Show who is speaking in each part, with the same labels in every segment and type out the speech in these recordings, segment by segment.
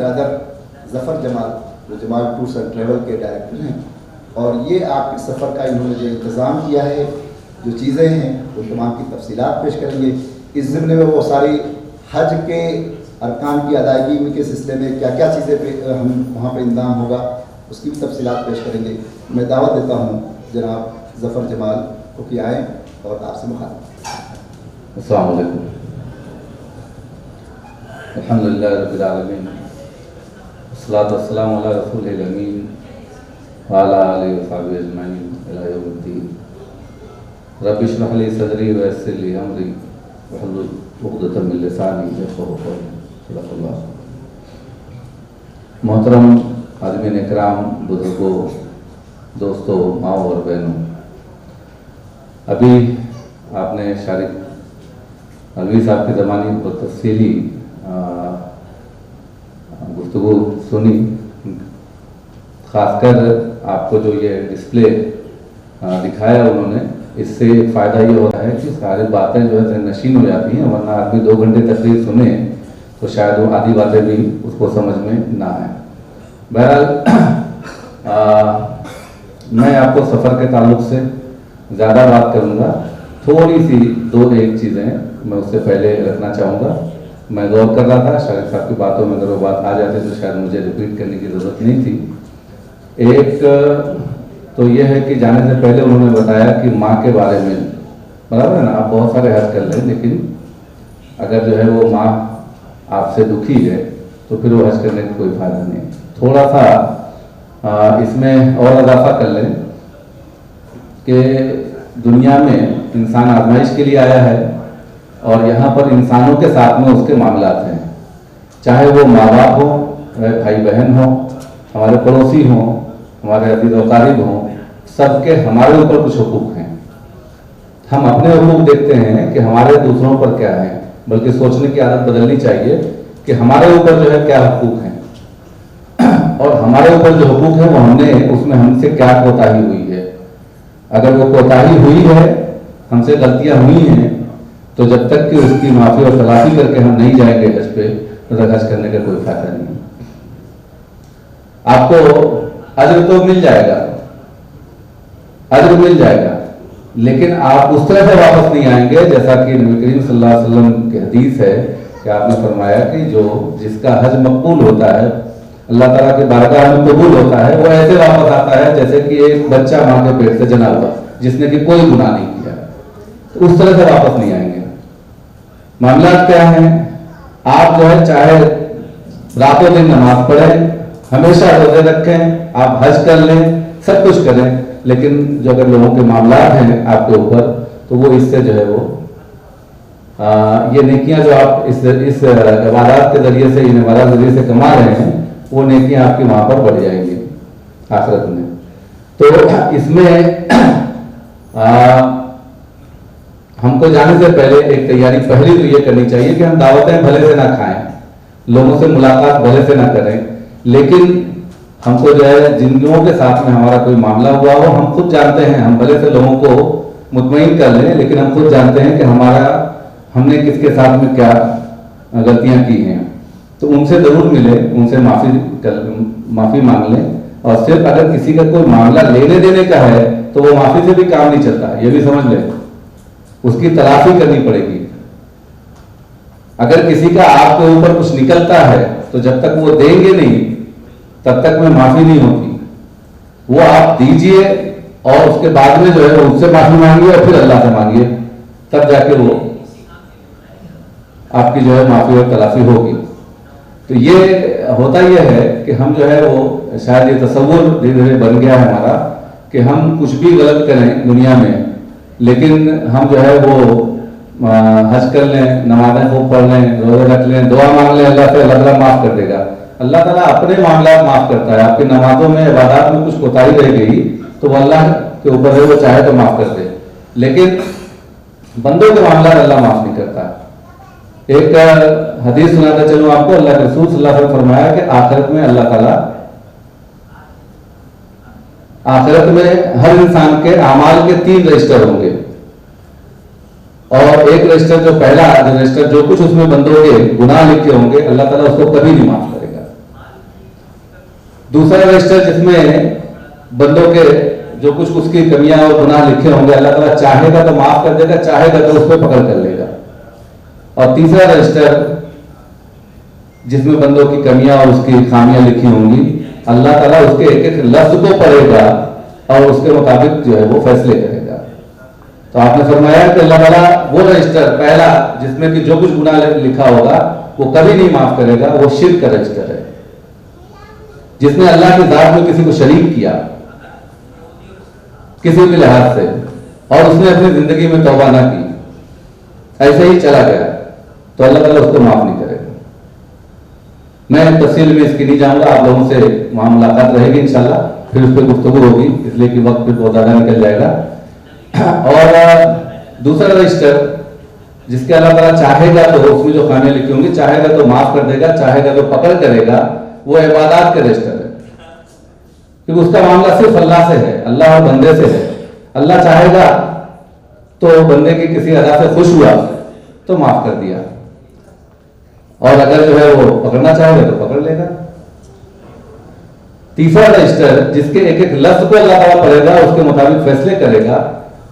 Speaker 1: Brother Zafar Jamal, जो Jamal tours and travel के director हैं, और ये आपके सफ़र का इन्होंने जो इंतज़ाम किया है, जो चीज़ें हैं वो तमाम की तफसीलात पेश करेंगे। इस ज़िम्मे में वो सारी हज के अरकान की अदायगी के सिलसिले में क्या क्या चीज़ें हम वहाँ पर इंतज़ाम होगा उसकी भी तफसीलात पेश करेंगे। मैं दावत देता हूँ जनाब ज़फ़र जमाल को कि आएँ और आपसे मुखातिब।
Speaker 2: अस्सलामु अलैकुम। अल्हम्दुलिल्लाह रब्बिल आलमीन, अस्सलातु वस्सलामु अला रसूलिल अमीन व अला आलिहि व सहबिहि अजमईन इला यौमिद्दीन। रब्बि इश्रह ली सदरी व यस्सिर ली अमरी वहलुल उक़दतम मिन लिसानी यफ़क़हू क़ौली। सल्लल्लाहु। मोहतरम आदमीन इकराम, बुजुर्गों, दोस्तों, माओ और बहनों, अभी आपने शारिक अलवी साहब की ज़बानी पर तफसीली गुफ्तगू सुनी। ख़ासकर आपको जो ये डिस्प्ले दिखाया उन्होंने, इससे फ़ायदा ये हो रहा है कि सारी बातें जो है नशीन हो जाती हैं, वरना आदमी 2 घंटे तकरीर सुने तो शायद वो आधी बातें भी उसको समझ में ना आए। बहरहाल मैं आपको सफ़र के ताल्लुक़ से ज़्यादा बात करूँगा, थोड़ी सी 2-1 चीज़ें मैं उससे पहले रखना चाहूँगा। मैं गौर कर रहा था शारिक साहब की बातों में, अगर वो बात आ जाती तो शायद मुझे रिपीट करने की ज़रूरत नहीं थी। एक तो ये है कि जाने से पहले उन्होंने बताया कि माँ के बारे में, बराबर है ना, आप बहुत सारे हज कर लें, लेकिन अगर जो है वो माँ आपसे दुखी है तो फिर वो हज करने का कोई फ़ायदा नहीं। थोड़ा सा इसमें और इजाफा कर लें कि दुनिया में इंसान आजमाइश के लिए आया है और यहाँ पर इंसानों के साथ में उसके मामलात हैं, चाहे वो माँ बाप हों, भाई बहन हों, हमारे पड़ोसी हों, हमारे अजीज़ व क़रीब हों, सबके हमारे ऊपर कुछ हुकूक हैं। हम अपने हुकूक देखते हैं कि हमारे दूसरों पर क्या है, बल्कि सोचने की आदत बदलनी चाहिए कि हमारे ऊपर जो है क्या हुकूक हैं और हमारे ऊपर जो हुकूक है वो हमने उसमें हमसे क्या कोताही हुई है। अगर वो कोताही हुई है, हमसे गलतियां हुई हैं, तो जब तक कि उसकी माफ़ी और तलाशी करके हम नहीं जाएंगे हज पे, तो तक हज करने का कोई फायदा नहीं। आपको अज्र तो मिल जाएगा, अज्र मिल जाएगा, लेकिन आप उस तरह से वापस नहीं आएंगे जैसा कि नबी करीम सल्लल्लाहु अलैहि वसल्लम की हदीस है कि आपने फरमाया कि जो जिसका हज मकबूल होता है, अल्लाह ताला के बारगाह में कबूल होता है, वो ऐसे वापस आता है जैसे कि एक बच्चा माँ के पेट से जना हुआ, जिसने कि कोई गुनाह नहीं किया। तो उस तरह से वापस नहीं आएंगे। मामला क्या है, आप जो है चाहे रातों दिन नमाज पढ़ें, हमेशा रोजे रखें, आप हज कर लें, सब कुछ करें, लेकिन जो अगर लोगों के मामलात हैं आपके ऊपर, तो वो इससे जो है वो ये नेकियां जो आप इस इबादत के जरिए से, इन इबादत के जरिए से कमा रहे हैं, वो नेकियां आपकी वहां पर बढ़ जाएंगी आखिरत में। तो इसमें हमको जाने से पहले एक तैयारी पहले तो ये करनी चाहिए कि हम दावतें भले से ना खाएं, लोगों से मुलाकात भले से ना करें, लेकिन हमको जो है जिन लोगों के साथ में हमारा कोई मामला हुआ हो, हम खुद जानते हैं, हम भले से लोगों को मुतमईन कर लें, लेकिन हम खुद जानते हैं कि हमने किसके साथ में क्या गलतियां की हैं, तो उनसे जरूर मिले, उनसे माफ़ी मांग लें। और सिर्फ अगर किसी का कोई मामला लेने देने का है तो वो माफ़ी से भी काम नहीं चलता, ये भी समझ लें, उसकी तलाशी करनी पड़ेगी। अगर किसी का आपके ऊपर कुछ निकलता है तो जब तक वो देंगे नहीं तब तक में माफ़ी नहीं होती। वो आप दीजिए और उसके बाद में जो है उससे माफ़ी मांगिए और फिर अल्लाह से मांगिए, तब जाके वो आपकी जो है माफ़ी और तलाशी होगी। तो ये होता यह है कि हम जो है वो शायद ये तसव्वुर धीरे धीरे बन गया है हमारा कि हम कुछ भी गलत करें दुनिया में, लेकिन हम जो है वो हज कर लें, नमाज़ें खूब पढ़ लें, रोज़े रख लें, दुआ मांग लें अल्लाह से, अल्लाह ताला माफ़ कर देगा। अल्लाह ताला अपने मामला माफ़ करता है। आपकी नमाजों में, इबादत में कुछ कोताही रह गई तो वह अल्लाह के ऊपर है, वो चाहे तो माफ़ कर दे, लेकिन बंदों के मामला अल्लाह माफ़ नहीं करता। एक हदीस सुनाता चलूं आपको, अल्लाह के रसूल सल्लल्लाहु अलैहि वसल्लम ने फरमाया कि आखिरत में अल्लाह ताला आखिरत में हर इंसान के अमाल के 3 रजिस्टर होंगे, और एक रजिस्टर जो पहला रजिस्टर जो कुछ उसमें बंदों के गुनाह लिखे होंगे, अल्लाह ताला उसको कभी नहीं माफ करेगा। दूसरा रजिस्टर जिसमें बंदों के जो कुछ उसकी कमियां और गुनाह लिखे होंगे, अल्लाह ताला चाहेगा तो माफ कर देगा, चाहेगा तो उस पर पकड़ कर लेगा। और तीसरा रजिस्टर जिसमें बंदों की कमियां और उसकी खामियां लिखी होंगी, अल्लाह ताला उसके एक एक लफ्ज को पढ़ेगा और उसके मुताबिक जो है वो फैसले करेगा। तो आपने फरमाया कि अल्लाह ताला वो रजिस्टर पहला जिसमें कि जो कुछ गुनाह लिखा होगा वो कभी नहीं माफ करेगा, वो शिर्क का रजिस्टर है, जिसने अल्लाह की जात में किसी को शरीक किया किसी भी लिहाज से और उसने अपनी जिंदगी में तौबा ना की, ऐसे ही चला गया, तो अल्लाह ताला उसको माफ नहीं करेगा। मैं तफसील में इसकी नहीं जाऊंगा, आप लोगों से वहां मुलाकात रहेगी इंशाल्लाह, फिर उस पर गुफ्तगू होगी, इसलिए कि वक्त फिर बहुत ज्यादा निकल जाएगा। और दूसरा रजिस्टर जिसके अल्लाह ताला चाहेगा तो उसमें जो खामियां लिखी होंगी, चाहेगा तो माफ कर देगा, चाहेगा तो पकड़ करेगा, वो इबादत के रजिस्टर है, क्योंकि उसका मामला सिर्फ अल्लाह से है, अल्लाह और बंदे से है। अल्लाह चाहेगा तो बंदे की किसी अदा से खुश हुआ तो माफ कर दिया, और अगर जो है वो पकड़ना चाहेगा तो पकड़ लेगा। तीसरा रजिस्टर जिसके एक एक लफ्ज को अल्लाह ताला पढ़ेगा, उसके मुताबिक फैसले करेगा,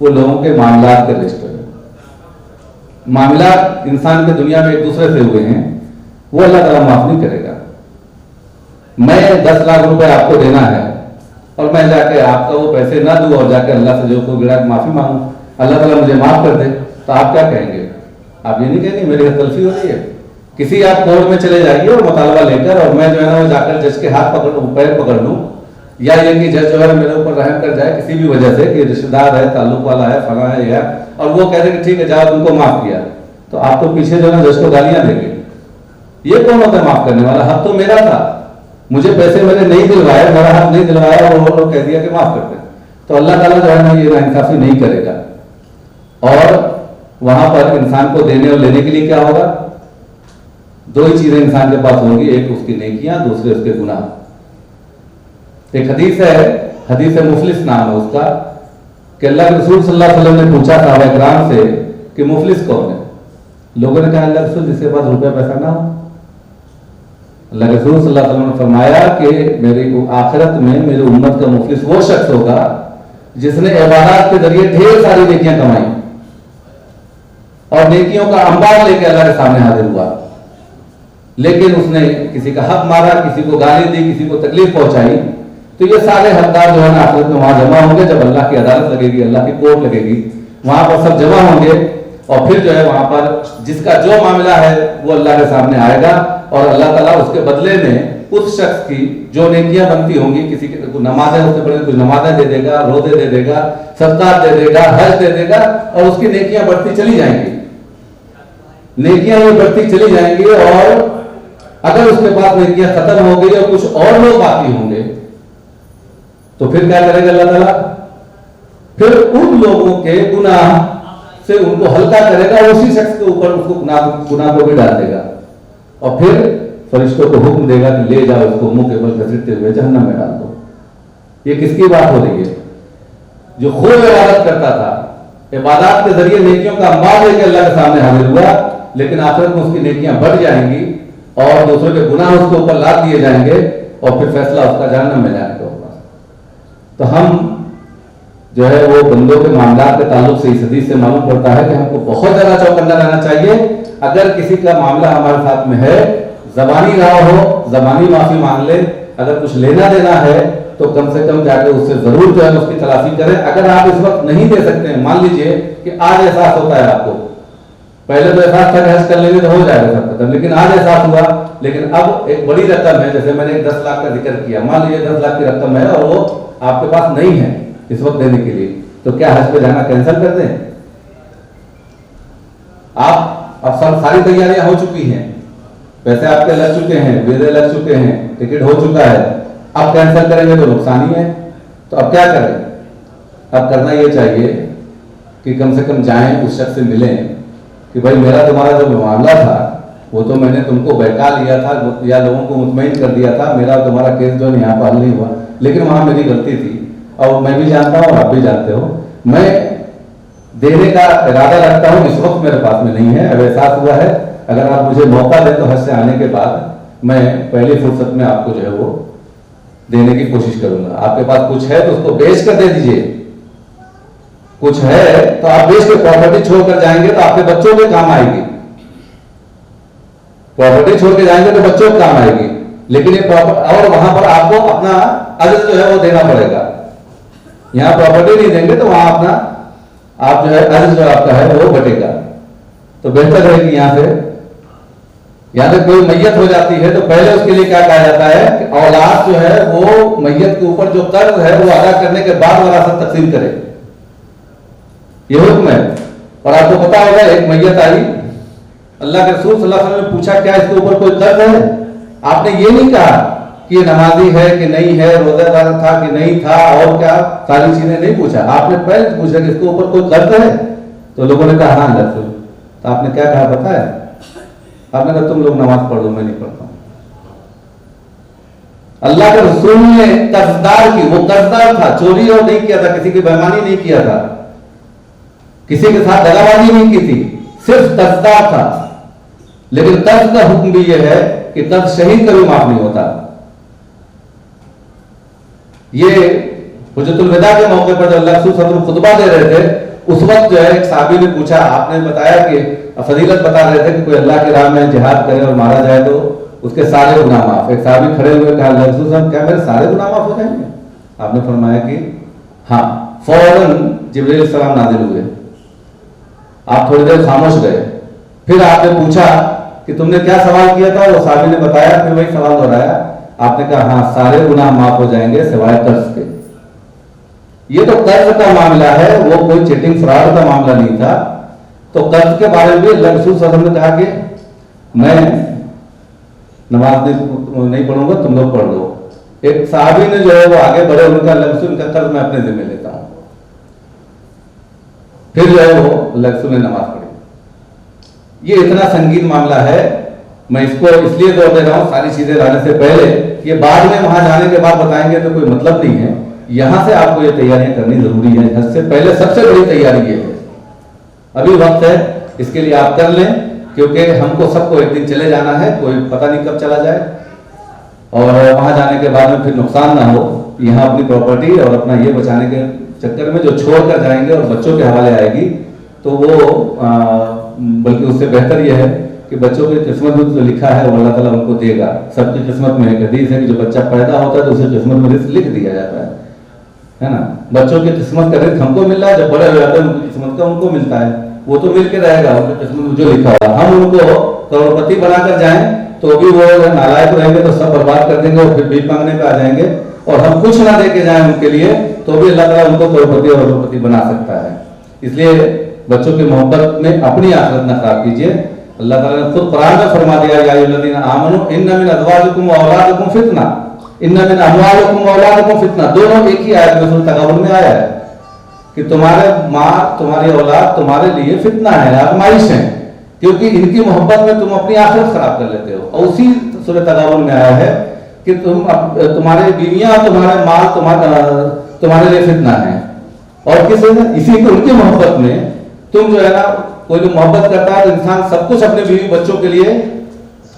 Speaker 2: वो लोगों के मामलात के रजिस्टर है। मामला इंसान के दुनिया में एक दूसरे से हुए हैं, वो अल्लाह ताला माफ नहीं करेगा। मैं 10 लाख रुपए आपको देना है और मैं जाके आपका वो पैसे ना दूं और जाके अल्लाह से जो को गिरा माफी मांगू, अल्लाह ताला मुझे माफ कर दे, तो आप क्या कहेंगे? आप ये नहीं कहेंगे मेरी तलफी हो रही है। किसी आप कोर्ट में चले जाइए और मुतालबा लेकर, और मैं जो है ना वो जाकर जज के हाथ पैर पकड़ लूं, या ये कि जज जो है मेरे ऊपर रहम कर जाए किसी भी वजह से कि रिश्तेदार है, ताल्लुक वाला है, फला है या, और वो कह दे कि ठीक है जाओ तुमको माफ किया, तो आप तो पीछे जो है जज को गालियां देंगे। ये कौन होता है माफ करने वाला? हक तो मेरा था, मुझे पैसे मैंने नहीं दिलवाए, मेरा हक नहीं दिलवाया और वो लोग कह दिया कि माफ कर दे, तो अल्लाह ताला जो है ना ये नाइंसाफी नहीं करेगा। और वहां पर इंसान को देने और लेने के लिए क्या होगा? दो ही चीजें इंसान के पास होंगी, एक उसकी नेकियां, दूसरे उसके गुनाह। एक हदीस है, हदीस मुफलिस नाम है उसका, कि अल्लाह के रसूल सल्लल्लाहु अलैहि वसल्लम ने पूछा साहबा इकराम से कि मुफलिस कौन है? लोगों ने कहा अल्लाह के रसूल जिसके पास रुपया पैसा ना हो। अल्लाह के रसूल सल्लल्लाहु अलैहि वसल्लम ने फरमाया कि मेरी आखिरत में मेरी उम्मत का मुफलिस वो शख्स होगा जिसने इबादत के जरिए ढेर सारी नेकियां कमाई और नेकियों का अंबार लेके अल्लाह के सामने हाजिर हुआ, लेकिन उसने किसी का हक मारा, किसी को गाली दी, किसी को तकलीफ पहुंचाई, तो ये सारे हकदार जो है ना आखिरत में वहां जमा होंगे। जब अल्लाह की अदालत लगेगी, अल्लाह की कोर्ट लगेगी, वहां पर सब जमा होंगे और फिर जो है वहां पर जिसका जो मामला है वो अल्लाह के सामने आएगा और अल्लाह ताला उसके बदले में उस शख्स की जो नेकियां बनती होंगी, किसी की नमाजें उससे बड़े कुछ नमाजें दे देगा, रोजे दे देगा, सदका दे देगा, हज दे देगा, और उसकी नेकियां बढ़ती चली जाएंगी, नेकियां ये बढ़ती चली जाएंगी। और अगर उसके पास नेकियां खत्म हो गई और कुछ और लोग बाकी होंगे तो फिर क्या करेगा अल्लाह ताला? फिर उन लोगों के गुनाह से उनको हल्का करेगा और उसी शख्स के ऊपर उसको गुनाह को भी डाल देगा और फिर फरिश्तों को हुक्म देगा कि ले जाओ इसको मुंह के बल घसीटते हुए जहन्नम में डाल दो। ये किसकी बात हो रही है? जो खूब इबादत करता था, इबादत के जरिए नेकियों का अंबार लेकर अल्लाह के सामने हाजिर हुआ, लेकिन आखिरत में उसकी नेकियां बढ़ जाएंगी और दूसरों के गुनाह उसके ऊपर लाद दिए जाएंगे और फिर फैसला उसका जहन्नम में जाने का होगा। तो हम जो है वो बंदों के मामला के ताल्लुक से इस हदीस से मालूम पड़ता है कि हमको बहुत ज्यादा चौकन्ना रहना चाहिए। अगर किसी का मामला हमारे साथ में है, जबानी रहा हो, जबानी माफी मांग ले, अगर कुछ लेना देना है तो कम से कम जाकर उससे जरूर जो है उसकी तलाशी करें। अगर आप इस वक्त नहीं दे सकते हैं, मान लीजिए कि आज एहसास होता है आपको, पहले तो एहसास था हज कर लेंगे तो हो जाएगा सब खत्म, लेकिन आज एहसास हुआ, लेकिन अब एक बड़ी रकम है, जैसे मैंने 10 लाख का जिक्र किया, मान लीजिए 10 लाख की रकम है और वो आपके पास नहीं है इस वक्त देने के लिए, तो क्या हज पे जाना कैंसिल कर दें? आप अब सारी तैयारियां हो चुकी हैं, पैसे आपके लग चुके हैं, वीजे लग चुके हैं, टिकट हो चुका है, अब कैंसिल करेंगे तो नुकसान ही है। तो अब क्या करें? अब करना ये चाहिए कि कम से कम जाएं, उस शख्स से मिलें कि भाई मेरा तुम्हारा जो मामला था वो तो मैंने तुमको बहका लिया था या लोगों को मुतमईन कर दिया था, मेरा तुम्हारा केस जो है यहाँ पर हल नहीं हुआ, लेकिन वहां मेरी गलती थी और मैं भी जानता हूँ और आप भी जानते हो, मैं देने का इरादा रखता हूँ, इस वक्त मेरे पास में नहीं है, अब एहसास हुआ है, अगर आप मुझे मौका दें तो हज से आने के बाद मैं पहली फुर्सत में आपको जो है वो देने की कोशिश करूंगा। आपके पास कुछ है तो उसको बेच कर दे दीजिए, कुछ है तो आप बेच के प्रॉपर्टी छोड़कर जाएंगे तो आपके बच्चों के काम आएगी, प्रॉपर्टी छोड़ के जाएंगे तो बच्चों के काम आएगी। लेकिन ये प्रॉपर्टी, और वहां पर आपको अपना अजर जो है वो देना पड़ेगा। यहां प्रॉपर्टी नहीं देंगे तो वहां अपना आप जो है अजर जो आपका है वो बटेगा। तो बेहतर है कि यहां से कोई मैयत हो जाती है तो पहले उसके लिए क्या कहा जाता है कि औलाद जो है वो मैयत के ऊपर जो कर्ज है वो अदा करने के बाद वरासत तकसीम करे, ये हुक्म है। और आपको पता होगा एक मैयत आई, अल्लाह के रसूल सल्लल्लाहु अलैहि वसल्लम ने पूछा क्या इसके ऊपर कोई कर्ज है? आपने ये नहीं कहा कि ये नमाजी है कि नहीं है, रोजादार था कि नहीं था, और क्या सारी चीजें नहीं पूछा। आपने पहले पूछा कि इसके ऊपर कोई कर्ज है? तो लोगों ने कहा हाँ अल्लाह रसूल। तो आपने क्या कहा पता है? आपने कहा तुम लोग नमाज पढ़ लो, मैं नहीं पढ़ता हूं। अल्लाह के रसूल ने कर्जदार की, वो कर्जदार था, चोरी और नहीं किया था, किसी की बेईमानी नहीं किया था, किसी के साथ दगाबाजी नहीं की थी, सिर्फ कर्जदार था। लेकिन कर्ज का हुक्म भी यह है कि कर्ज शहीद कभी माफ नहीं होता। ये हुज्जतुल विदा के मौके पर जब अल्लाह के रसूल खुतबा दे रहे थे, उस वक्त जो है एक साहबी ने पूछा, आपने बताया कि फजीलत बता रहे थे कि कोई अल्लाह के राह में जिहाद करे और मारा जाए तो उसके सारे गुनाह माफ। एक साहबी खड़े हुए कहा, अल्लाह के रसूल साहब क्या मेरे सारे गुनाह माफ हो जाएंगे? आपने फरमाया कि हाँ। फौरन जिब्रील सलाम नाजिल हुए, आप थोड़ी देर खामोश गए, फिर आपने पूछा कि तुमने क्या सवाल किया था? वो साहबी ने बताया, फिर वही सवाल दोहराया। आपने कहा हाँ सारे गुनाह माफ हो जाएंगे सिवाय कर्ज के। ये तो कर्ज का मामला है, वो कोई चीटिंग फ्रॉड का मामला नहीं था। तो कर्ज के बारे में भी अल्लाह के रसूल सल्लल्लाहु अलैहि वसल्लम ने कहा कि मैं नमाज नहीं पढ़ूंगा, तुम लोग पढ़ लो। एक साहबी ने जो है वो आगे बढ़े, उनका अल्लाह के रसूल का कर्ज मैं अपने जिम्मे लेता हूं। फिर जो है वो अल्लाह के रसूल ने नमाज पढ़ी। ये इतना संगीन मामला है, मैं इसको इसलिए जोर दे रहा हूं सारी चीजें लाने से पहले, ये बाद में वहां जाने के बाद बताएंगे तो कोई मतलब नहीं है। यहां से आपको ये तैयारियां करनी जरूरी है। हज से पहले सबसे बड़ी तैयारी ये है, अभी वक्त है, इसके लिए आप कर लें, क्योंकि हमको सबको एक दिन चले जाना है, कोई पता नहीं कब चला जाए, और वहां जाने के बाद में फिर नुकसान ना हो। यहाँ अपनी प्रॉपर्टी और अपना ये बचाने के चक्कर में जो छोड़ कर जाएंगे और बच्चों के हवाले आएगी, तो वो बल्कि उससे बेहतर यह है कि बच्चों की किस्मत में जो लिखा है वो अल्लाह ताला उनको देगा। सबकी किस्मत में एक हदीस है कि जो बच्चा पैदा होता है तो उसकी किस्मत में रिस्क लिख दिया जाता है ना। बच्चों की किस्मत का रिस्क हमको मिल रहा है, जब बड़े हो जाते हैं उनकी किस्मत का उनको मिलता है, वो तो मिल के रहेगा, उनकी किस्मत में जो लिखा होगा। हम उनको करोड़पति बनाकर जाएं तो भी वो नालायक रहेंगे तो सब बर्बाद कर देंगे और फिर भीख मांगने पे आ जाएंगे। और हम कुछ ना दे के जाए उनके लिए तो भी अल्लाह ताला उनको करोड़पति और अरबपति बना सकता है। इसलिए बच्चों की मोहब्बत में अपनी आखिरत न खराब कीजिए। अल्लाह ताला ने खुद कुरान में फरमा दिया, या अय्युहल्लज़ीना आमनू इन्ना मिन अज़वाजिकुम व औलादिकुम फितना, इन्ना मिन अमवालिकुम व औलादिकुम फितना। दोनों एक ही आयत में सूरह तगाबुन में आया है कि तुम्हारे माँ तुम्हारी औलाद तुम्हारे लिए फितना है, आजमाइश है, क्योंकि इनकी मोहब्बत में तुम अपनी आखिरत खराब कर लेते हो। और उसी सूरह तगाबुन में आया है कि तुम्हारे बीवियां तुम्हारे माल तुम्हारे लिए फितना है। और किस इसी को उनकी मोहब्बत में तुम जो है ना, कोई जो मोहब्बत करता है तो इंसान सब कुछ अपने बीवी बच्चों के लिए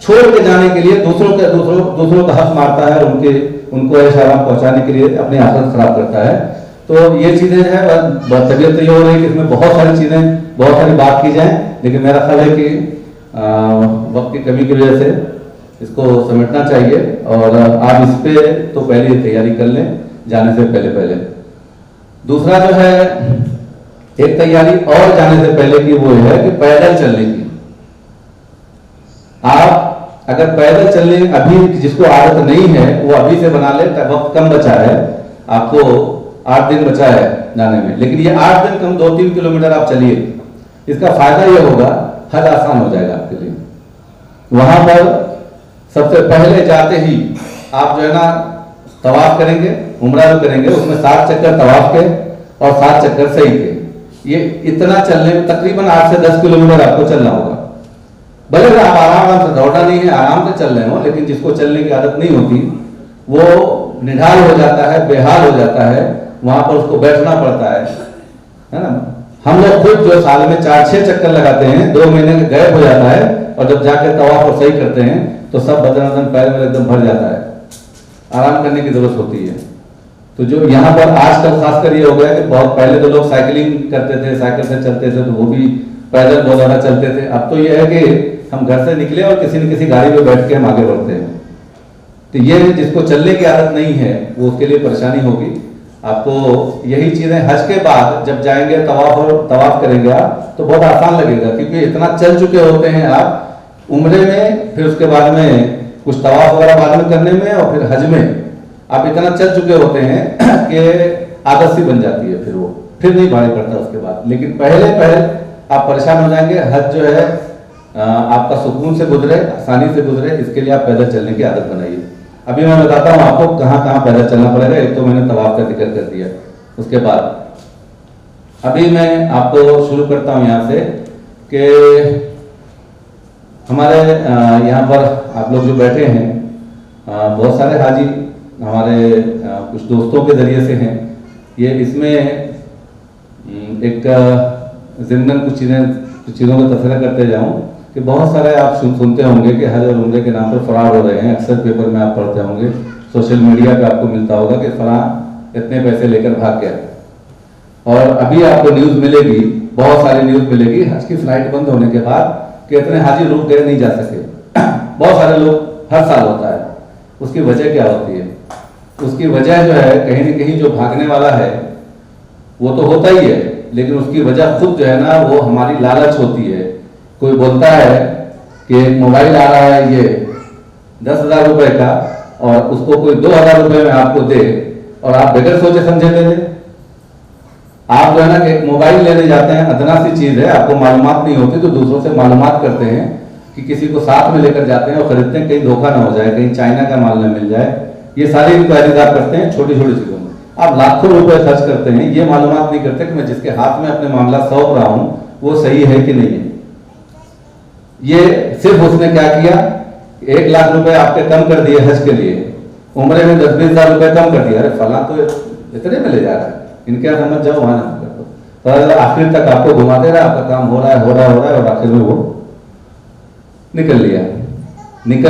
Speaker 2: छोड़ के जाने के लिए दूसरों का हक मारता है, उनको ऐश आराम पहुंचाने के लिए अपनी आखिरत खराब करता है। तो ये चीजें हैं, तबीयत तो ये हो रही है कि इसमें बहुत सारी चीजें, बहुत सारी बात की जाए, लेकिन मेरा ख्याल है कि वक्त की कमी की वजह से इसको समेटना चाहिए। और आप इस पे तो पहले तैयारी कर लें जाने से पहले। दूसरा जो है एक तैयारी और जाने से पहले की वो है कि पैदल चलने की। आप अगर पैदल चलने अभी जिसको आदत नहीं है वो अभी से बना ले, वक्त कम बचा है, आपको 8 दिन बचा है जाने में, लेकिन ये 8 दिन कम 2-3 किलोमीटर आप चलिए, इसका फायदा ये होगा हज आसान हो जाएगा आपके लिए। वहां पर सबसे पहले जाते ही आप जो है ना तवाफ करेंगे, उम्रा जो करेंगे उसमें 7 चक्कर तवाफ के और 7 चक्कर सही के। ये इतना चलने में तकरीबन 8 से 10 किलोमीटर आपको चलना होगा। भले आप आराम से दौड़ना नहीं है, आराम से चल रहे हो, लेकिन जिसको चलने की आदत नहीं होती वो निढाल हो जाता है, बेहाल हो जाता है, वहां पर उसको बैठना पड़ता है ना। हम लोग खुद जो साल में 4-6 चक्कर लगाते हैं, 2 महीने के गैप हो जाता है, और जब जाके तवाफ और सही करते हैं तो सब बदन पैर में एकदम भर जाता है। आराम करने की जरूरत होती है। तो जो यहाँ पर आजकल खासकर ये हो गया कि बहुत पहले तो लोग साइकिलिंग करते थे, साइकिल से चलते थे, तो वो भी पैदल बहुत ज़्यादा चलते थे। अब तो ये है कि हम घर से निकले और किसी न किसी गाड़ी में बैठ के हम आगे बढ़ते हैं। तो ये जिसको चलने की आदत नहीं है वो उसके लिए परेशानी होगी। आपको यही चीज़ें हज के बाद जब जाएंगे तवाफ करेंगे आप, तो बहुत आसान लगेगा, क्योंकि इतना चल चुके होते हैं आप उम्रे में, फिर उसके बाद में कुछ तवाफ वगैरह बाद में करने में, और फिर हज में आप इतना चल चुके होते हैं कि आदत सी बन जाती है, फिर नहीं भारी पड़ता उसके बाद। लेकिन पहले आप परेशान हो जाएंगे। हज जो है आपका सुकून से गुजरे, आसानी से गुजरे, इसके लिए आप पैदल चलने की आदत बनाइए। अभी मैं बताता हूँ आपको कहाँ कहाँ पैदल चलना पड़ेगा। एक तो मैंने तवाफ का जिक्र कर दिया, उसके बाद अभी मैं आपको शुरू करता हूँ यहाँ से कि हमारे यहाँ पर आप लोग जो बैठे हैं, बहुत सारे हाजी हमारे कुछ दोस्तों के जरिए से हैं। ये इसमें एक ज़िम्नन कुछ चीज़ों का तस्करा करते जाऊँ कि बहुत सारे आप सुनते होंगे कि हज और उम्रे के नाम पर फ्रॉड हो रहे हैं। अक्सर पेपर में आप पढ़ते होंगे, सोशल मीडिया पे आपको मिलता होगा कि फलां इतने पैसे लेकर भाग गया। और अभी आपको न्यूज़ मिलेगी, बहुत सारी न्यूज़ मिलेगी हज की फ्लाइट बंद होने के बाद कि इतने हाजी रुक गए, नहीं जा सके। बहुत सारे लोग हर साल होता है। उसकी वजह क्या होती है? उसकी वजह जो है कहीं न कहीं जो भागने वाला है वो तो होता ही है, लेकिन उसकी वजह खुद जो है ना वो हमारी लालच होती है। कोई बोलता है कि एक मोबाइल आ रहा है ये 10,000 रुपए का, और उसको कोई 2,000 रुपए में आपको दे, और आप बगैर सोचे समझे ले लें। आप जो है ना कि एक मोबाइल लेने जाते हैं, अदना सी चीज़ है, आपको मालूमात नहीं होती, तो दूसरों से मालूमात करते हैं कि किसी को साथ में लेकर जाते हैं और खरीदते हैं, कहीं धोखा ना हो जाए, कहीं चाइना का माल ना मिल जाए। ये सारी इंक्वायरीज आप करते हैं छोटी छोटी चीज़ों में। आप लाखों रुपए खर्च करते हैं, ये मालूमात नहीं करते कि मैं जिसके हाथ में अपने मामला सौंप रहा हूँ वो सही है कि नहीं है। ये सिर्फ उसने क्या किया, 1 लाख रुपए आपके कम कर दिए हज के लिए, उम्रे में 10-20 हज़ार रुपए कम कर दिया। अरे फला तो इतने में ले जा रहा है, इनके यहाँ समझ जाओ, वहां ना कर दो। आखिर तक आपको घुमाते रहा, आपका काम हो रहा है, और आखिर में वो निकल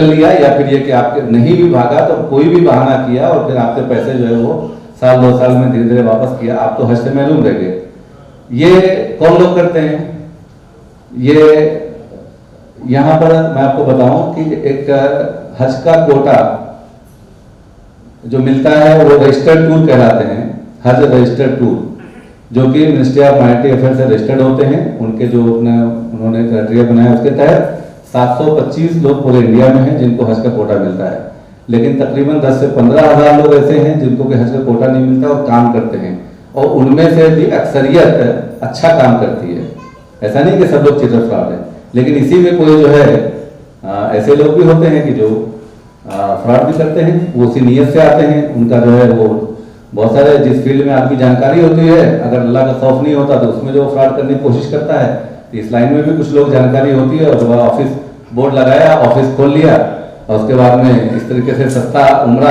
Speaker 2: लिया। या फिर ये कि आपके नहीं भी भागा तो कोई भी बहाना किया, और फिर आपके पैसे जो है वो साल 2 साल में धीरे धीरे वापस किया, आप तो हज से महरूम रह गए। ये कौन लोग करते हैं? ये यहाँ पर मैं आपको बताऊं कि एक हज का कोटा जो मिलता है वो रजिस्टर्ड टूर कहलाते हैं, हज रजिस्टर्ड टूर, जो कि मिनिस्ट्री ऑफ माइनॉरिटी अफेयर से रजिस्टर्ड होते हैं। उनके जो उन्होंने क्राइटेरिया बनाया उसके तहत 725 लोग पूरे इंडिया में हैं जिनको हज का कोटा मिलता है। लेकिन तकरीबन 10 से 15 हज़ार लोग ऐसे हैं जिनको कि हज का कोटा नहीं मिलता और काम करते हैं, और उनमें से भी अक्सरियत अच्छा काम करती है। ऐसा नहीं कि सब लोग चिटर फ्रॉड है, लेकिन इसी में कोई जो है ऐसे लोग भी होते हैं कि जो फ्रॉड भी करते हैं, वो उसी नीयत से आते हैं। उनका जो है वो बहुत सारे जिस फील्ड में आपकी जानकारी होती है, अगर अल्लाह का खौफ नहीं होता तो उसमें जो फ्रॉड करने की कोशिश करता है। इस लाइन में भी कुछ लोग जानकारी होती है, और ऑफिस बोर्ड लगाया, ऑफिस खोल लिया, और उसके बाद में इस तरीके से सस्ता उम्रा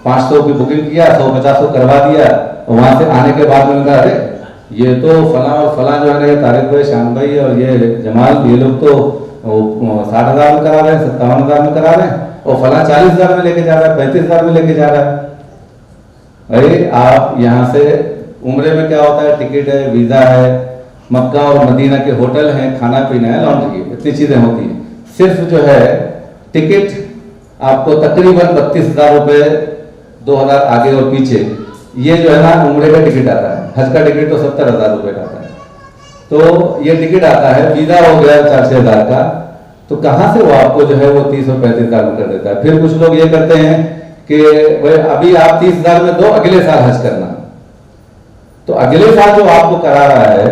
Speaker 2: 500 की बुकिंग किया, 150 को करवा दिया, और वहां से आने के बाद में कहा अरे ये तो फला और फला जो है ना, तारिक भाई, शान भाई और ये जमाल, ये लोग तो 60,000 में करा रहे हैं, 57,000 में करा रहे हैं, और फला 40,000 में लेके जा रहा है, 35,000 में लेके जा रहा है। अरे आप यहाँ से उम्रे में क्या होता है, टिकट है, वीजा है, मक्का और मदीना के होटल हैं, खाना पीना है, लॉन्ड्री, इतनी चीजें होती हैं। सिर्फ जो है टिकट आपको तकरीबन 32,000 रुपए, 2,000 आगे और पीछे, ये जो है ना उम्रे का टिकट आता है। हज का टिकट तो 70,000 रुपए का आता है, तो ये टिकट आता है। वीजा हो गया 4-6 हज़ार का, तो कहाँ से वो आपको जो है वो 30 और 35,000 में कर देता है। फिर कुछ लोग ये करते हैं कि भाई अभी आप 30,000 में दो, अगले साल हज करना, तो अगले साल जो आपको करा रहा है,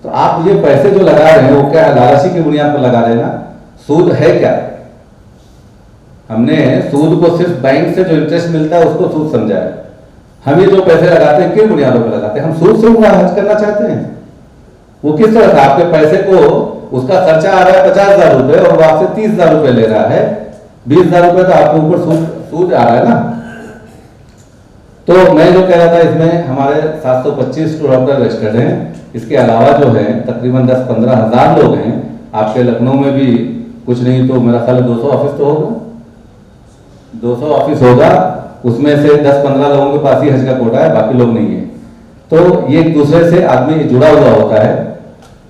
Speaker 2: तो आप ये पैसे जो लगा रहे हैं वो क्या लालची की बुनियाद पर लगा रहे हैं ना, सूद है क्या? हमने सूद को सिर्फ बैंक से जो इंटरेस्ट मिलता है उसको सूद समझा है। हम ये जो पैसे लगाते हैं किन बुनियादों पर लगाते हैं? हम सूद से उम्रा हज करना चाहते हैं। वो किस तरह से आपके पैसे को, उसका खर्चा आ रहा है 50,000 रुपए और वो आपसे 30,000 रुपए ले रहा है, 20,000 रुपए तो आपके ऊपर सूद आ रहा है ना। तो मैं जो कह रहा था, इसमें हमारे 725 टूर ऑपरेटर रजिस्टर्ड हैं। इसके अलावा जो है तकरीबन 10-15 हज़ार लोग हैं। आपके लखनऊ में भी कुछ नहीं तो मेरा ख्याल 200 ऑफिस तो होगा, 200 ऑफिस होगा, उसमें से 10-15 लोगों के पास ही हज का कोटा है, बाकी लोग नहीं है। तो ये एक दूसरे से आदमी जुड़ा हुआ होता है।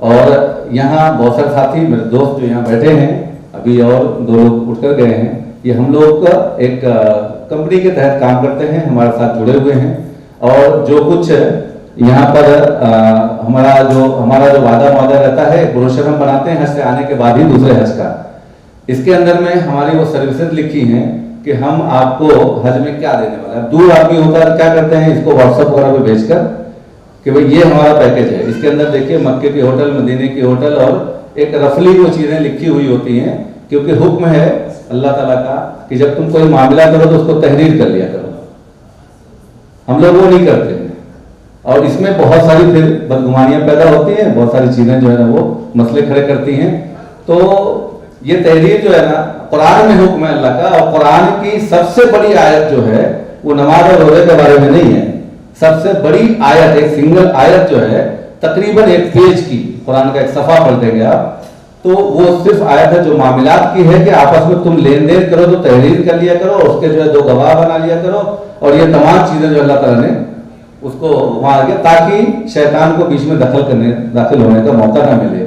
Speaker 2: और यहाँ बहुत सारे साथी मेरे दोस्त जो यहाँ बैठे हैं, अभी और 2 लोग उठकर गए हैं, ये हम लोग एक कंपनी के तहत काम करते हैं, हमारे साथ जुड़े हुए हैं। और जो कुछ यहाँ पर हमारा जो वादा रहता है, ब्रोशर हम बनाते हैं हज से आने के बाद ही दूसरे हज का। इसके अंदर में हमारी वो सर्विसेज लिखी हैं कि हम आपको हज में क्या देने वाले हैं। दूर आदमी होता है क्या करते हैं, इसको व्हाट्सएप वगैरह पे भेजकर कि भाई ये हमारा पैकेज है। इसके अंदर देखिए मक्के की होटल, मदीने की होटल और एक रफली वो चीजें लिखी हुई होती हैं, क्योंकि हुक्म है अल्लाह ताला का कि जब तुम कोई मामला करो तो उसको तहरीर कर लिया करो। हम लोग वो नहीं करते हैं और इसमें बहुत सारी फिर बदगुमानियां पैदा होती हैं, बहुत सारी चीजें जो है ना वो मसले खड़े करती हैं। तो ये तहरीर जो है ना, कुरान में हुक्म है अल्लाह का, और कुरान की सबसे बड़ी आयत जो है वो नमाज और रोजे के बारे में नहीं है। सबसे बड़ी आयत, एक सिंगल आयत जो है तकरीबन 1 पेज की, कुरान का एक सफा पढ़ देंगे आप तो वो सिर्फ आयत है जो मामलात की है कि आपस में तुम लेन देन करो तो तहरीर कर लिया करो, उसके जो है 2 गवाह बना लिया करो, और ये तमाम चीजें जो अल्लाह ताला ने उसको वहां किया ताकि शैतान को बीच में दाखिल होने का मौका ना मिले,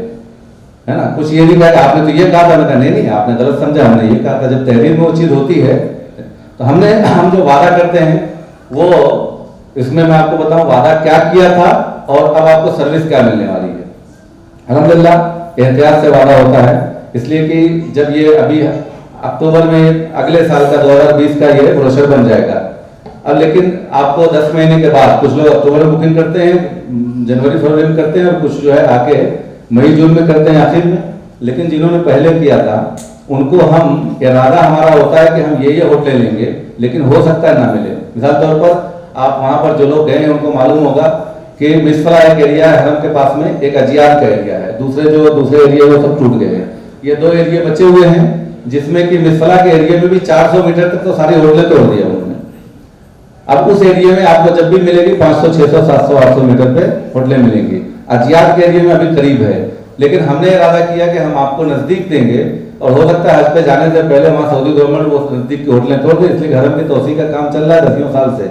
Speaker 2: है ना। कुछ ये नहीं कहा कि आपने तो ये कहा था, मैंने नहीं, आपने गलत समझा, हमने ये कहा था। जब तहरीर में वो चीज होती है तो हम जो वादा करते हैं वो, इसमें मैं आपको बताऊं वादा क्या किया था और अब आपको सर्विस क्या मिलने वाली है। अल्हम्दुलिल्लाह एहतियात से वादा होता है, इसलिए कि जब ये अभी अक्टूबर में अगले साल का 2020 का ये ब्रोशर बन जाएगा। अब लेकिन आपको 10 महीने के बाद, कुछ लोग अक्टूबर में बुकिंग करते हैं, जनवरी फरवरी में करते हैं, और कुछ जो है आके मई जून में करते हैं आखिर में। लेकिन जिन्होंने पहले किया था उनको हम इरादा हमारा होता है कि हम ये होटलें लेंगे, लेकिन हो सकता है ना मिले। मिसाल तौर पर आप वहां पर जो लोग गए हैं उनको मालूम होगा कि मिसफला एक एरिया है हरम के पास में, एक अजियात का एरिया है, दूसरे एरिया वो सब टूट गए हैं। ये 2 एरिया बचे हुए हैं, जिसमें कि मिसफला के एरिया में भी 400 मीटर तक तो सारी होटलें तोड़ दिया उन्होंने। अब उस एरिया में आपको जब भी मिलेगी 500, 600, 700, 800 मीटर पे होटलें मिलेंगी। अजियात के एरिया में अभी करीब है, लेकिन हमने इरादा किया कि हम आपको नजदीक देंगे, और हो सकता है हज पे जाने से पहले वहां सऊदी गवर्नमेंट वो नजदीक की होटलें तोड़ दे, इसलिए हरम की तोसी का काम चल रहा है 10 साल से,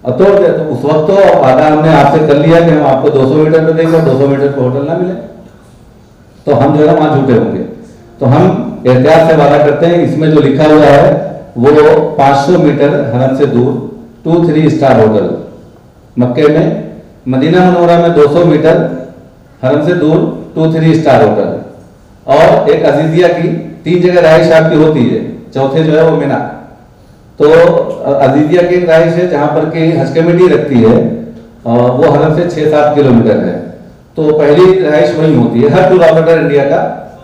Speaker 2: और तोड़ दे। तो उस वक्त तो वादा हमने आपसे कर लिया कि हम आपको 200 मीटर पे देंगे, 200 मीटर पे होटल ना मिले तो हम जो है वहां झूठे होंगे। तो हम एहतियात से वादा करते हैं। इसमें जो लिखा हुआ है वो 500 मीटर हरम से दूर 2-3 स्टार होटल मक्के में, मदीना मनोरा में 200 मीटर हरम से दूर 2-3 स्टार होटल, और एक अजीजिया की 3 जगह रहाइश आपकी होती है, चौथे जो है वो मिना। तो अजीजिया की एक रहाइश है जहां पर कि हज कमेटी रखती है, वो हरम से 6-7 किलोमीटर है, तो पहली रहाइश वही होती है। हर टूर ऑपरेटर इंडिया का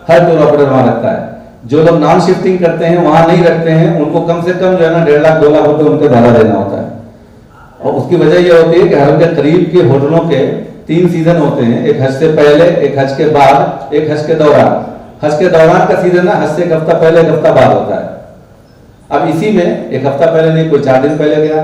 Speaker 2: हर टूर ऑपरेटर वहां रखता है। जो लोग नॉन शिफ्टिंग करते हैं वहां नहीं रखते हैं, उनको कम से कम जो है ना 1.5 लाख 2 लाख रुपए उनके भाड़ा देना होता है। और उसकी वजह यह होती है कि हरम के करीब के होटलों के 3 सीजन होते हैं, एक हज से पहले, एक हज के बाद, एक हज के दौरान। हज के दौरान का सीजन ना हज से 1 हफ्ता पहले 1 हफ्ता बाद होता है। अब इसी में 1 हफ्ता पहले नहीं, कोई 4 दिन पहले गया,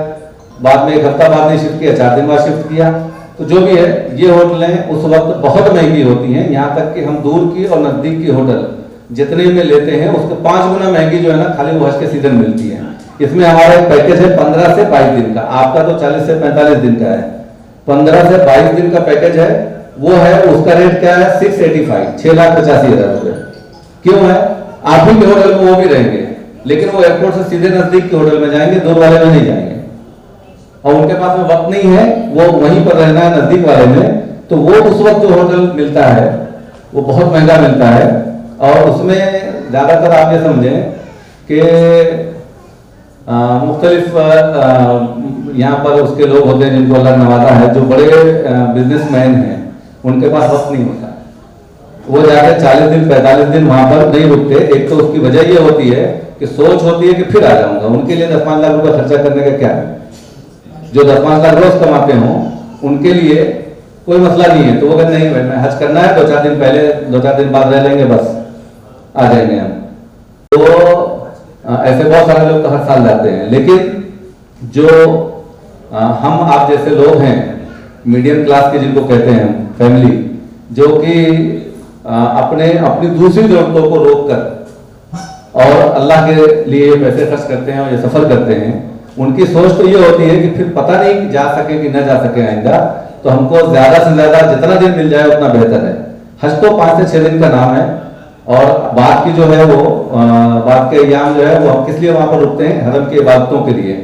Speaker 2: बाद में 1 हफ्ता बाद नहीं शिफ्ट किया, 4 दिन बाद शिफ्ट किया। तो जो भी है ये होटलें उस वक्त बहुत महंगी होती हैं, यहाँ तक कि हम दूर की और नजदीक की होटल जितने में लेते हैं उसके 5 गुना महंगी जो है ना खाली वो हज के सीजन मिलती है। इसमें हमारा एक पैकेज है 15 से 22 दिन का, आपका तो 40 से 45 दिन का है। 15 से 22 दिन का पैकेज है, वो है, उसका रेट क्या है 685, 6,85,000 रुपए। क्यों है? आप ही के होटल में वो भी रहेंगे, लेकिन वो एयरपोर्ट से सीधे नजदीक के होटल में जाएंगे, दूर वाले में नहीं जाएंगे, और उनके पास में वक्त नहीं है, वो वहीं पर रहना है नजदीक वाले में। तो वो उस वक्त जो होटल मिलता है वो बहुत महंगा मिलता है, और उसमें ज्यादातर आप ये समझें कि मुख्तलिफ यहाँ पर उसके लोग होते हैं जिनको अल्लाह नवाजा है, जो बड़े बिजनेसमैन हैं, उनके पास वक्त नहीं होता, वो जाकर 40 दिन 45 दिन वहां पर नहीं रुकते। एक तो उसकी वजह ये होती है कि सोच होती है कि फिर आ जाऊंगा, उनके लिए 10-5 लाख रुपए खर्चा करने का क्या है। जो 10-5 लाख रोज कमाते हों उनके लिए कोई मसला नहीं है, तो वो कहते नहीं भाई मैं हज करना है, 2-4 दिन पहले 2-4 दिन बाद रह लेंगे, बस आ जाएंगे हम। तो ऐसे बहुत सारे लोग तो हर साल जाते हैं, लेकिन जो हम आप जैसे लोग हैं, मीडियम क्लास के जिनको कहते हैं फैमिली, जो कि अपनी दूसरी जरूरतों को रोक कर और अल्लाह के लिए पैसे खर्च करते हैं और ये सफर करते हैं, उनकी सोच तो ये होती है कि फिर पता नहीं कि जा सके कि न जा सके आइंदा, तो हमको ज्यादा से ज्यादा जितना दिन मिल जाए उतना बेहतर है। हज तो 5 से 6 दिन का नाम है, और बात की जो है वो बात के अय्याम जो है वो हम किस लिए वहां पर रुकते हैं, हरम की इबादतों के लिए,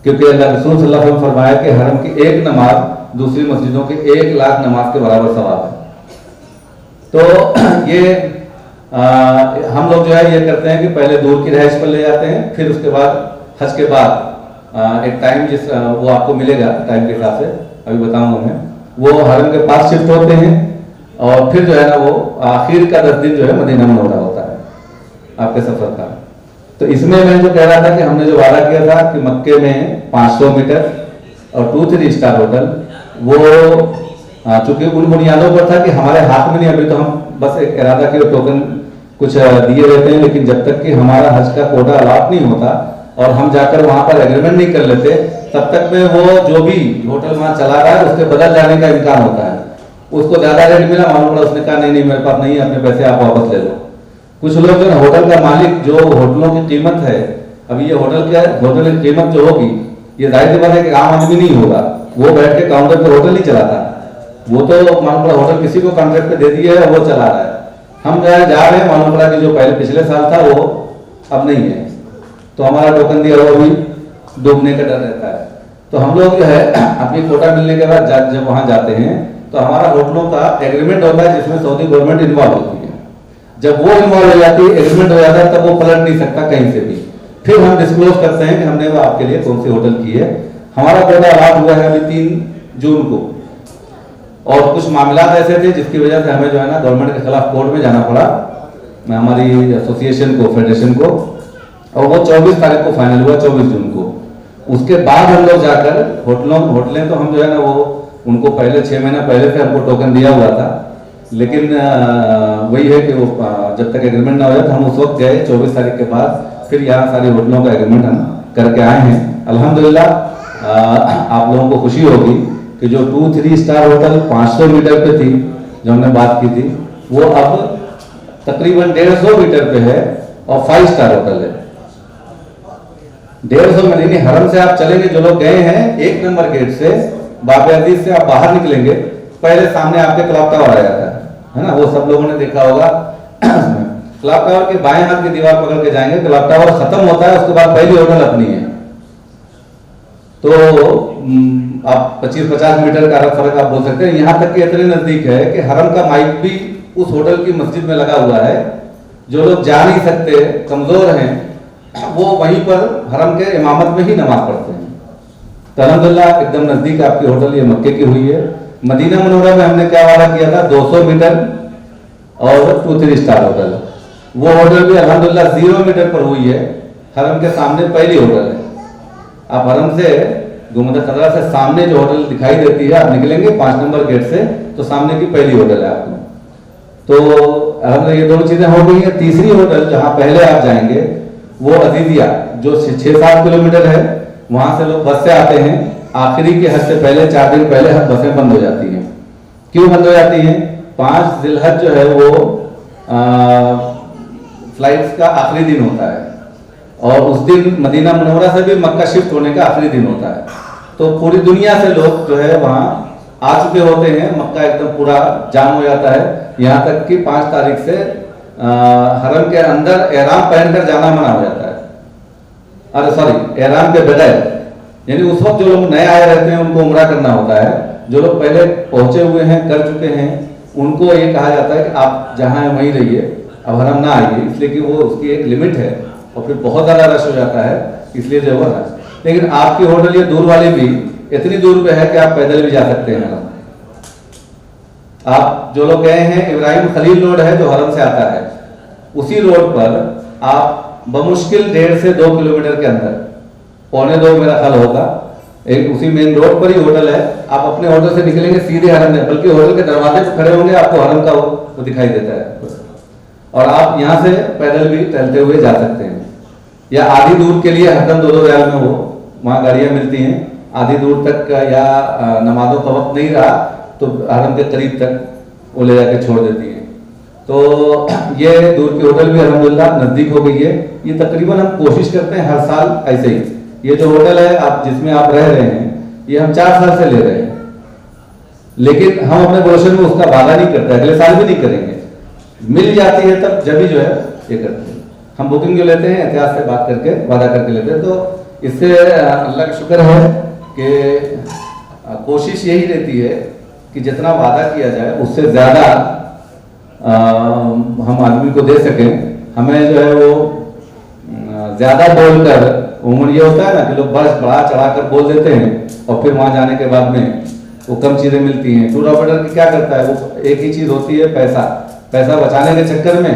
Speaker 2: क्योंकि अल्लाह रसूल सल्लल्लाहु अलैहि वसल्लम फरमाया कि हरम की एक नमाज दूसरी मस्जिदों के 1 लाख नमाज के बराबर सवाब है। तो ये हम लोग जो है ये करते हैं कि पहले दूर की रहाइश पर ले जाते हैं, फिर उसके बाद हज के बाद एक टाइम जिस वो आपको मिलेगा टाइम के हिसाब से अभी बताऊंगा मैं, वो हरम के पास शिफ्ट होते हैं, और फिर जो है ना वो आखिर का 10 दिन जो है मदीना मुनव्वरा होता है आपके सफर का। तो इसमें मैं जो कह रहा था कि हमने जो वादा किया था कि मक्के में 500 मीटर और 2-3 स्टार होटल, वो चूंकि उन बुनियादों पर था कि हमारे हाथ में नहीं, अभी तो हम बस एक इरादा के टोकन कुछ दिए रहते हैं, लेकिन जब तक कि हमारा हज का कोटा अलॉट नहीं होता और हम जाकर वहां पर एग्रीमेंट नहीं कर लेते, तब तक में वो जो भी होटल वहां चला रहा है उसके बदल जाने का इम्कान होता है। उसको ज्यादा रेट मिला, मालूम पड़ा उसने कहा नहीं मेरे पास नहीं है, अपने पैसे आप वापस ले लो। कुछ लोग जो होटल का मालिक जो होटलों की कीमत है, अभी ये होटल की कीमत जो होगी, ये जाहिर सी बात है कि आम आदमी नहीं होगा, वो बैठ के काउंटर पे होटल नहीं चलाता, वो तो मालूम पड़ा होटल किसी को कॉन्ट्रैक्ट पे दे दिया है, वो चला रहा है। हम जा रहे हैं, मालूम पड़ा कि जो पहले पिछले साल था वो अब नहीं है, तो हमारा टोकन दिया हुआ भी डूबने का डर रहता है। तो हम लोग जो है अपनी कोटा मिलने के बाद जब वहां जाते हैं तो हमारा होटलों का एग्रीमेंट होता है जिसमें सऊदी गवर्नमेंट इन्वॉल्व होती है। जब वो इन्वॉल्व हो जाती है, एग्रीमेंट हो जाता है, तब वो पलट नहीं सकता कहीं से भी। फिर हम डिस्क्लोज करते हैं कि हमने वो आपके लिए कौन सी होटल की है। हमारा कोटा अलॉट हुआ है अभी 3 जून को, और कुछ मामला ऐसे थे जिसकी वजह से हमें जो है ना गवर्नमेंट के खिलाफ कोर्ट में जाना पड़ा, हमारी एसोसिएशन को, फेडरेशन को, और वो 24 तारीख को फाइनल हुआ, 24 जून को। उसके बाद हम लोग जाकर होटलें तो हम जो है ना वो उनको पहले 6 महीना पहले से हमको टोकन दिया हुआ था, लेकिन वही है कि वो जब तक एग्रीमेंट ना हो जाए तो हम उस वक्त गए 24 तारीख के बाद, फिर यहाँ सारी होटलों का एग्रीमेंट हम करके आए हैं। अल्हम्दुलिल्लाह आप लोगों को खुशी होगी कि जो 2-3 स्टार होटल 500 मीटर पे थी, जो हमने बात की थी, वो अब तकरीबन 150 मीटर पे है और 5 स्टार होटल है। 150 में नहीं, हरम से आप चलेंगे, जो लोग गए हैं 1 नंबर गेट से बाबे अजीज से आप बाहर निकलेंगे, पहले सामने आपके क्लॉक टावर आ जाता है ना, वो सब लोगों ने देखा होगा। क्लॉक टावर के बाएं हाथ की दीवार पकड़ के जाएंगे, क्लॉक टावर खत्म होता है, उसके बाद पहली होटल अपनी है। तो आप 25-50 मीटर का फर्क आप बोल सकते हैं। यहाँ तक कि इतने नजदीक है कि हरम का माइक भी उस होटल की मस्जिद में लगा हुआ है। जो लोग जा नहीं सकते, कमजोर हैं, वो वहीं पर हरम के इमामत में ही नमाज पढ़ते हैं। तो अल्हम्दुलिल्लाह एकदम नजदीक आपकी होटल ये मक्के की हुई है। मदीना मुनव्वरा में हमने क्या वादा किया था, 200 मीटर और 2-3 स्टार होटल, वो होटल भी अल्हम्दुलिल्लाह 0 मीटर पर हुई है। हरम के सामने पहली होटल है। आप हरम से गुंबद खजरा से सामने जो होटल दिखाई देती है, आप निकलेंगे 5 नंबर गेट से तो सामने की पहली होटल है आपको। तो हमने ये 2 चीजें हो गई है। तीसरी होटल जहां पहले आप जाएंगे वो अजीजिया, जो 6-7 किलोमीटर है, वहां से लोग बस से आते हैं। आखिरी के हज से पहले 4 दिन पहले बसें बंद हो जाती हैं। क्यों बंद हो जाती हैं? 5 जिलहज जो है वो फ्लाइट्स का आखिरी दिन होता है, और उस दिन मदीना मुनव्वरा से भी मक्का शिफ्ट होने का आखिरी दिन होता है। तो पूरी दुनिया से लोग जो है वहां आ चुके होते हैं, मक्का एकदम पूरा जाम हो जाता है। यहाँ तक कि 5 तारीख से हरम के अंदर एहराम पहनकर जाना मना हो जाता है। अरे सॉरी, एहराम के बगैर, यानी उस वक्त जो लोग नए आए रहते हैं उनको उम्रा करना होता है। जो लोग पहले पहुंचे हुए हैं, कर चुके हैं, उनको ये कहा जाता है कि आप जहां हैं वहीं रहिए, अब हरम ना आइए, इसलिए कि वो उसकी एक लिमिट है और फिर बहुत ज्यादा रश हो जाता है, इसलिए जो है। लेकिन आपकी होटल ये दूर वाली भी इतनी दूर पे है कि आप पैदल भी जा सकते हैं हरम। आप जो लोग गए हैं, इब्राहिम खलील रोड है जो हरम से आता है, उसी रोड पर आप बमुश्किल 1.5 से 2 किलोमीटर के अंदर, 1.25 मेरा ख्याल होगा, एक उसी मेन रोड पर ही होटल है। आप अपने होटल से निकलेंगे सीधे हरम में, बल्कि होटल के दरवाजे पर खड़े होंगे, आपको हरम का वो दिखाई देता है। और आप यहाँ से पैदल भी टहलते हुए जा सकते हैं, या आधी दूर के लिए हरदम 2-2 रियाल में वो वहाँ गाड़ियाँ मिलती हैं। आधी दूर तक या नमाजों का वक्त नहीं रहा तो हरम के करीब तक वो ले जाके छोड़ देती हैं। तो ये दूर की होटल भी अल्हम्दुलिल्लाह नज़दीक हो गई है। ये तकरीबन हम कोशिश करते हैं हर साल ऐसे ही ये जो होटल है आप जिसमें आप रह रहे हैं, ये हम 4 साल से ले रहे हैं, लेकिन हम अपने ब्रोशर में उसका वादा नहीं करते, अगले साल भी नहीं करेंगे। मिल जाती है तब जब भी जो है ये करते हैं। हम बुकिंग जो लेते हैं इतिहास से बात करके वादा करके लेते हैं। तो इससे अल्लाह का शुक्र है कि कोशिश यही रहती है कि जितना वादा किया जाए उससे ज़्यादा हम आदमी को दे सकें। हमें जो है वो ज़्यादा बोलकर, उम्र ये होता है ना कि लोग बढ़ा चढ़ा कर बोल देते हैं और फिर वहाँ जाने के बाद में वो कम चीज़ें मिलती हैं। टूर ऑपरेटर क्या करता है, वो एक ही चीज़ होती है, पैसा बचाने के चक्कर में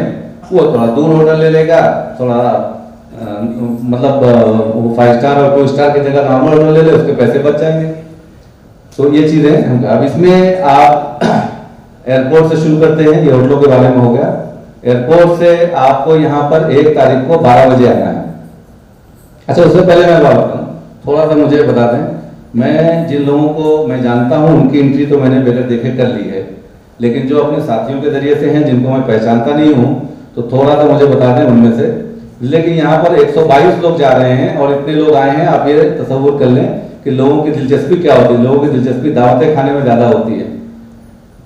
Speaker 2: वो थोड़ा दूर होटल ले लेगा, थोड़ा मतलब वो 5 स्टार और 2 स्टार की जगह नॉर्मल होटल ले ले, उसके पैसे बच जाएंगे। तो ये चीज़ें अब इसमें आप एयरपोर्ट से शुरू करते हैं, ये होटलों के बारे में हो गया। एयरपोर्ट से आपको यहाँ पर 1 तारीख को 12 बजे आना है। अच्छा, उससे पहले मैं बात बताऊँ, थोड़ा सा मुझे बता दें, मैं जिन लोगों को मैं जानता हूँ उनकी एंट्री तो मैंने बगैर देखे कर ली है, लेकिन जो अपने साथियों के जरिए से हैं जिनको मैं पहचानता नहीं हूँ तो थोड़ा सा मुझे बता दें उनमें से। लेकिन यहाँ पर 122 लोग जा रहे हैं और इतने लोग आए हैं, आप ये तसव्वुर कर लें कि लोगों की दिलचस्पी क्या होती है। लोगों की दिलचस्पी दावतें खाने में ज़्यादा होती है।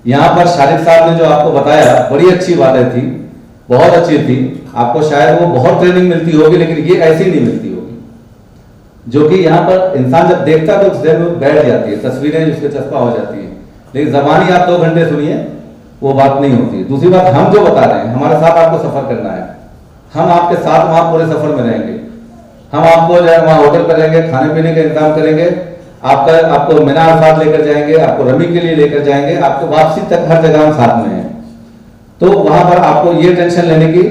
Speaker 2: यहाँ पर शारिक साहब ने जो आपको बताया बड़ी अच्छी बातें थी, बहुत अच्छी थी। आपको शायद वो बहुत ट्रेनिंग मिलती होगी, लेकिन ये ऐसी नहीं मिलती होगी, जो कि यहाँ पर इंसान जब देखता है तो उससे बैठ जाती है, तस्वीरें उसके चस्पा हो जाती है। लेकिन ज़बानी आप 2 घंटे सुनिए, वो बात नहीं होती। दूसरी बात, हम जो बता रहे हैं, हमारे साथ आपको सफ़र करना है, हम आपके साथ वहाँ पूरे सफ़र में रहेंगे। हम आपको जो है वहाँ होटल पर रहेंगे, खाने पीने का इंतजाम करेंगे, आपको मीनार साथ लेकर जाएंगे, आपको रमी के लिए लेकर जाएंगे, आपको वापसी तक हर जगह हम साथ में हैं। तो वहाँ पर आपको ये टेंशन लेने की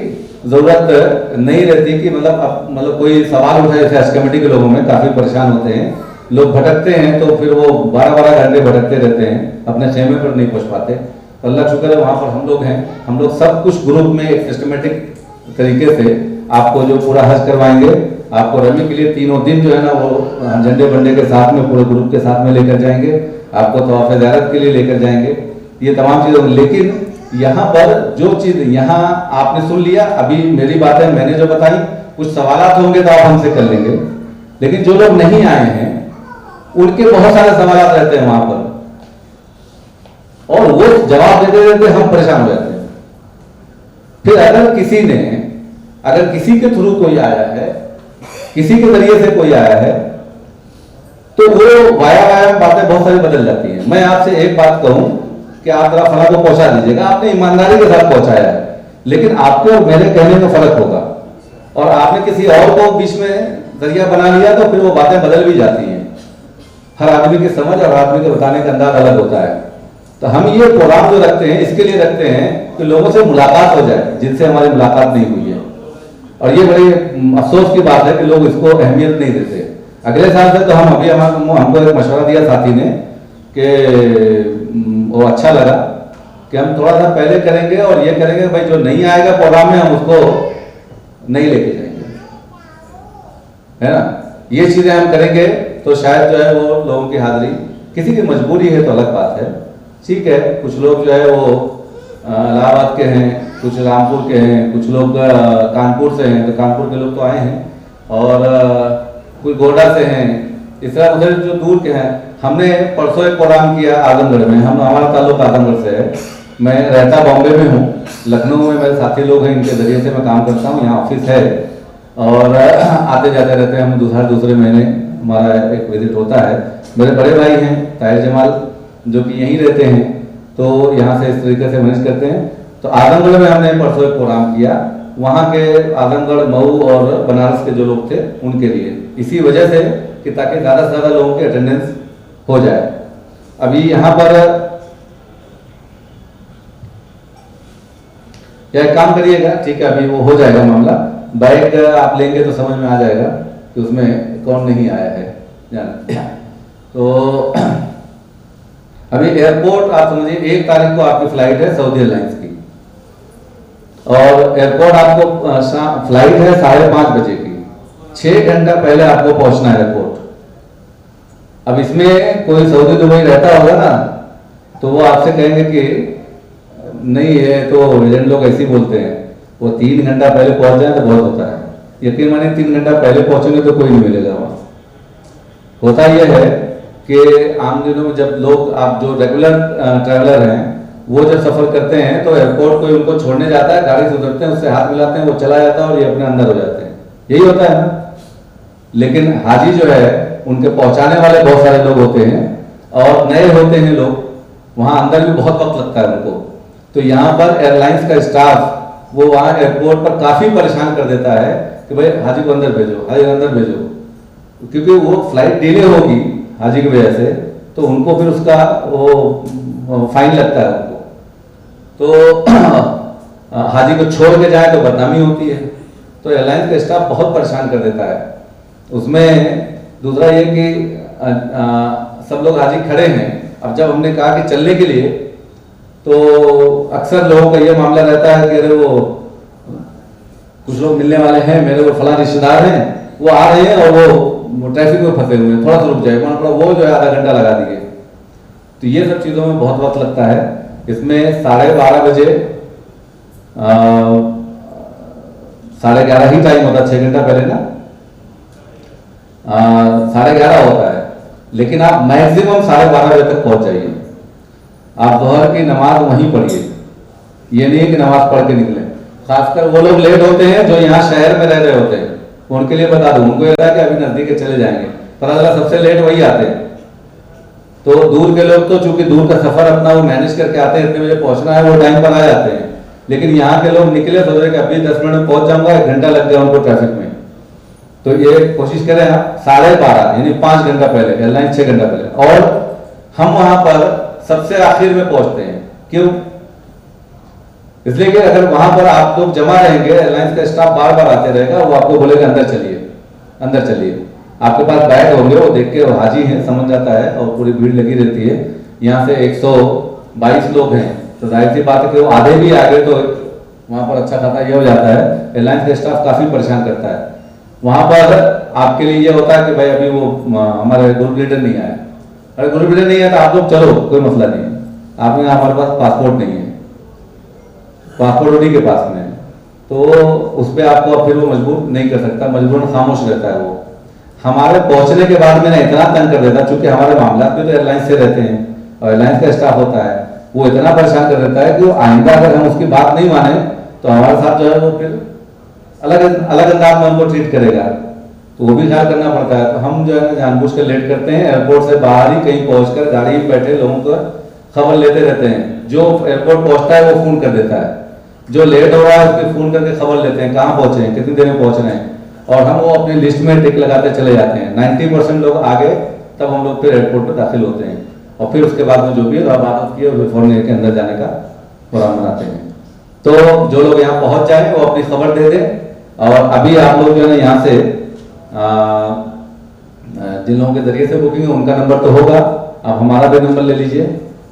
Speaker 2: ज़रूरत नहीं रहती कि मतलब कोई सवाल उठाए। जैसे हज कमेटी के लोगों में काफ़ी परेशान होते हैं, लोग भटकते हैं तो फिर वो 12-12 घंटे भटकते रहते हैं, अपने खेमे पर नहीं पहुँच पाते। तो अल्लाह शुक्र है वहाँ पर हम लोग हैं, हम लोग सब कुछ ग्रुप में एक सिस्टमेटिक तरीके से आपको जो पूरा हज करवाएंगे। आपको रमी के लिए 3 दिन जो है ना वो झंडे बंडे के साथ में पूरे ग्रुप के साथ में लेकर जाएंगे, आपको तवाफ़ ज़ियारत के लिए लेकर जाएंगे, ये तमाम चीज़ें। लेकिन यहाँ पर जो चीज़ यहाँ आपने सुन लिया, अभी मेरी बातें मैंने जो बताई, कुछ सवालात होंगे तो आप हमसे कर लेंगे। लेकिन जो लोग नहीं आए हैं उनके बहुत सारे सवालात रहते हैं वहाँ पर, और वो जवाब देते देते हम परेशान हो जाते हैं। फिर अगर किसी के थ्रू कोई आया है, किसी के जरिए से कोई आया है, तो वो वाया बातें बहुत सारी बदल जाती हैं। मैं आपसे एक बात कहूं कि आप जरा फला को पहुंचा दीजिएगा, आपने ईमानदारी के साथ पहुंचाया है, लेकिन आपके और मेरे कहने में फर्क होगा, और आपने किसी और को बीच में जरिया बना लिया तो फिर वो बातें बदल भी जाती हैं। हर आदमी की समझ और आदमी के बताने का अंदाज अलग होता है। तो हम ये प्रोग्राम जो रखते हैं इसके लिए रखते हैं कि लोगों से मुलाकात हो जाए जिनसे हमारी मुलाकात नहीं हुई है। और ये बड़ी अफसोस की बात है कि लोग इसको अहमियत नहीं देते। अगले साल से तो हम अभी हमको एक मशवरा दिया साथी ने कि वो अच्छा लगा कि हम थोड़ा सा पहले करेंगे और ये करेंगे भाई जो नहीं आएगा प्रोग्राम में हम उसको नहीं लेके जाएंगे, है ना। ये चीज़ें हम करेंगे तो शायद जो है वो लोगों की हाजिरी, किसी की मजबूरी है तो अलग बात है, ठीक है। कुछ लोग जो है वो इलाहाबाद के हैं, कुछ रामपुर के हैं, कुछ लोग कानपुर से हैं, तो कानपुर के लोग तो आए हैं, और कुछ गोड्डा से हैं, इस तरह उधर जो दूर के हैं। हमने परसों एक प्रोग्राम किया आजमगढ़ में, हमारा ताल्लुक आजमगढ़ से है। मैं रहता बॉम्बे में हूँ, लखनऊ में मेरे साथी लोग हैं, इनके ज़रिए से मैं काम करता हूँ, यहाँ ऑफिस है और आते जाते रहते हैं। हम दूसरे महीने हमारा एक विजिट होता है। मेरे बड़े भाई हैं ताहिर जमाल, जो कि यहीं रहते हैं, तो यहाँ से इस तरीके से मैनेज करते हैं। तो आजमगढ़ में हमने परसों एक प्रोग्राम किया, वहाँ के आजमगढ़, मऊ और बनारस के जो लोग थे उनके लिए, इसी वजह से कि ताकि ज़्यादा से ज़्यादा लोगों की अटेंडेंस हो जाए। अभी यहाँ पर एक काम करिएगा, ठीक है, अभी वो हो जाएगा मामला। बाइक आप लेंगे तो समझ में आ जाएगा कि उसमें कौन नहीं आया है। तो अभी एयरपोर्ट आप समझिए 1 तारीख को आपकी फ्लाइट है सऊदी एयरलाइंस की, और एयरपोर्ट आपको फ्लाइट है 5:30 बजे की, 6 घंटा पहले आपको पहुंचना है एयरपोर्ट। अब इसमें कोई सऊदी दुबई रहता होगा ना, तो वो आपसे कहेंगे कि नहीं है, तो एजेंट लोग ऐसे ही बोलते हैं, वो 3 घंटा पहले पहुंच जाए तो बहुत होता है। यकीन मानिए 3 घंटा पहले पहुंचेंगे तो कोई नहीं मिलेगा वहाँ, होता यह है कि आम दिनों में जब लोग, आप जो रेगुलर ट्रैवलर हैं, वो जब सफ़र करते हैं तो एयरपोर्ट कोई उनको छोड़ने जाता है, गाड़ी से उतरते हैं, उससे हाथ मिलाते हैं, वो चला जाता है और ये अपने अंदर हो जाते हैं, यही होता है ना। लेकिन हाजी जो है, उनके पहुंचाने वाले बहुत सारे लोग होते हैं और नए होते हैं लोग, वहाँ अंदर भी बहुत वक्त लगता है उनको। तो यहाँ पर एयरलाइंस का स्टाफ वो वहाँ एयरपोर्ट पर काफ़ी परेशान कर देता है कि भाई हाजी को अंदर भेजो, हाजी को अंदर भेजो, क्योंकि वो फ्लाइट डिले होगी हाजी की वजह से, तो उनको फिर उसका वो फाइन लगता है उनको। तो हाजी को छोड़ के जाए तो बदनामी होती है, तो एयरलाइंस का स्टाफ बहुत परेशान कर देता है। उसमें दूसरा ये कि सब लोग हाजी खड़े हैं। अब जब हमने कहा कि चलने के लिए, तो अक्सर लोगों का ये मामला रहता है कि अरे वो कुछ लोग मिलने वाले हैं, मेरे वो फलां रिश्तेदार हैं, वो आ रहे हैं और वो ट्रैफिक में फंसे हुए हैं, थोड़ा सा रुक जाए, वो जो है आधा घंटा लगा दिए। तो ये सब चीज़ों में बहुत वक्त लगता है। इसमें 12:30 बजे 11:30 ही टाइम होता है, 6 घंटा पहले ना 11:30 होता है, लेकिन आप मैक्सिमम 12:30 बजे तक पहुंच जाइए। आप दोहर की नमाज वहीं पढ़िए, ये नहीं है कि नमाज पढ़ के निकले। खासकर वो लोग लेट होते हैं जो यहाँ शहर में रह रहे होते हैं, उनके लिए बता दूं, उनको ये है कि अभी नजदीक के चले जाएंगे, पर अल्लाह सबसे लेट वही आते हैं। तो दूर के लोग तो चूंकि दूर का सफर अपना वो मैनेज करके आते हैं, इतने बजे पहुंचना है, वो टाइम पर आ जाते हैं। लेकिन यहाँ के लोग निकले सोच रहे कि अभी 10 मिनट में पहुंच जाऊंगा, 1 घंटा लग गया उनको ट्रैफिक में। तो ये कोशिश करें आप 12:30 यानी 5 घंटा पहले, एयरलाइन 6 घंटा पहले, और हम वहां पर सबसे आखिर में पहुंचते हैं। क्यों? इसलिए कि अगर वहां पर आप लोग जमा रहेंगे, एयरलाइंस का स्टाफ बार बार आते रहेगा, वो आपको बोलेगा अंदर चलिए, अंदर चलिए। आपके पास बैग होंगे, वो देख के वो हाजी हैं समझ जाता है, और पूरी भीड़ लगी रहती है। यहाँ से 122 लोग हैं, तो जाहिर सी बात है कि वो आधे भी आ गए तो वहां पर अच्छा खासा ये हो जाता है। एयरलाइंस का स्टाफ काफी परेशान करता है। वहां पर आपके लिए ये होता है कि भाई अभी वो हमारे ग्रुप लीडर नहीं आए। अरे ग्रुप लीडर नहीं है तो आप लोग चलो, कोई मसला नहीं है। आप में हमारे पास पासपोर्ट नहीं है, पासपोर्ट उन्हीं के पास में है, तो उस पर आपको फिर वो मजबूर नहीं कर सकता, मजबूरन खामोश रहता है वो। हमारे पहुंचने के बाद में ना इतना तंग कर देता, चूंकि हमारे मामला भी तो एयरलाइंस से रहते हैं और एयरलाइंस का स्टाफ होता है, वो इतना परेशान कर देता है कि वो आइंदा अगर हम उसकी बात नहीं माने तो हमारे साथ जो है वो फिर अलग अलग अंदाज में हमको ट्रीट करेगा, तो वो भी ख्याल करना पड़ता है। तो हम जो है ना जानबूझ कर लेट करते हैं, एयरपोर्ट से बाहर ही कहीं पहुंचकर गाड़ी में बैठे लोगों को खबर लेते रहते हैं। जो एयरपोर्ट पहुंचता है वो फोन कर देता है, जो लेट हो रहा है उसको फोन करके खबर लेते हैं कहाँ पहुंचे हैं, कितनी देर में पहुंच रहे हैं, और हम वो अपनी लिस्ट में टिक लगाते चले जाते हैं। 90% लोग आ गए, तब हम लोग फिर एयरपोर्ट पर दाखिल होते हैं, और फिर उसके बाद में जो भी है बात होती है और फौरन के अंदर जाने का प्रोग्राम बनाते हैं। तो जो लोग यहाँ पहुंच जाए वो अपनी खबर दे दें। और अभी आप लोग जो है ना यहाँ से जिन लोगों के जरिए से बुकिंग है उनका नंबर तो होगा, आप हमारा भी नंबर ले लीजिए,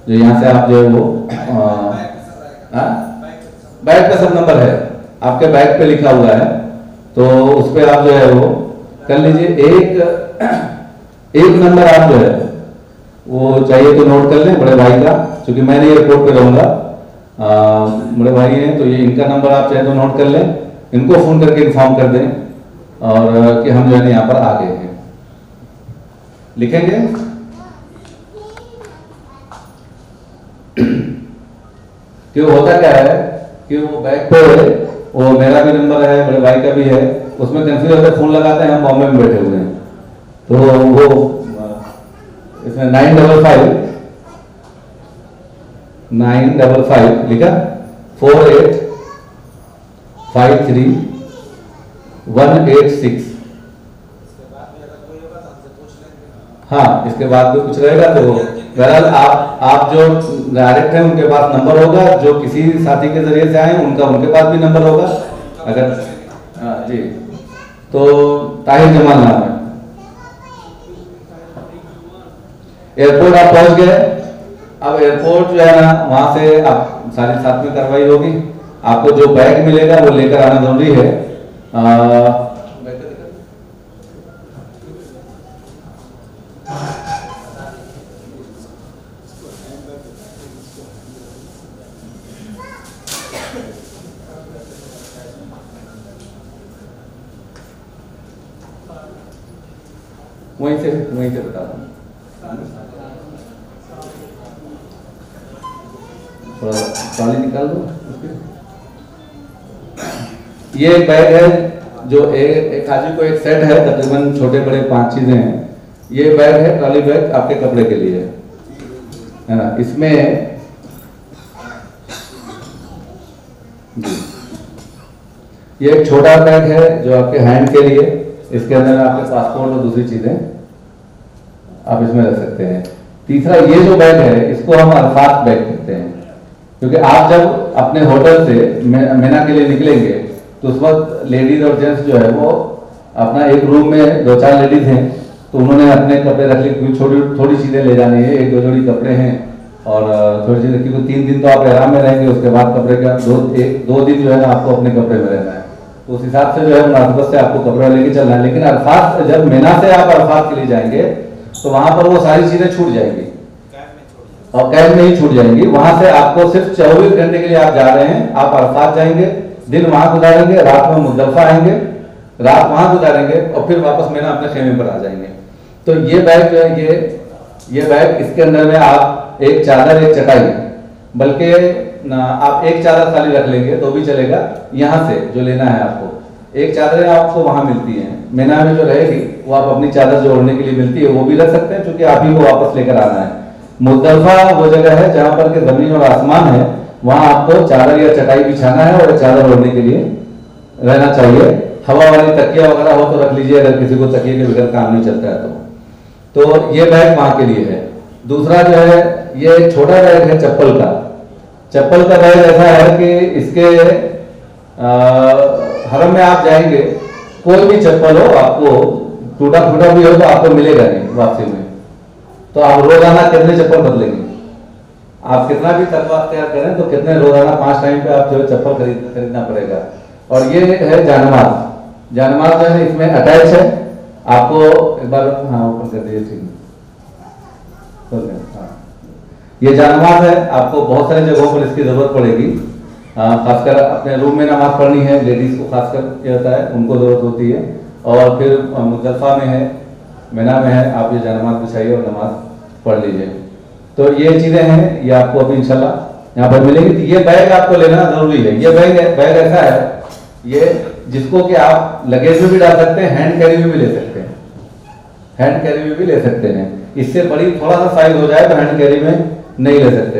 Speaker 2: जो यहाँ से आप जो है वो बैग का सब नंबर है, आपके बैग पे लिखा हुआ है, तो उस पर आप जो है वो कर लीजिए। एक नंबर आप जो है वो चाहिए तो नोट कर लें, बड़े भाई का, क्योंकि मैं नहीं एयरपोर्ट पे रहूंगा, बड़े भाई हैं, तो ये इनका नंबर आप चाहे तो नोट कर लें, इनको फोन करके इन्फॉर्म कर दें और कि हम जो है यहाँ पर आ गए हैं। लिखेंगे कि होता क्या है कि वो बैग पे वो मेरा भी नंबर है, बड़े भाई का भी है, उसमें कंफ्यूज होकर फोन लगाते हैं, हम बॉम्बे में बैठे हुए हैं, तो वो इसमें 955 लिखा 4853 186। हाँ, इसके बाद भी कुछ रहेगा तो बहरहाल आप जो डायरेक्ट हैं उनके पास नंबर होगा, जो किसी साथी के जरिए से आए उनका उनके पास भी नंबर होगा। अगर जी, तो ताहिर जमाल नाम है। एयरपोर्ट आप पहुंच गए, अब एयरपोर्ट जो है ना वहां से आप सारी साथ में कार्रवाई होगी, आपको जो बैग मिलेगा वो लेकर आना जरूरी है। वहीं से बता दूँ, थोड़ा ट्रॉली निकाल दो। ये एक बैग है जो एक आदमी को एक सेट है, तकरीबन छोटे बड़े 5 चीजें हैं। ये बैग है ट्रॉली बैग, आपके कपड़े के लिए है ना। इसमें ये एक छोटा बैग है जो आपके हैंड के लिए, इसके अंदर आपके पासपोर्ट और दूसरी चीजें आप इसमें रख सकते हैं। तीसरा ये जो बैग है इसको हम अरफात बैग कहते हैं, क्योंकि आप जब अपने होटल से मीना के लिए निकलेंगे तो उस वक्त लेडीज और जेंट्स जो है वो अपना एक रूम में 2-4 लेडीज हैं तो उन्होंने अपने कपड़े रख लिए, क्योंकि थोड़ी चीजें ले जानी है, 1-2 जोड़ी कपड़े हैं और थोड़ी चीजें, क्योंकि 3 दिन तो आप आराम में रहेंगे, उसके बाद कपड़े का 2 दिन जो है ना आपको अपने कपड़े में रहना है। तो उस हिसाब से जो है मुनासिबत से आपको कपड़े लेके चलना है। लेकिन अरफात, जब मीना से आप अरफात के लिए जाएंगे तो वहां पर वो सारी चीजें छूट जाएंगी और कैब में ही छूट जाएंगी। वहां से आपको सिर्फ 24 घंटे के लिए आप जा रहे हैं, आप अरफात जाएंगे, दिन वहां गुजारेंगे, रात में मुज़दलिफा आएंगे, रात वहां गुजारेंगे और फिर वापस मीना अपने खेमे पर आ जाएंगे। तो ये बैग जो है ये बैग, इसके अंदर में आप एक चादर, एक चटाई, बल्कि आप एक चादर खाली रख लेंगे तो भी चलेगा। यहाँ से जो लेना है आपको, एक चादर आपको वहां मिलती है, मीना में जो रहेगी वो आप अपनी चादर जो ओढ़ने के लिए मिलती है वो भी रख सकते हैं, क्योंकि आप ही को वापस लेकर आना है। मुज़दलिफा वो जगह है जहां पर के जमीन और आसमान है, वहां आपको चादर या चटाई बिछाना है और चादर ओढ़ने के लिए रहना चाहिए। हवा वाली तकिया वगैरह हो तो रख लीजिए, अगर किसी को तकिए के बगैर काम नहीं चलता है तो ये बैग वहां के लिए है। दूसरा जो है ये एक छोटा बैग है चप्पल का बैग ऐसा है कि इसके हरम में आप जाएंगे, कोई भी चप्पल हो, आपको टूटा फूटा भी हो तो आपको मिलेगा नहीं वापसी में। तो आप रोजाना कितने चप्पल बदलेंगे, आप कितना भी तकवा तैयार करें तो कितने रोजाना 5 टाइम पे आप जो है चप्पल खरीदना पड़ेगा। और ये है जानमाज जो है इसमें अटैच है, आपको एक बार हाँ ऊपर कर दीजिए, ठीक है। ये जानमाज है, आपको बहुत सारी जगहों पर इसकी जरूरत पड़ेगी, खासकर अपने रूम में नमाज पढ़नी है, लेडीज को खासकर ये होता है, उनको जरूरत होती है। और फिर मुज़दलिफा में है, मीना में है, आप ये जानमाज बिछाइए और नमाज पढ़ लीजिए। तो ये चीजें हैं, ये आपको अभी इंशाल्लाह यहाँ पर मिलेंगी। तो ये बैग आपको लेना जरूरी है। ये बैग ऐसा है ये जिसको कि आप लगेज में भी डाल सकते हैं, हैंड कैरी में भी ले सकते हैं, हैंड कैरी में भी ले सकते हैं। इससे बड़ी थोड़ा सा साइज हो जाए तो हैंड कैरी में नहीं ले सकते।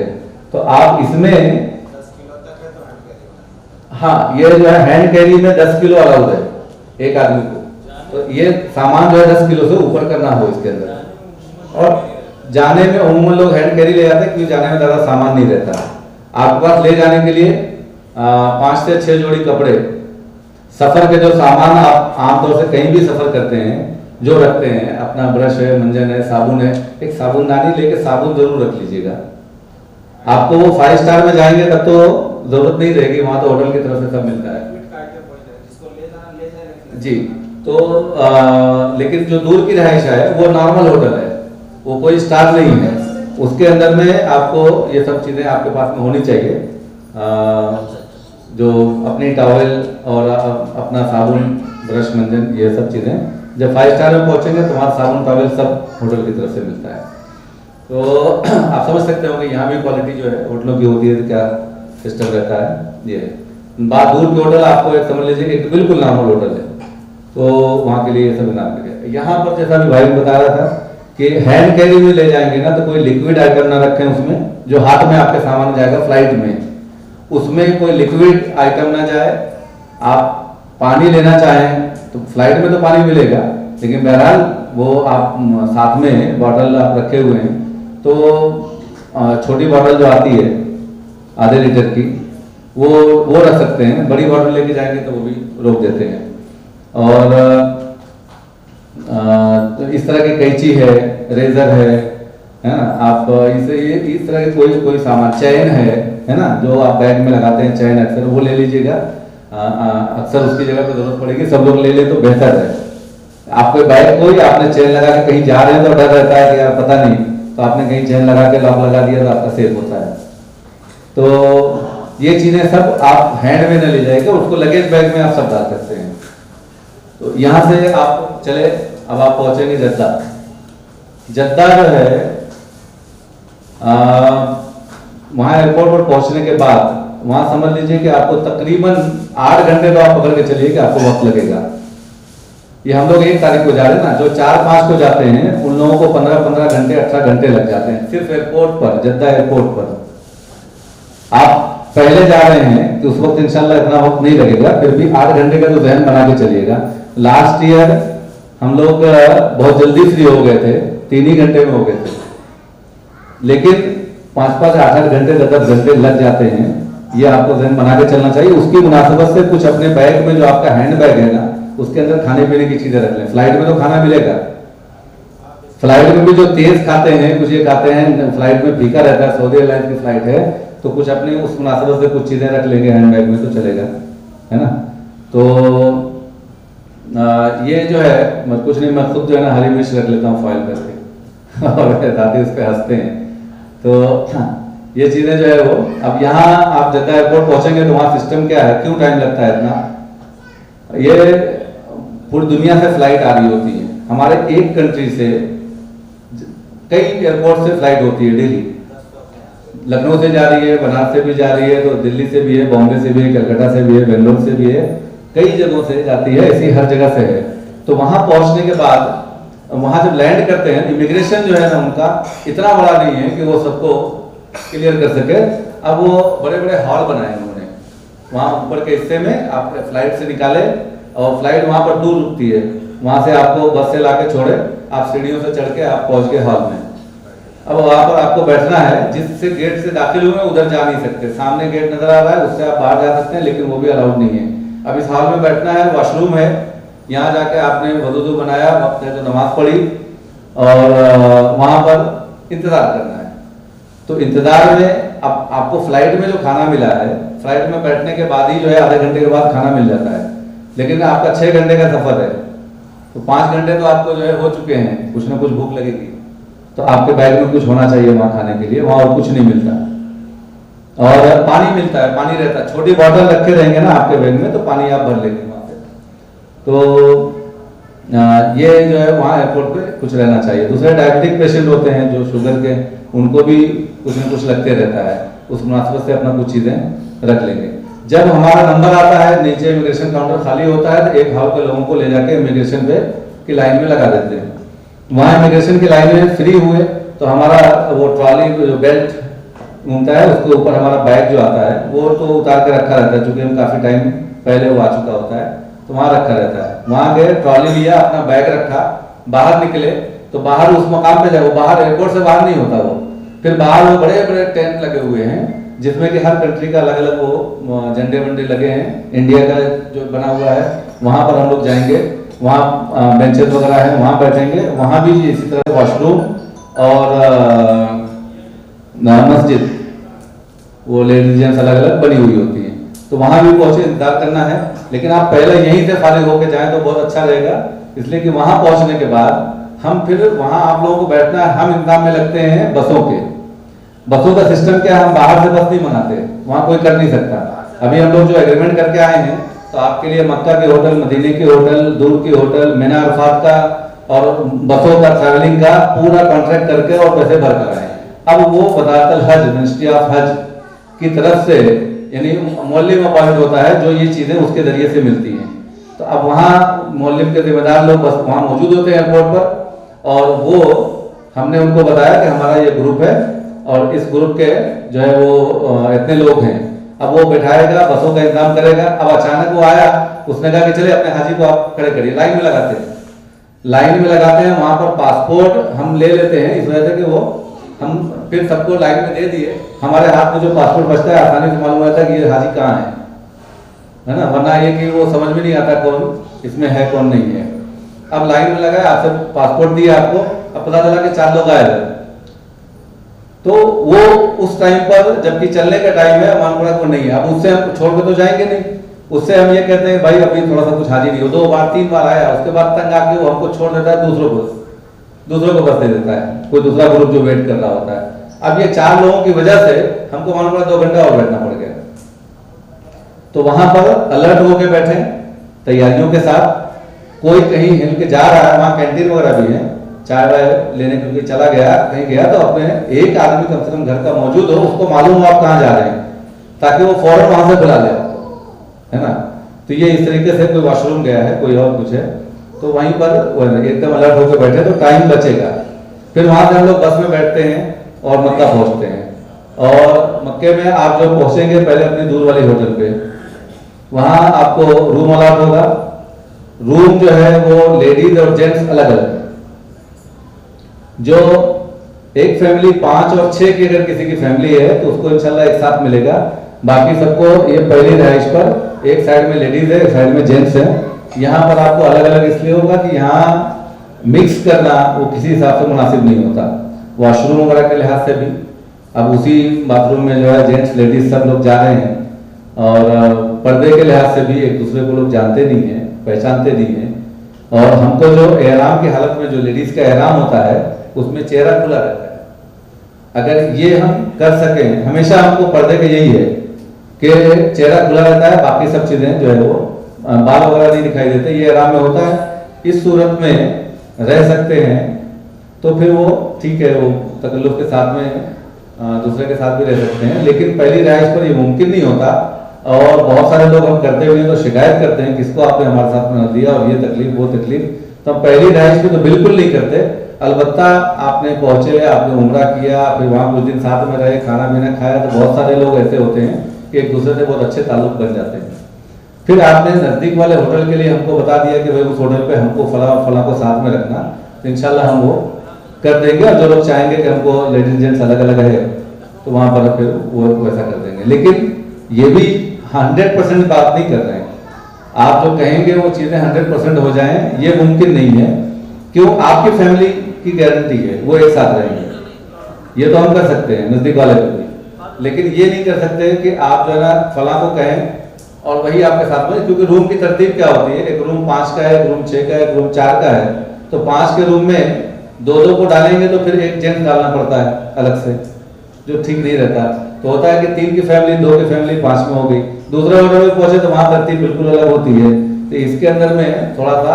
Speaker 2: तो आप इसमें
Speaker 3: 10 किलो तक है तो हैंड कैरी,
Speaker 2: हाँ ये जो है हैंड कैरी में 10 किलो अलाउड है एक आदमी को। तो ये सामान जो है 10 किलो से ऊपर करना हो इसके अंदर। और जाने में उम्मूमन लोग हैंड कैरी ले जाते हैं क्योंकि जाने में ज़्यादा सामान नहीं रहता। आपके पास ले जाने के लिए 5 से 6 जोड़ी कपड़े, सफर के जो सामान आप आमतौर से कहीं भी सफर करते हैं जो रखते हैं, अपना ब्रश है, मंजन है, साबुन है, एक साबुनदानी लेके साबुन जरूर रख लीजिएगा। आपको वो 5 स्टार में जाएंगे तब तो जरूरत नहीं रहेगी, वहां तो होटल की तरफ से सब मिलता है
Speaker 3: जिसको ले जाना ले जाए
Speaker 2: जी। तो लेकिन जो दूर की रहाइश है वो नॉर्मल होटल है, वो कोई स्टार नहीं है, उसके अंदर में आपको ये सब चीजें आपके पास में होनी चाहिए। जो अपनी टॉवेल और अपना साबुन, ब्रश, मंजन, ये सब चीजें जब 5 स्टार में पहुंचेंगे तो वहाँ साबुन टॉवेल सब होटल की तरफ से मिलता है। तो आप समझ सकते हो कि यहाँ भी क्वालिटी जो है होटलों की होती है तो क्या सिस्टम रहता है। ये बात दूर के होटल आपको एक समझ लीजिए एक बिल्कुल नॉर्मल होटल है, तो वहाँ के लिए ये सब नाम लगे। यहाँ पर जैसा भी भाई बता रहा था कि हैंड कैरी में ले जाएंगे ना तो कोई लिक्विड आइटम ना रखें उसमें, जो हाथ में आपके सामान जाएगा फ्लाइट में उसमें कोई लिक्विड आइटम ना जाए। आप पानी लेना चाहें तो फ्लाइट में तो पानी मिलेगा, लेकिन बहरहाल वो आप साथ में बॉटल आप रखे हुए हैं तो छोटी बॉटल जो आती है आधे लीटर की वो रख सकते हैं, बड़ी बॉटल लेके जाएंगे तो वो भी रोक देते हैं। और तो इस तरह की कैंची है, रेजर है ना, आप इस तरह के कोई सामान, चैन है ना, जो आप बैग में लगाते हैं चैन अक्सर, वो ले लीजिएगा। अक्सर उसकी जगह पे जरूरत पड़ेगी, सब लोग ले ले तो बेहतर है। आपके बैग कोई आपने चैन लगा के कहीं जा रहे हैं तो डर रहता है कि यार पता नहीं, तो आपने कहीं चैन लगा के लॉक लगा दिया तो आपका सेफ होता है। तो ये चीजें सब आप हैंड में न ले जाएगा, उसको लगेज बैग में आप सब डाल सकते हैं। तो यहाँ से आप चले, अब आप पहुंचेंगे जद्दा। जद्दा जो है वहाँ एयरपोर्ट पर पहुंचने के बाद वहाँ समझ लीजिए कि आपको तकरीबन 8 घंटे तो आप पकड़ के चलिए कि आपको वक्त लगेगा। ये हम लोग 1 तारीख को जा रहे हैं ना, जो 4-5 को जाते हैं उन लोगों को 15-15 घंटे 18 घंटे लग जाते हैं सिर्फ एयरपोर्ट पर, जद्दा एयरपोर्ट पर। आप पहले जा रहे हैं तो उस वक्त इंशाल्लाह इतना वक्त नहीं लगेगा, फिर भी 8 घंटे का तो जहन बना के चलिएगा। लास्ट ईयर हम लोग बहुत जल्दी फ्री हो गए थे, 3 ही घंटे में हो गए थे, लेकिन 5-5 8-8 घंटे 10 घंटे लग जाते हैं। ये आपको जहन बना के चलना चाहिए। उसकी मुनासिबत से कुछ अपने बैग में, जो आपका हैंड बैग है ना, उसके अंदर खाने पीने की चीजें रख लें। फ्लाइट में तो खाना मिलेगा, फ्लाइट में भी जो तेज खाते हैं, कुछ ये खाते हैं, फ्लाइट में फीका रहता है, सऊदी एयरलाइंस की फ्लाइट है, तो कुछ अपने उस मुनासिबत से कुछ चीजें रख लेंगे हैंड बैग में तो चलेगा, है ना। तो ये जो है मैं कुछ नहीं, मैं खुद जो है ना हरी मिर्च रख लेता हूँ फॉइल करके और दादी उस पर हंसते हैं। तो ये चीजें जो है वो, अब यहाँ आप जद्दा एयरपोर्ट पहुंचेंगे तो वहाँ सिस्टम क्या है, क्यों टाइम लगता है इतना, ये पूरी दुनिया से फ्लाइट आ रही होती है। हमारे एक कंट्री से कई एयरपोर्ट से फ्लाइट होती है डेली, लखनऊ से जा रही है, बनारस से भी जा रही है, तो दिल्ली से भी है, बॉम्बे से भी है, कलकत्ता से भी है, बेंगलोर से भी है, कई जगहों से जाती है, ऐसी हर जगह से है। तो वहां पहुंचने के बाद वहां जब लैंड करते हैं, इमिग्रेशन जो है ना उनका इतना बड़ा नहीं है कि वो सबको क्लियर कर सके। अब वो बड़े बड़े हॉल बनाए उन्होंने, वहां ऊपर के हिस्से में आप फ्लाइट से निकाले और फ्लाइट वहां पर दूर रुकती है, वहां से आपको बस से लाके छोड़े, आप सीढ़ियों से चढ़ के आप पहुंच गए हॉल में। अब वहां पर आपको बैठना है, जिससे गेट से दाखिल हुए उधर जा नहीं सकते, सामने गेट नजर आ रहा है उससे आप बाहर जा सकते हैं, लेकिन वो भी अलाउड नहीं है। अब इस हॉल में बैठना है, वॉशरूम है, यहाँ जाके आपने वजू बनाया, वक्त है तो नमाज पढ़ी और वहां पर इंतजार करना है। तो इंतजार में अब आपको फ्लाइट में जो खाना मिला है, फ्लाइट में बैठने के बाद ही जो है आधे घंटे के बाद खाना मिल जाता है, लेकिन आपका 6 घंटे का सफर है तो 5 घंटे तो आपको जो है हो चुके हैं, कुछ ना कुछ भूख लगेगी, तो आपके बैग में कुछ होना चाहिए वहां खाने के लिए, वहां और कुछ नहीं मिलता। और पानी मिलता है, पानी रहता है, छोटी बॉटल रखे रहेंगे ना आपके बैग में तो पानी आप भर लेंगे वहां से। तो ये जो है वहाँ एयरपोर्ट पे कुछ रहना चाहिए। दूसरे डायबिटिक पेशेंट होते हैं जो शुगर के, उनको भी कुछ न कुछ लगते रहता है, उस मुनासिबत से अपना कुछ चीजें रख लेंगे। जब हमारा नंबर आता है, नीचे इमिग्रेशन काउंटर खाली होता है, तो एक हॉल के लोगों को ले जाके इमिग्रेशन पे की लाइन में लगा देते हैं। वहाँ इमिग्रेशन की लाइन में फ्री हुए तो हमारा वो ट्रॉली जो बेल्ट घूमता है उसके ऊपर हमारा बैग जो आता है वो तो उतार के रखा रहता है, चूंकि हम काफी टाइम पहले वो आ चुका होता है तो वहां रखा रहता है। वहां गए, ट्रॉली लिया, अपना बैग रखा, बाहर निकले तो बाहर उस मकाम पे जाए, वो बाहर एयरपोर्ट से बाहर नहीं होता वो, फिर बाहर वो बड़े बड़े टेंट लगे हुए हैं जिसमें कि हर कंट्री का अलग अलग वो झंडे वंडे लगे हैं। इंडिया का जो बना हुआ है वहां पर हम लोग जाएंगे, वहाँ बेंचेस वगैरह है, वहां बैठेंगे, वहां भी इसी तरह वॉशरूम और मस्जिद वो लेडीज जेंट्स अलग अलग बनी हुई होती है, तो वहां भी पहुंचे, इंतजार करना है। लेकिन आप पहले यहीं से फारिग होकर जाएं तो बहुत अच्छा रहेगा, इसलिए कि वहां पहुंचने के बाद हम फिर वहां आप लोगों को बैठना है, हम इंतजाम में लगते हैं बसों के। बसों का सिस्टम क्या है, हम बाहर से बस नहीं मंगाते, वहां कोई कर नहीं सकता। अभी हम लोग जो एग्रीमेंट करके आए हैं तो आपके लिए मक्का के होटल, मदीने के होटल, दूर के होटल, मीना अरफात का और बसों का, ट्रैवलिंग का पूरा कॉन्ट्रैक्ट करके और पैसे भर कर आए। अब वो वज़ारतुल हज, मिनिस्ट्री ऑफ हज की तरफ से यानी मौलिम अपॉइंट होता है जो ये चीजें उसके जरिए से मिलती हैं। तो अब वहाँ मौलिम के जिम्मेदार लोग बस वहाँ मौजूद होते हैं एयरपोर्ट पर, और वो हमने उनको बताया कि हमारा ये ग्रुप है और इस ग्रुप के जो है वो इतने लोग हैं। अब वो बैठाएगा, बसों का इंतजाम करेगा। अब अचानक वो आया, उसने कहा कि चले अपने हाजी को आप खड़े करिए, लाइन में लगाते हैं, लाइन में लगाते हैं। वहां पर पासपोर्ट हम ले लेते हैं इस वजह से कि वो हम फिर सबको लाइन में दे दिए, हमारे हाथ में जो पासपोर्ट बचता है आसानी से मालूम होता है कि ये हाजी कहाँ है ना, वरना ये कि वो समझ में नहीं आता कौन इसमें है कौन नहीं है। अब लाइन में लगाया, आपसे पासपोर्ट दिया आपको, अब पता चला कि 4 लोग आए थे, तो वो उस टाइम पर जबकि चलने का टाइम है मानपुरा को नहीं है, अब उससे हम छोड़ के तो जाएंगे नहीं, उससे हम ये कहते हैं भाई अभी थोड़ा सा कुछ हाजिर नहीं हो। 2 बार 3 बार आया, उसके बाद तंग आके वो हमको छोड़ देता है, दूसरों को बस दे देता है, कोई दूसरा ग्रुप जो वेट कर रहा होता है। अब ये 4 लोगों की वजह से हमको मालूम पड़ा 2 घंटा और बैठना पड़ गया। तो वहां पर अलर्ट होके बैठे तैयारियों के साथ, कोई कहीं हिल के जा रहा है, वहां कैंटीन वगैरह भी है, चाय वाय लेने क्योंकि चला गया कहीं गया तो अपने एक आदमी कम से कम घर का मौजूद हो, उसको मालूम हो आप कहाँ जा रहे हैं, ताकि वो फौरन वहां से बुला ले आपको, है ना। तो ये इस तरीके से कोई वॉशरूम गया है, कोई और कुछ है, तो वहीं पर एकदम अलर्ट होकर बैठे तो टाइम बचेगा। फिर वहां से हम लोग बस में बैठते हैं और मक्का पहुंचते हैं। और मक्के में आप जब पहुंचेंगे पहले अपनी दूर वाली होटल पे, वहां आपको रूम अलॉट होगा। रूम जो है वो लेडीज और जेंट्स अलग अलग है। जो एक फैमिली 5 और 6 की अगर किसी की फैमिली है तो उसको इंशाल्लाह एक साथ मिलेगा। बाकी सबको ये पहली रिहाइश पर एक साइड में लेडीज है, एक साइड में जेंट्स है। यहाँ पर आपको अलग अलग इसलिए होगा कि यहाँ मिक्स करना वो किसी हिसाब से मुनासिब नहीं होता, वॉशरूम वगैरह के लिहाज से भी। अब उसी बाथरूम में जो है जेंट्स लेडीज सब लोग जा रहे हैं, और पर्दे के लिहाज से भी एक दूसरे को लोग जानते नहीं है, पहचानते नहीं है। और हमको जो एहराम की हालत में जो लेडीज का एहराम होता है उसमें चेहरा खुला रहता है। अगर ये हम कर सकें, हमेशा हमको पर्दे का यही है कि चेहरा खुला रहता है, बाकी सब चीजें जो है वो बाल वगैरह नहीं दिखाई देते, ये एहराम में होता है। इस सूरत में रह सकते हैं तो फिर वो ठीक है, वो तकल्लुफ के साथ में दूसरे के साथ भी रह सकते हैं। लेकिन पहली रिहाइश पर ये मुमकिन नहीं होता, और बहुत सारे लोग हम करते हुए तो शिकायत करते हैं किसको आपने हमारे साथ में दिया, और ये तकलीफ वो तकलीफ। तो हम पहली रिहाइश में तो बिल्कुल नहीं करते। अलबत्ता आपने पहुंचे, आपने उम्रा किया, फिर वहाँ कुछ दिन साथ में रहे, खाना पीना खाया, तो बहुत सारे लोग ऐसे होते हैं कि एक दूसरे से बहुत अच्छे ताल्लुक बन जाते हैं। फिर आपने नज़दीक वाले होटल के लिए हमको बता दिया कि भाई उस होटल पे हमको फला को साथ में रखना, तो इंशाल्लाह हम वो कर देंगे। और जो लोग चाहेंगे कि हमको लेडीज जेंट्स अलग अलग है तो वहाँ पर फिर वो वैसा कर देंगे। लेकिन ये भी 100% बात नहीं कर रहे हैं। आप जो कहेंगे वो चीज़ें 100% हो जाएं, ये मुमकिन नहीं है। क्यों? आपकी फैमिली की गारंटी है वो एक साथ रहेंगे, ये तो हम कर सकते हैं नज़दीक वाले को भी। लेकिन ये नहीं कर सकते कि आप जो है ना फला को कहें और वही आपके साथ में, क्योंकि रूम की तरतीब क्या होती है, एक रूम 5 का है, एक रूम 6 का है, एक रूम 4 का है। तो 5 के रूम में 2-2 को डालेंगे तो फिर एक जेंट्स डालना पड़ता है अलग से, जो ठीक नहीं रहता। तो होता है कि 3 की फैमिली, 2 की फैमिली 5 में हो गई। दूसरे होटल में पहुंचे तो वहां तरतीब बिल्कुल अलग होती है। तो इसके अंदर में थोड़ा सा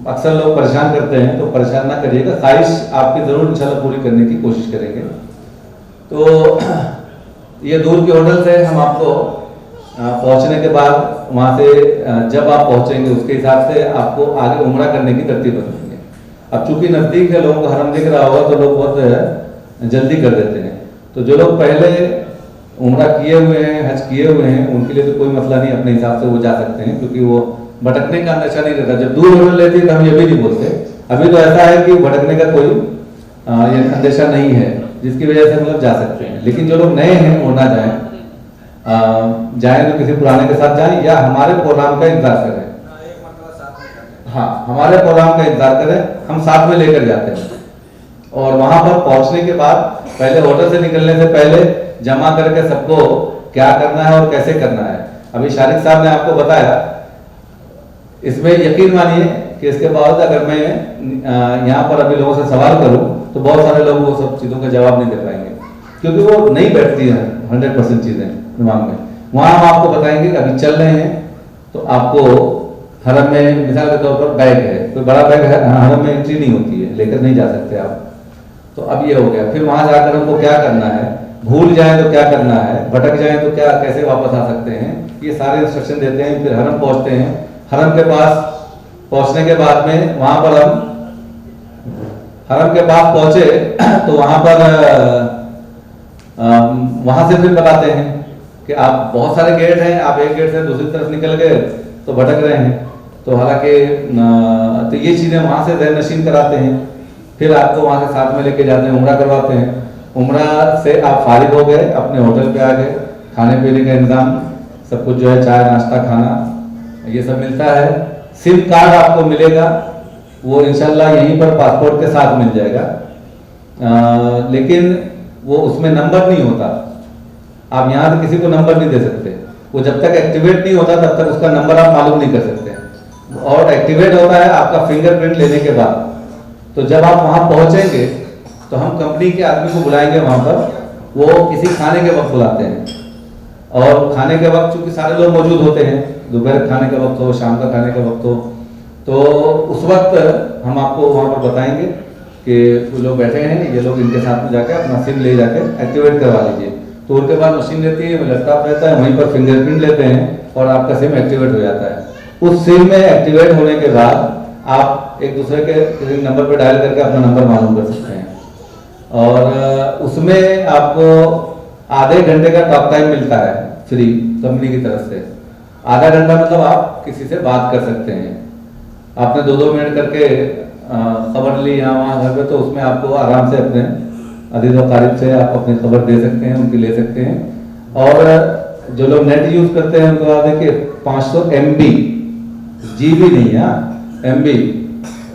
Speaker 2: अक्सर लोग परेशान करते हैं, तो परेशान ना करिएगा। ख्वाहिश आपकी जरूर इंशाल्लाह पूरी करने की कोशिश करेंगे। तो ये दूर के होटल से हम आपको पहुंचने के बाद वहां से जब आप पहुंचेंगे उसके हिसाब से आपको आगे उम्रा करने की तरतीब बताएंगे। अब चूंकि नजदीक है, लोगों को हरम दिख रहा होगा तो लोग बहुत जल्दी कर देते हैं। तो जो लोग पहले उम्रा किए हुए हैं, हज किए हुए हैं, उनके लिए तो कोई मसला नहीं, अपने हिसाब से वो जा सकते हैं, क्योंकि वो भटकने का अंदेशा नहीं रहता। जब दूर होटल लेते हैं तो हम ये भी नहीं बोलते। अभी तो ऐसा है कि भटकने का कोई ये अंदेशा नहीं है, जिसकी वजह से हम लोग जा सकते हैं। लेकिन जो लोग नए हैं वो ना जाएं तो किसी पुराने के साथ जाएं, या हमारे प्रोग्राम का इंतजार करें।
Speaker 3: एक मरतबा साथ में करते हैं।
Speaker 2: हाँ, हमारे प्रोग्राम का इंतजार करें, हम साथ में लेकर जाते हैं। और वहां पर पहुंचने के बाद पहले होटल से निकलने से पहले जमा करके सबको क्या करना है और कैसे करना है, अभी शारिक साहब ने आपको बताया। इसमें यकीन मानिए कि इसके बाद अगर मैं यहाँ पर अभी लोगों से सवाल करूं तो बहुत सारे लोग वो सब चीज़ों का जवाब नहीं दे पाएंगे, क्योंकि वो नहीं बैठती हैं 100% चीज़ें दिमाग में। वहाँ हम आपको बताएंगे कि अभी चल रहे हैं तो आपको हरम में मिसाल के तौर पर बैग है, कोई बड़ा बैग है, हरम में एंट्री नहीं होती है, लेकर नहीं जा सकते आप। तो अब ये हो गया। फिर वहाँ जाकर हमको क्या करना है, भूल जाए तो क्या करना है, भटक जाए तो क्या, कैसे वापस आ सकते हैं, ये सारे इंस्ट्रक्शन देते हैं। फिर हरम पहुँचते हैं। हरम के पास पहुँचने के बाद में वहाँ पर हम हरम के पास पहुँचे तो वहाँ पर वहाँ से फिर बताते हैं कि आप बहुत सारे गेट हैं, आप एक गेट से दूसरी तरफ निकल गए तो भटक रहे हैं। तो हालांकि तो ये चीज़ें वहाँ से ज़हन नशीन कराते हैं। फिर आपको वहाँ से साथ में लेके जाते हैं, उम्रा करवाते हैं। उम्रा से आप फारिग हो गए, अपने होटल पे आ गए, खाने पीने का इंतजाम सब कुछ जो है, चाय नाश्ता खाना ये सब मिलता है। सिम कार्ड आपको मिलेगा, वो इंशाल्लाह यहीं पर पासपोर्ट के साथ मिल जाएगा। लेकिन वो उसमें नंबर नहीं होता, आप यहाँ से किसी को नंबर नहीं दे सकते। वो जब तक एक्टिवेट नहीं होता तब तक उसका नंबर आप मालूम नहीं कर सकते। और एक्टिवेट होता है आपका फिंगरप्रिंट लेने के बाद। तो जब आप वहाँ पहुँचेंगे तो हम कंपनी के आदमी को बुलाएंगे वहाँ पर, वो किसी खाने के वक्त बुलाते हैं। और खाने के वक्त चूँकि सारे लोग मौजूद होते हैं, दोपहर खाने का वक्त हो, शाम का खाने का वक्त हो, तो उस वक्त हम आपको वहाँ पर बताएंगे कि वो लोग बैठे हैं, ये लोग इनके साथ में जाकर अपना सिम ले जाके एक्टिवेट करवा लीजिए। तो उनके बाद मशीन रहती है, लैपटॉप रहता है, वहीं पर फिंगरप्रिंट लेते हैं और आपका सिम एक्टिवेट हो जाता है। उस सिम में एक्टिवेट होने के बाद आप एक दूसरे के नंबर पर डायल करके अपना नंबर मालूम कर सकते हैं और उसमें आपको आधे घंटे का टॉक टाइम मिलता है फ्री कंपनी की तरफ से। आधा घंटा मतलब आप किसी से बात कर सकते हैं। आपने 2-2 मिनट करके खबर ली यहाँ वहाँ घर पे, तो उसमें आपको आराम से अपने अजीज व क़रीब से आप अपनी खबर दे सकते हैं, उनकी ले सकते हैं। और जो लोग नेट यूज़ करते हैं उनको बता दें कि 500 MB, GB नहीं है, MB,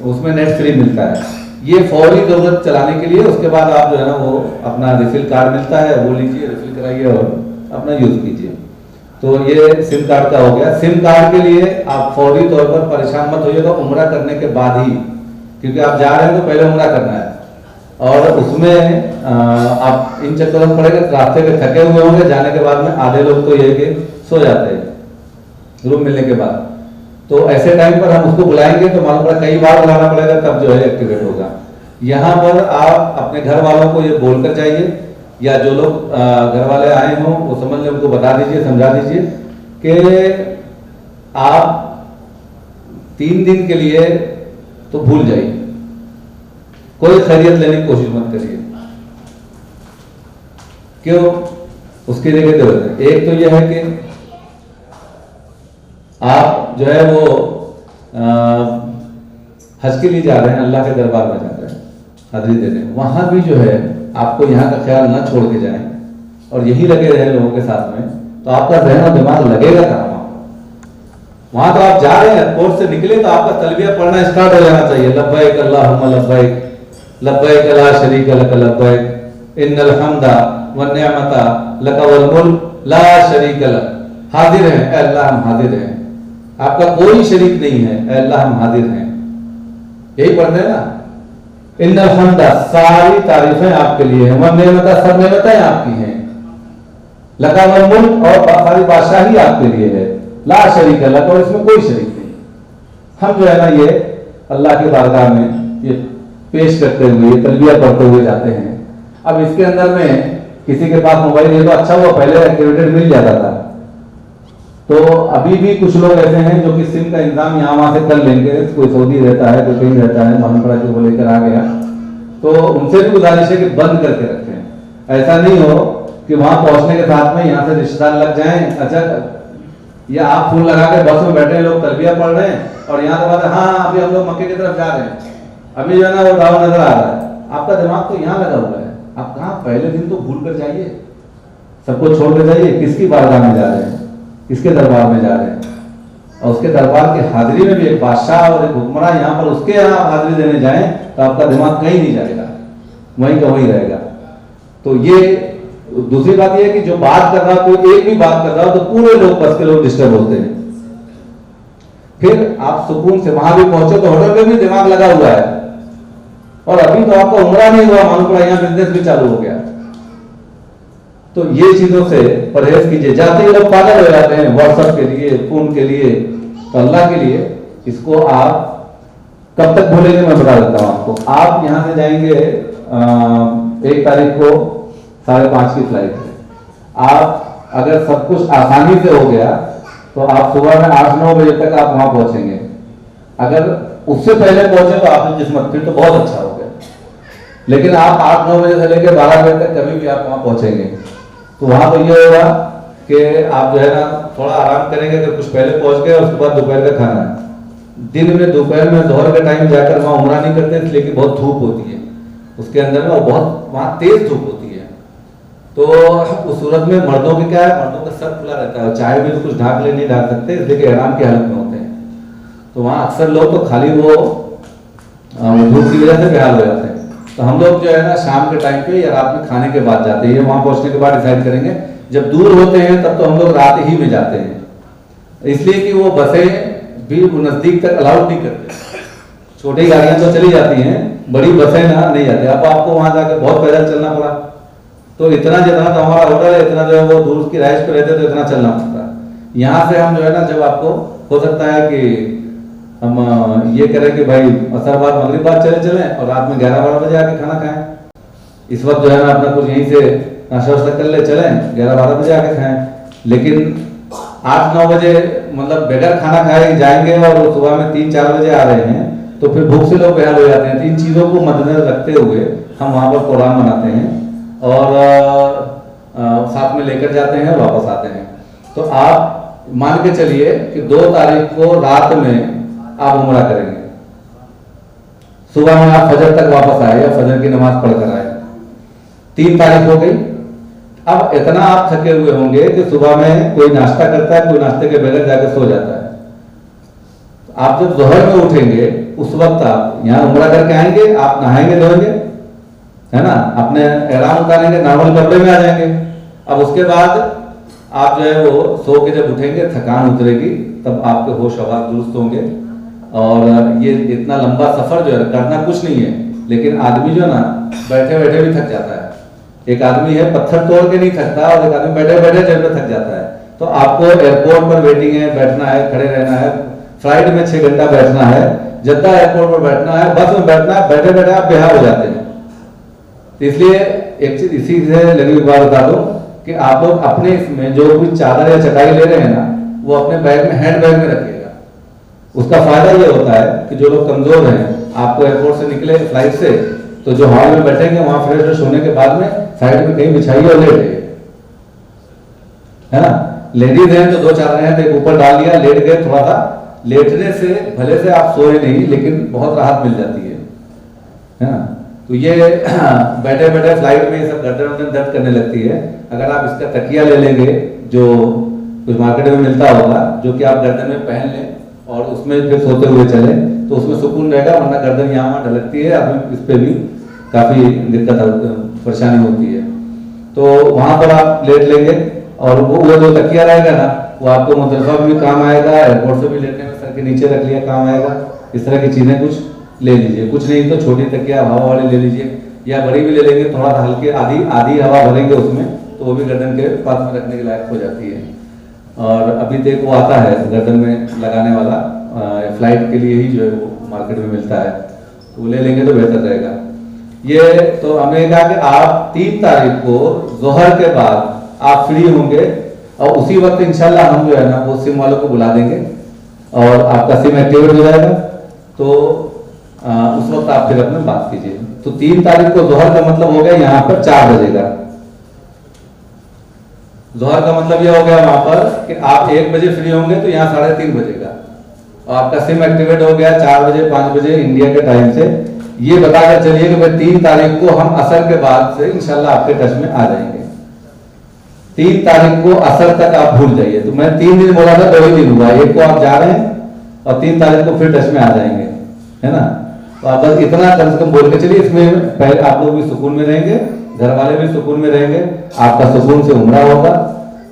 Speaker 2: उसमें नेट फ्री मिलता है। ये फौरी जरूरत चलाने के लिए, उसके बाद आप जो है ना वो अपना रिफिल कार्ड मिलता है, वो लीजिए, रिफिल कराइए और अपना यूज़ कीजिए। तो ये सिम कार्ड का हो गया। सिम कार्ड के लिए आप फौरी तौर पर परेशान मत होइएगा उम्रा करने के बाद ही, क्योंकि आप जा रहे हैं तो पहले उम्रा करना है और उसमें आप इन चक्करों में पड़ेगा, रास्ते पे थके हुए होंगे, जाने के बाद में आधे लोग तो ये कि सो जाते हैं रूम मिलने के बाद। तो ऐसे टाइम पर हम उसको बुलाएंगे तो मालूम पड़ा कई बार बुलाना पड़ेगा, तब जो है एक्टिवेट होगा। यहाँ पर आप अपने घर वालों को ये बोलकर जाइए, या जो लोग घर वाले आए हों वो समझ लें, उनको बता दीजिए, समझा दीजिए कि आप 3 दिन के लिए तो भूल जाइए, कोई खैरियत लेने की कोशिश मत करिए। क्यों? उसकी जगह दो है। एक तो यह है कि आप जो है वो हज के लिए जा रहे हैं, अल्लाह के दरबार में जा रहे हैं हाजिरी देने, वहां भी जो है आपको यहाँ का ख्याल ना छोड़ के जाएं और यही लगे रहे लोगों के साथ में, तो आपका ज़हन और दिमाग लगेगा कहाँ वहां। तो आप जा रहे हैं, एयरपोर्ट से निकले तो आपका तलबिया पढ़ना स्टार्ट हो जाना चाहिए। लब्बैक अल्लाहुम्मा लब्बैक, लब्बैक ला शरीका लक लब्बैक, इन्नल हम्दा वन निअमता लक वल मुल्क ला शरीका लक। हाजिर हैं ऐ अल्लाह, हम हाजिर हैं, आपका कोई शरीक नहीं है, ऐ अल्लाह हम हाजिर हैं। यही पढ़ते हैं ना, इन्नल हम्दा, सारी तारीफें आपके लिए हैं, वन निअमता, सब नेमतें आपकी हैं, लक वल मुल्क, और सारी बादशाही आपके लिए है, ला शरीक लक, और इसमें कोई शरीक नहीं। हम जो है ना ये अल्लाह के बारगाह में ये पेश करते हुए, ये तलबिया पढ़ते हुए जाते हैं। अब इसके अंदर में किसी के पास मोबाइल है तो अच्छा हुआ, पहले एक्टिवेटेड मिल जाता था। तो अभी भी कुछ लोग ऐसे हैं जो कि सिम का इंतजाम यहाँ वहां से कर लेंगे, कोई सऊदी रहता है, कोई कहीं रहता है, मालूम पड़ा कि वो लेकर आ गया, तो उनसे भी गुजारिश है कि बंद करके रखें। ऐसा नहीं हो कि वहां पहुंचने के साथ में यहाँ से रिश्तेदार लग जाएं, अच्छा, या आप फोन लगा के बस में बैठे लोग तलबिया पढ़ रहे हैं और यहाँ के बाद हाँ अभी हम लोग मक्के की तरफ जा रहे हैं, अभी जो है ना वो गाँव नजर आ रहा है, आपका दिमाग तो यहाँ लगा हुआ है। आप कहाँ, पहले दिन तो भूल कर जाइए, सबको छोड़ कर जाइए। किसकी बारगाह में जा रहे हैं, किसके दरबार में जा रहे हैं, और उसके दरबार की हाजिरी में भी एक बादशाह और एक हुक्मरान यहाँ पर, उसके यहाँ हाजिरी देने जाएं तो आपका दिमाग कहीं नहीं जाएगा, वहीं का वहीं रहेगा। तो ये दूसरी बात यह है कि जो बात कर रहा, कोई एक भी बात कर रहा हो तो पूरे लोग, बस के लोग डिस्टर्ब होते हैं। फिर आप सुकून से वहां भी पहुंचे तो होटल में भी दिमाग लगा हुआ है, और अभी तो आपका उम्रा नहीं हुआ, मालूम पड़ा यहाँ बिजनेस भी चालू हो गया। तो ये चीजों से परहेज कीजिए। जाते ही लोग पागल हो जाते हैं व्हाट्सएप के लिए, फोन के लिए, तो अल्लाह के लिए इसको आप कब तक भूलेंगे मैं बता देता हूं आपको। आप यहां से जाएंगे 1 तारीख को 5:30 की फ्लाइट है। आप अगर सब कुछ आसानी से हो गया तो आप सुबह में 8-9 बजे तक आप वहां पहुंचेंगे। अगर उससे पहले पहुंचे तो आपकी किस्मत, फिर तो बहुत अच्छा हो गया। लेकिन आप 8-9 बजे से लेकर 12 बजे तक कभी भी आप वहां पहुंचेंगे तो वहां तो ये होगा कि आप जो है ना थोड़ा आराम करेंगे, अगर कुछ पहले पहुंच गए, उसके बाद दोपहर का खाना है। दिन में दोपहर में दोहर के टाइम जाकर वहां उमरा नहीं करते इसलिए कि बहुत धूप होती है उसके अंदर में, और बहुत वहां तेज धूप होती है। तो उस सूरत में मर्दों की क्या है, मर्दों का सर खुला रहता है, चाहे भी तो कुछ ढाक ले नहीं ढाक सकते, इसलिए कि एहराम की हालत में होते हैं। तो वहां अक्सर लोग तो खाली वो धूप की वजह से बेहाल हो जाते हैं। तो हम लोग जो है ना शाम के टाइम पे या रात में खाने के बाद जाते हैं, वहां पहुंचने के बाद डिसाइड करेंगे। जब दूर होते हैं तब तो हम लोग रात ही में जाते हैं, इसलिए कि वो बसें भी नजदीक तक अलाउड नहीं करते। छोटी गाड़ियां तो चली जाती हैं, बड़ी बसें ना नहीं जाती। अब आपको वहां जाकर बहुत पैदल चलना पड़ा, तो इतना जितना तो हमारा होटल है, इतना जो है वो दूर की राइश पे रहते तो इतना चलना पड़ता। यहाँ से हम जो है ना, जब आपको हो सकता है कि हम ये करें कि भाई असर बाद मगरिब बाद चले चलें और रात में 11-12 बजे आके खाना खाएं। इस वक्त जो है ना अपना कुछ यहीं से नाश्ता वाश्ता कर ले, चलें 11-12 बजे आके खाएं। लेकिन 8-9 बजे मतलब बगैर खाना खाए जाएंगे और सुबह में 3-4 बजे आ रहे हैं तो फिर भूख से लोग बेहाल हो जाते हैं। तो इन चीज़ों को मद्देनजर रखते हुए हम वहाँ पर प्रोग्राम बनाते हैं और साथ में लेकर जाते हैं और वापस आते हैं। तो आप मान के चलिए कि 2 तारीख को रात में आप उम्रा करेंगे, सुबह में आप फजर तक वापस आए या फजर की नमाज पढ़कर आए, 3 तारीख हो गई। अब इतना आप थके हुए होंगे कि सुबह में कोई नाश्ता करता है, कोई नाश्ते के बगैर जाकर सो जाता है। आप जब जोहर में उठेंगे उस वक्त आप यहाँ उम्रा करके आएंगे, आप नहाएंगे धोएंगे, है ना, अपने एहराम उतारेंगे, नॉर्मल कपड़े में आ जाएंगे। अब उसके बाद आप जो है वो सो के जब उठेंगे, थकान उतरेगी, तब आपके होश आवाज दुरुस्त होंगे। और ये इतना लंबा सफर जो है करना कुछ नहीं है, लेकिन आदमी जो है ना बैठे बैठे भी थक जाता है। एक आदमी है पत्थर तोड़ के नहीं थकता और एक आदमी बैठे बैठे जब पे थक जाता है। तो आपको एयरपोर्ट पर वेटिंग है, बैठना है, खड़े रहना है, फ्लाइट में 6 घंटा बैठना है, जद्दा एयरपोर्ट पर बैठना है, बस में बैठना है, बैठे बैठे आप बेहाल हो जाते हैं। तो इसलिए एक चीज इसी से लगी बात बता दूं कि आप लोग अपने इसमें जो भी चादर या चटाई ले रहे हैं ना, वो अपने बैग में, हैंड बैग में रखिएगा। उसका फायदा ये होता है कि जो लोग कमजोर हैं, आपको एयरपोर्ट से निकले फ्लाइट से तो जो हॉल में बैठेंगे वहां फ्रेश होने के बाद में साइड में कहीं बिछाइए और लेट गए, है ना। लेडीज हैं तो 2-4 हैं तो एक ऊपर डाल लिया, लेट गए। थोड़ा सा लेटने से भले से आप सोए नहीं, लेकिन बहुत राहत मिल जाती है ना। तो ये बैठे बैठे फ्लाइट में ये सब गर्दन दर्द करने लगती है। अगर आप इसका तकिया ले लेंगे जो कुछ मार्केट में मिलता होगा, जो कि आप गर्दन में पहन लें और उसमें फिर सोते हुए चले तो उसमें सुकून रहेगा, वरना गर्दन यहाँ वहाँ ढलकती है, आदमी इस पर भी काफी दिक्कत परेशानी होती है। तो वहां पर आप लेट लेंगे और वो जो तकिया रहेगा ना, वो आपको मुजफ्फा में भी काम आएगा, एयरपोर्ट से भी लेटने में सर के नीचे रख लिया काम आएगा। इस तरह की चीजें कुछ ले लीजिए, कुछ नहीं तो छोटी तकिया हवा वाली ले लीजिए, या बड़ी भी ले लेंगे, थोड़ा सा हल्के आधी हवा भरेंगे उसमें तो वो भी गर्दन के पास में रखने के लायक हो जाती है। और अभी तक वो आता है गर्दन में लगाने वाला, फ्लाइट के लिए ही जो है वो मार्केट में मिलता है, तो वो ले लेंगे तो बेहतर रहेगा। ये तो हमने कहा कि आप 3 तारीख को जोहर के बाद आप फ्री होंगे और उसी वक्त इंशाल्लाह हम जो है ना वो सिम वालों को बुला देंगे और आपका सिम एक्टिवेट हो जाएगा। तो उस वक्त आप फिर अपने बात कीजिए। तो 3 तारीख को जोहर का मतलब हो गया यहाँ पर 4 बजे का। जोहर का मतलब यह हो गया वहां पर कि आप 1 बजे फ्री होंगे तो यहाँ 3:30 बजे का, और आपका सिम एक्टिवेट हो गया 4 बजे 5 बजे इंडिया के टाइम से। ये बताकर चलिए कि भाई 3 तारीख को हम असर के बाद से इंशाल्लाह आपके टच में आ जाएंगे। 3 तारीख को असर तक आप भूल जाइए। तो मैं 3 दिन बोला था, 2 ही दिन हुआ, एक को आप जा रहे हैं और 3 तारीख को फिर टच में आ जाएंगे, है ना। तो आप बस इतना कम से कम बोल के चलिए। इसमें पहले आप लोग भी सुकून में रहेंगे, घर वाले भी सुकून में रहेंगे, आपका सुकून से उम्रा होगा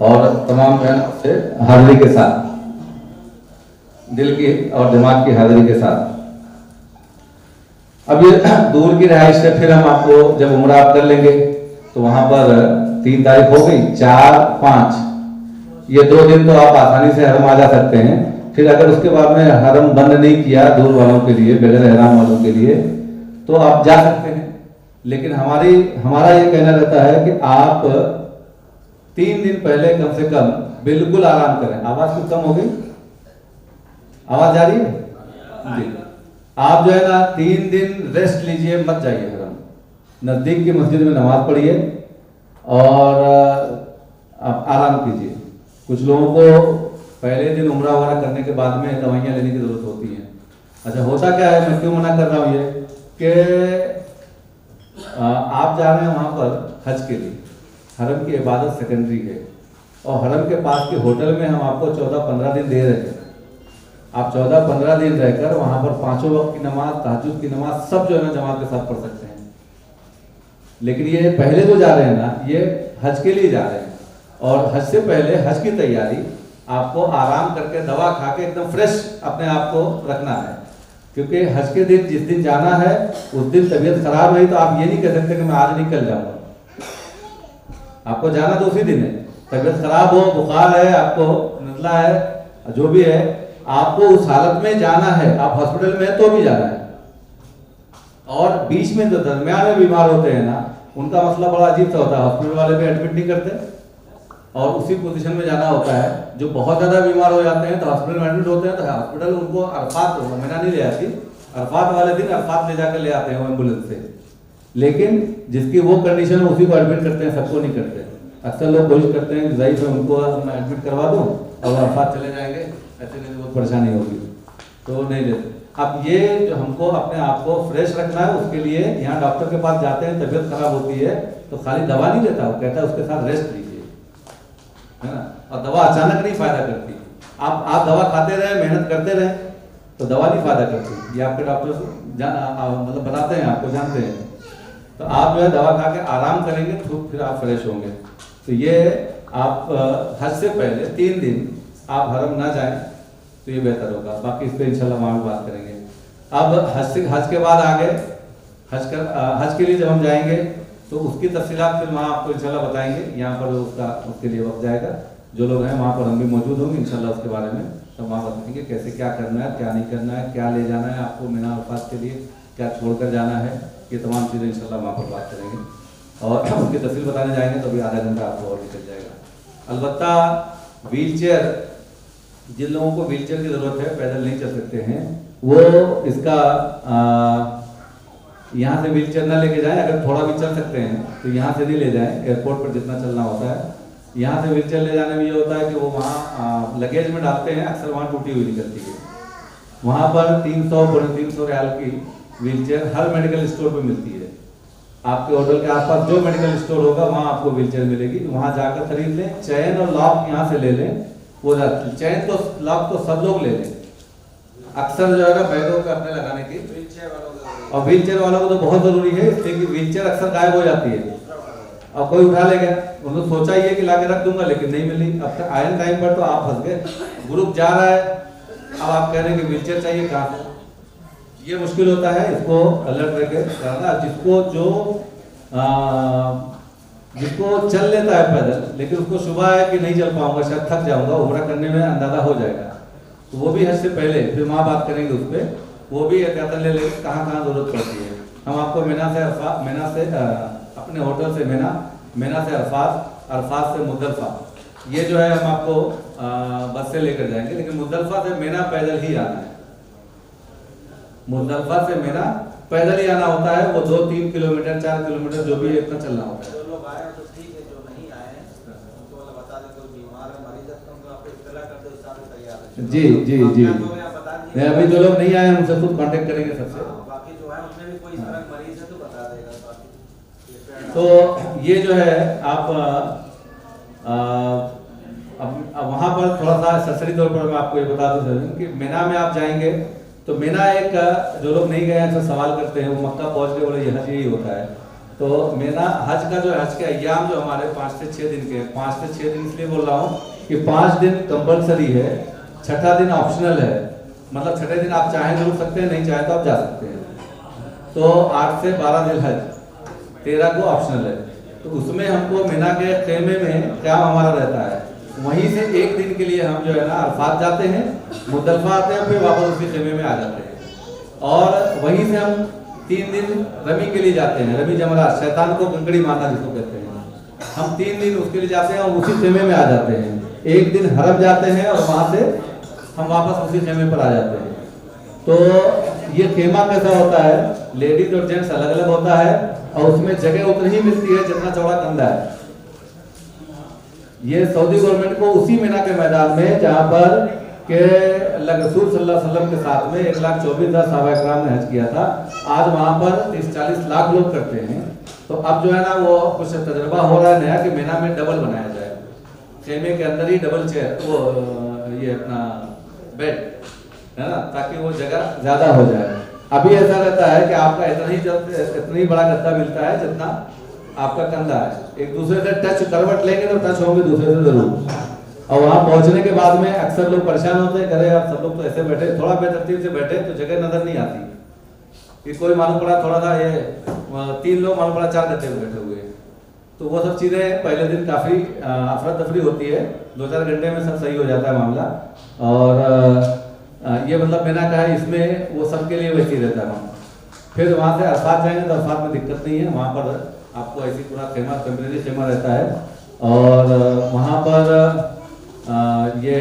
Speaker 2: और तमाम से हाजिरी के साथ, दिल की और दिमाग की हाजिरी के साथ। अब ये दूर की रिहाइश से फिर हम आपको जब उम्रा आप कर लेंगे तो वहां पर 3 तारीख हो गई, 4, 5 ये 2 दिन तो आप आसानी से हरम आ जा सकते हैं। फिर अगर उसके बाद में हरम बंद नहीं किया दूर वालों के लिए, बगैर एहराम वालों के लिए, तो आप जा सकते हैं। लेकिन हमारा ये कहना रहता है कि आप 3 दिन पहले कम से कम बिल्कुल आराम करें। आवाज कुछ कम हो गई, आवाज जा रही है जी। आप जो है ना 3 दिन रेस्ट लीजिए, मत जाइए हरम, नजदीक की मस्जिद में नमाज पढ़िए और आप आराम कीजिए। कुछ लोगों को पहले दिन उम्रा वगैरह करने के बाद में दवाइयाँ लेने की जरूरत होती है। अच्छा, होता क्या है, मैं क्यों मना कर रहा हूँ ये कि आप जा रहे हैं वहाँ पर हज के लिए, हरम की इबादत सेकेंडरी है और हरम के पास के होटल में हम आपको 14-15 दिन दे रहे हैं। आप 14-15 दिन रहकर वहाँ पर 5 वक्त की नमाज, तहज्जुद की नमाज सब जो है ना जमात के साथ पढ़ सकते हैं। लेकिन ये पहले जो जा रहे हैं ना, ये हज के लिए जा रहे हैं और हज से पहले हज की तैयारी आपको आराम करके दवा खा के एकदम फ्रेश अपने आप को रखना है। क्योंकि हज के दिन जिस दिन जाना है उस दिन तबीयत खराब रही तो आप ये नहीं कह सकते कि मैं आज निकल जाऊंगा। आपको जाना तो उसी दिन है, तबीयत खराब हो, बुखार है, आपको नजला है, जो भी है, आपको उस हालत में जाना है, आप हॉस्पिटल में तो भी जाना है, और बीच में जो दरमियान में बीमार होते हैं ना, उनका मसला बड़ा अजीब सा होता है। हॉस्पिटल वाले भी एडमिट नहीं करते और उसी पोजीशन में जाना होता है। जो बहुत ज़्यादा बीमार हो जाते हैं तो हॉस्पिटल में एडमिट होते हैं, तो हॉस्पिटल उनको अरफात महीना नहीं ले आती, अरफात वाले दिन अरफात ले जाकर ले आते हैं एम्बुलेंस से। लेकिन जिसकी वो कंडीशन है उसी को एडमिट करते हैं, सबको नहीं करते। अक्सर लोग कोशिश करते हैं कि ज़ईफ़ है उनको मैं एडमिट करवा दूँ और अरफात चले जाएंगे, ऐसे नहीं बहुत परेशानी होगी, तो नहीं लेते। अब ये जो हमको अपने आप को फ्रेश रखना है, उसके लिए यहाँ डॉक्टर के पास जाते हैं, तबीयत खराब होती है तो खाली दवा नहीं देता, वो कहता है उसके साथ रेस्ट लीजिए, है ना। और दवा अचानक नहीं फायदा करती। आप दवा खाते रहे, मेहनत करते रहे तो दवा नहीं फायदा करती, ये आपके डॉक्टर मतलब बताते हैं, आपको जानते हैं। तो आप जो है दवा खा के आराम करेंगे तो फिर आप फ्रेश होंगे। तो ये आप हज से पहले 3 दिन आप हरम ना जाएं तो ये बेहतर होगा। बाकी इस पर इंशाल्लाह वहाँ भी बात करेंगे। अब हज के बाद आगे हज के लिए जब हम जाएंगे तो उसकी तफसीलात फिर वहाँ आपको इंशाल्लाह बताएंगे। यहाँ पर उसके लिए वक्त जाएगा, जो लोग हैं वहाँ पर हम भी मौजूद होंगे इंशाल्लाह। उसके बारे में सब वहाँ बताएंगे कैसे क्या करना है, क्या नहीं करना है, क्या ले जाना है आपको मीना अरफात के लिए, क्या छोड़कर जाना है, ये तमाम चीज़ें इंशाल्लाह वहाँ पर बात करेंगे और उसकी तफसील बताने जाएंगे तो अभी आधा घंटा आपको और निकल जाएगा। अलबत्ता व्हील चेयर, जिन लोगों को व्हील चेयर की ज़रूरत है, पैदल नहीं चल सकते हैं, वो इसका यहाँ से व्हील चेयर ना लेके जाएं। अगर थोड़ा भी चल सकते हैं तो यहाँ से नहीं ले जाएं, एयरपोर्ट पर जितना चलना होता है। यहाँ से व्हील चेयर ले जाने में ये होता है कि वो वहाँ लगेज में डालते हैं, अक्सर वहाँ टूटी हुई निकलती है। वहाँ पर 300 रियाल की व्हील चेयर हर मेडिकल स्टोर पर मिलती है। आपके होटल के आसपास जो मेडिकल स्टोर होगा वहाँ आपको व्हील चेयर मिलेगी, वहाँ जाकर खरीद लें। चैन और लॉक यहाँ से ले लें, वो चैन तो लॉक तो सब लोग ले लें। अक्सर जो है ना बैगों पे अपने लगाने की, और व्हील चेयर वालों को तो बहुत जरूरी है, इसलिए कि व्हील चेयर अक्सर गायब हो जाती है और कोई उठा ले गया। उन्होंने सोचा ही है कि ला के रख दूंगा, लेकिन नहीं मिली। अब तक आयन टाइम पर तो आप फंस गए, ग्रुप जा रहा है, अब आप कह रहे हैं कि व्हील चेयर चाहिए, कहाँ से? ये मुश्किल होता है, इसको अलर्ट रह करना। जिसको चल लेता है पैदल, लेकिन उसको शुबह है कि नहीं चल पाऊंगा, शायद थक जाऊंगा, उम्रा करने में अंदाजा हो जाएगा, तो वो भी हज से पहले फिर वहाँ बात करेंगे उस पर, वो भी एहतियातन ले लेंगे कहाँ जरूरत पड़ती है। हम आपको मीना से अपने होटल से मीना से अरफात से मुजदलिफा, ये जो है हम आपको बस से लेकर जाएंगे, लेकिन मुजदलिफा से मीना पैदल ही आना है। मुजदलिफा से मीना पैदल ही आना होता है, वो 2-3 किलोमीटर 4 किलोमीटर जो भी इतना चलना होता है।
Speaker 3: जो लोग आए तो ठीक है, जो नहीं आए उनको बता दें, कोई बीमार है, मरीज है, तो उनको आप इत्तला कर दो, सारे तैयार है।
Speaker 2: जी अभी जो लोग नहीं आए हैं उनसे खुद कांटेक्ट करेंगे सबसे।
Speaker 3: बाकी जो है उसमें भी कोई इस तरह मरीज है तो बता देगा।
Speaker 2: तो ये जो है आप अब वहाँ पर थोड़ा सा सरसरी तौर पर मैं आपको ये बता दूं कि मीना में आप जाएंगे तो मीना एक, जो लोग नहीं गए हैं तो सवाल करते हैं, वो मक्का पहुँच के बोले ये हज यही होता है। तो मीना हज का जो हज के अय्याम जो हमारे 5 से 6 दिन के, 5 से 6 दिन इसलिए बोल रहा हूँ कि 5 दिन कंपलसरी है, छठा दिन ऑप्शनल है। मतलब छठे दिन आप चाहें रुक सकते हैं, नहीं चाहे तो आप जा सकते हैं। तो 8 से 12 दिन हज, 13 को ऑप्शनल है। तो उसमें हमको मीना के खेमे में क्या हमारा रहता है, वहीं से 1 दिन के लिए हम जो है ना अरफात जाते हैं, मुजदलिफा आते हैं, फिर वापस उसी खेमे में आ जाते हैं। और वहीं से हम 3 दिन रमी के लिए जाते हैं, रमी जमरात, शैतान को कंकड़ी मारना जिसको कहते हैं। हम 3 दिन उसके लिए जाते हैं और उसी खेमे में आ जाते हैं। 1 दिन हरम जाते हैं और वहाँ से हम वापस उसी खेमे पर आ जाते हैं। तो ये खेमा कैसा होता है, लेडीज और जेंट्स अलग अलग होता है और उसमें जगह उतनी ही मिलती है जितना चौड़ा कंधा है। ये सऊदी गवर्नमेंट को उसी मीना के मैदान में जहाँ पर के अल्लाह रसूल सल्लल्लाहु अलैहि वसल्लम के साथ में 1,24,000 सहाबा इकराम ने हज किया था, आज वहाँ पर 30-40 लाख लोग करते हैं। तो अब जो है ना वो कुछ तजर्बा हो रहा है नया कि मीना में डबल बनाया जाए, खेमे के अंदर ही डबल चेयर, वो ये अपना बेड है ना, ताकि वो जगह ज्यादा हो जाए। अभी ऐसा रहता है कि आपका इतना ही बड़ा गद्दा मिलता है जितना आपका कंधा है, एक दूसरे से टच करवट लेंगे तो टच होंगे दूसरे से जरूर। और वहाँ पहुँचने के बाद में अक्सर लोग परेशान होते हैं, करे आप सब लोग तो ऐसे बैठे, थोड़ा बेतरतीब से बैठे तो जगह नजर नहीं आती। कि कोई मालूम पड़ा थोड़ा सा ये 3 लोग मालूम पड़ा 4 गद्दे में बैठे हुए हैं। तो वो सब चीज़ें पहले दिन काफ़ी अफरा तफरी होती है, 2-4 घंटे में सब सही हो जाता है मामला। और ये मतलब मैंने कहा है इसमें वो सबके लिए वैसे ही रहता है वहाँ। फिर वहाँ से अरफात जाएंगे तो अरफात में दिक्कत नहीं है, वहाँ पर आपको ऐसी पूरा खेमा टेम्परेरी खेमा रहता है और वहाँ पर ये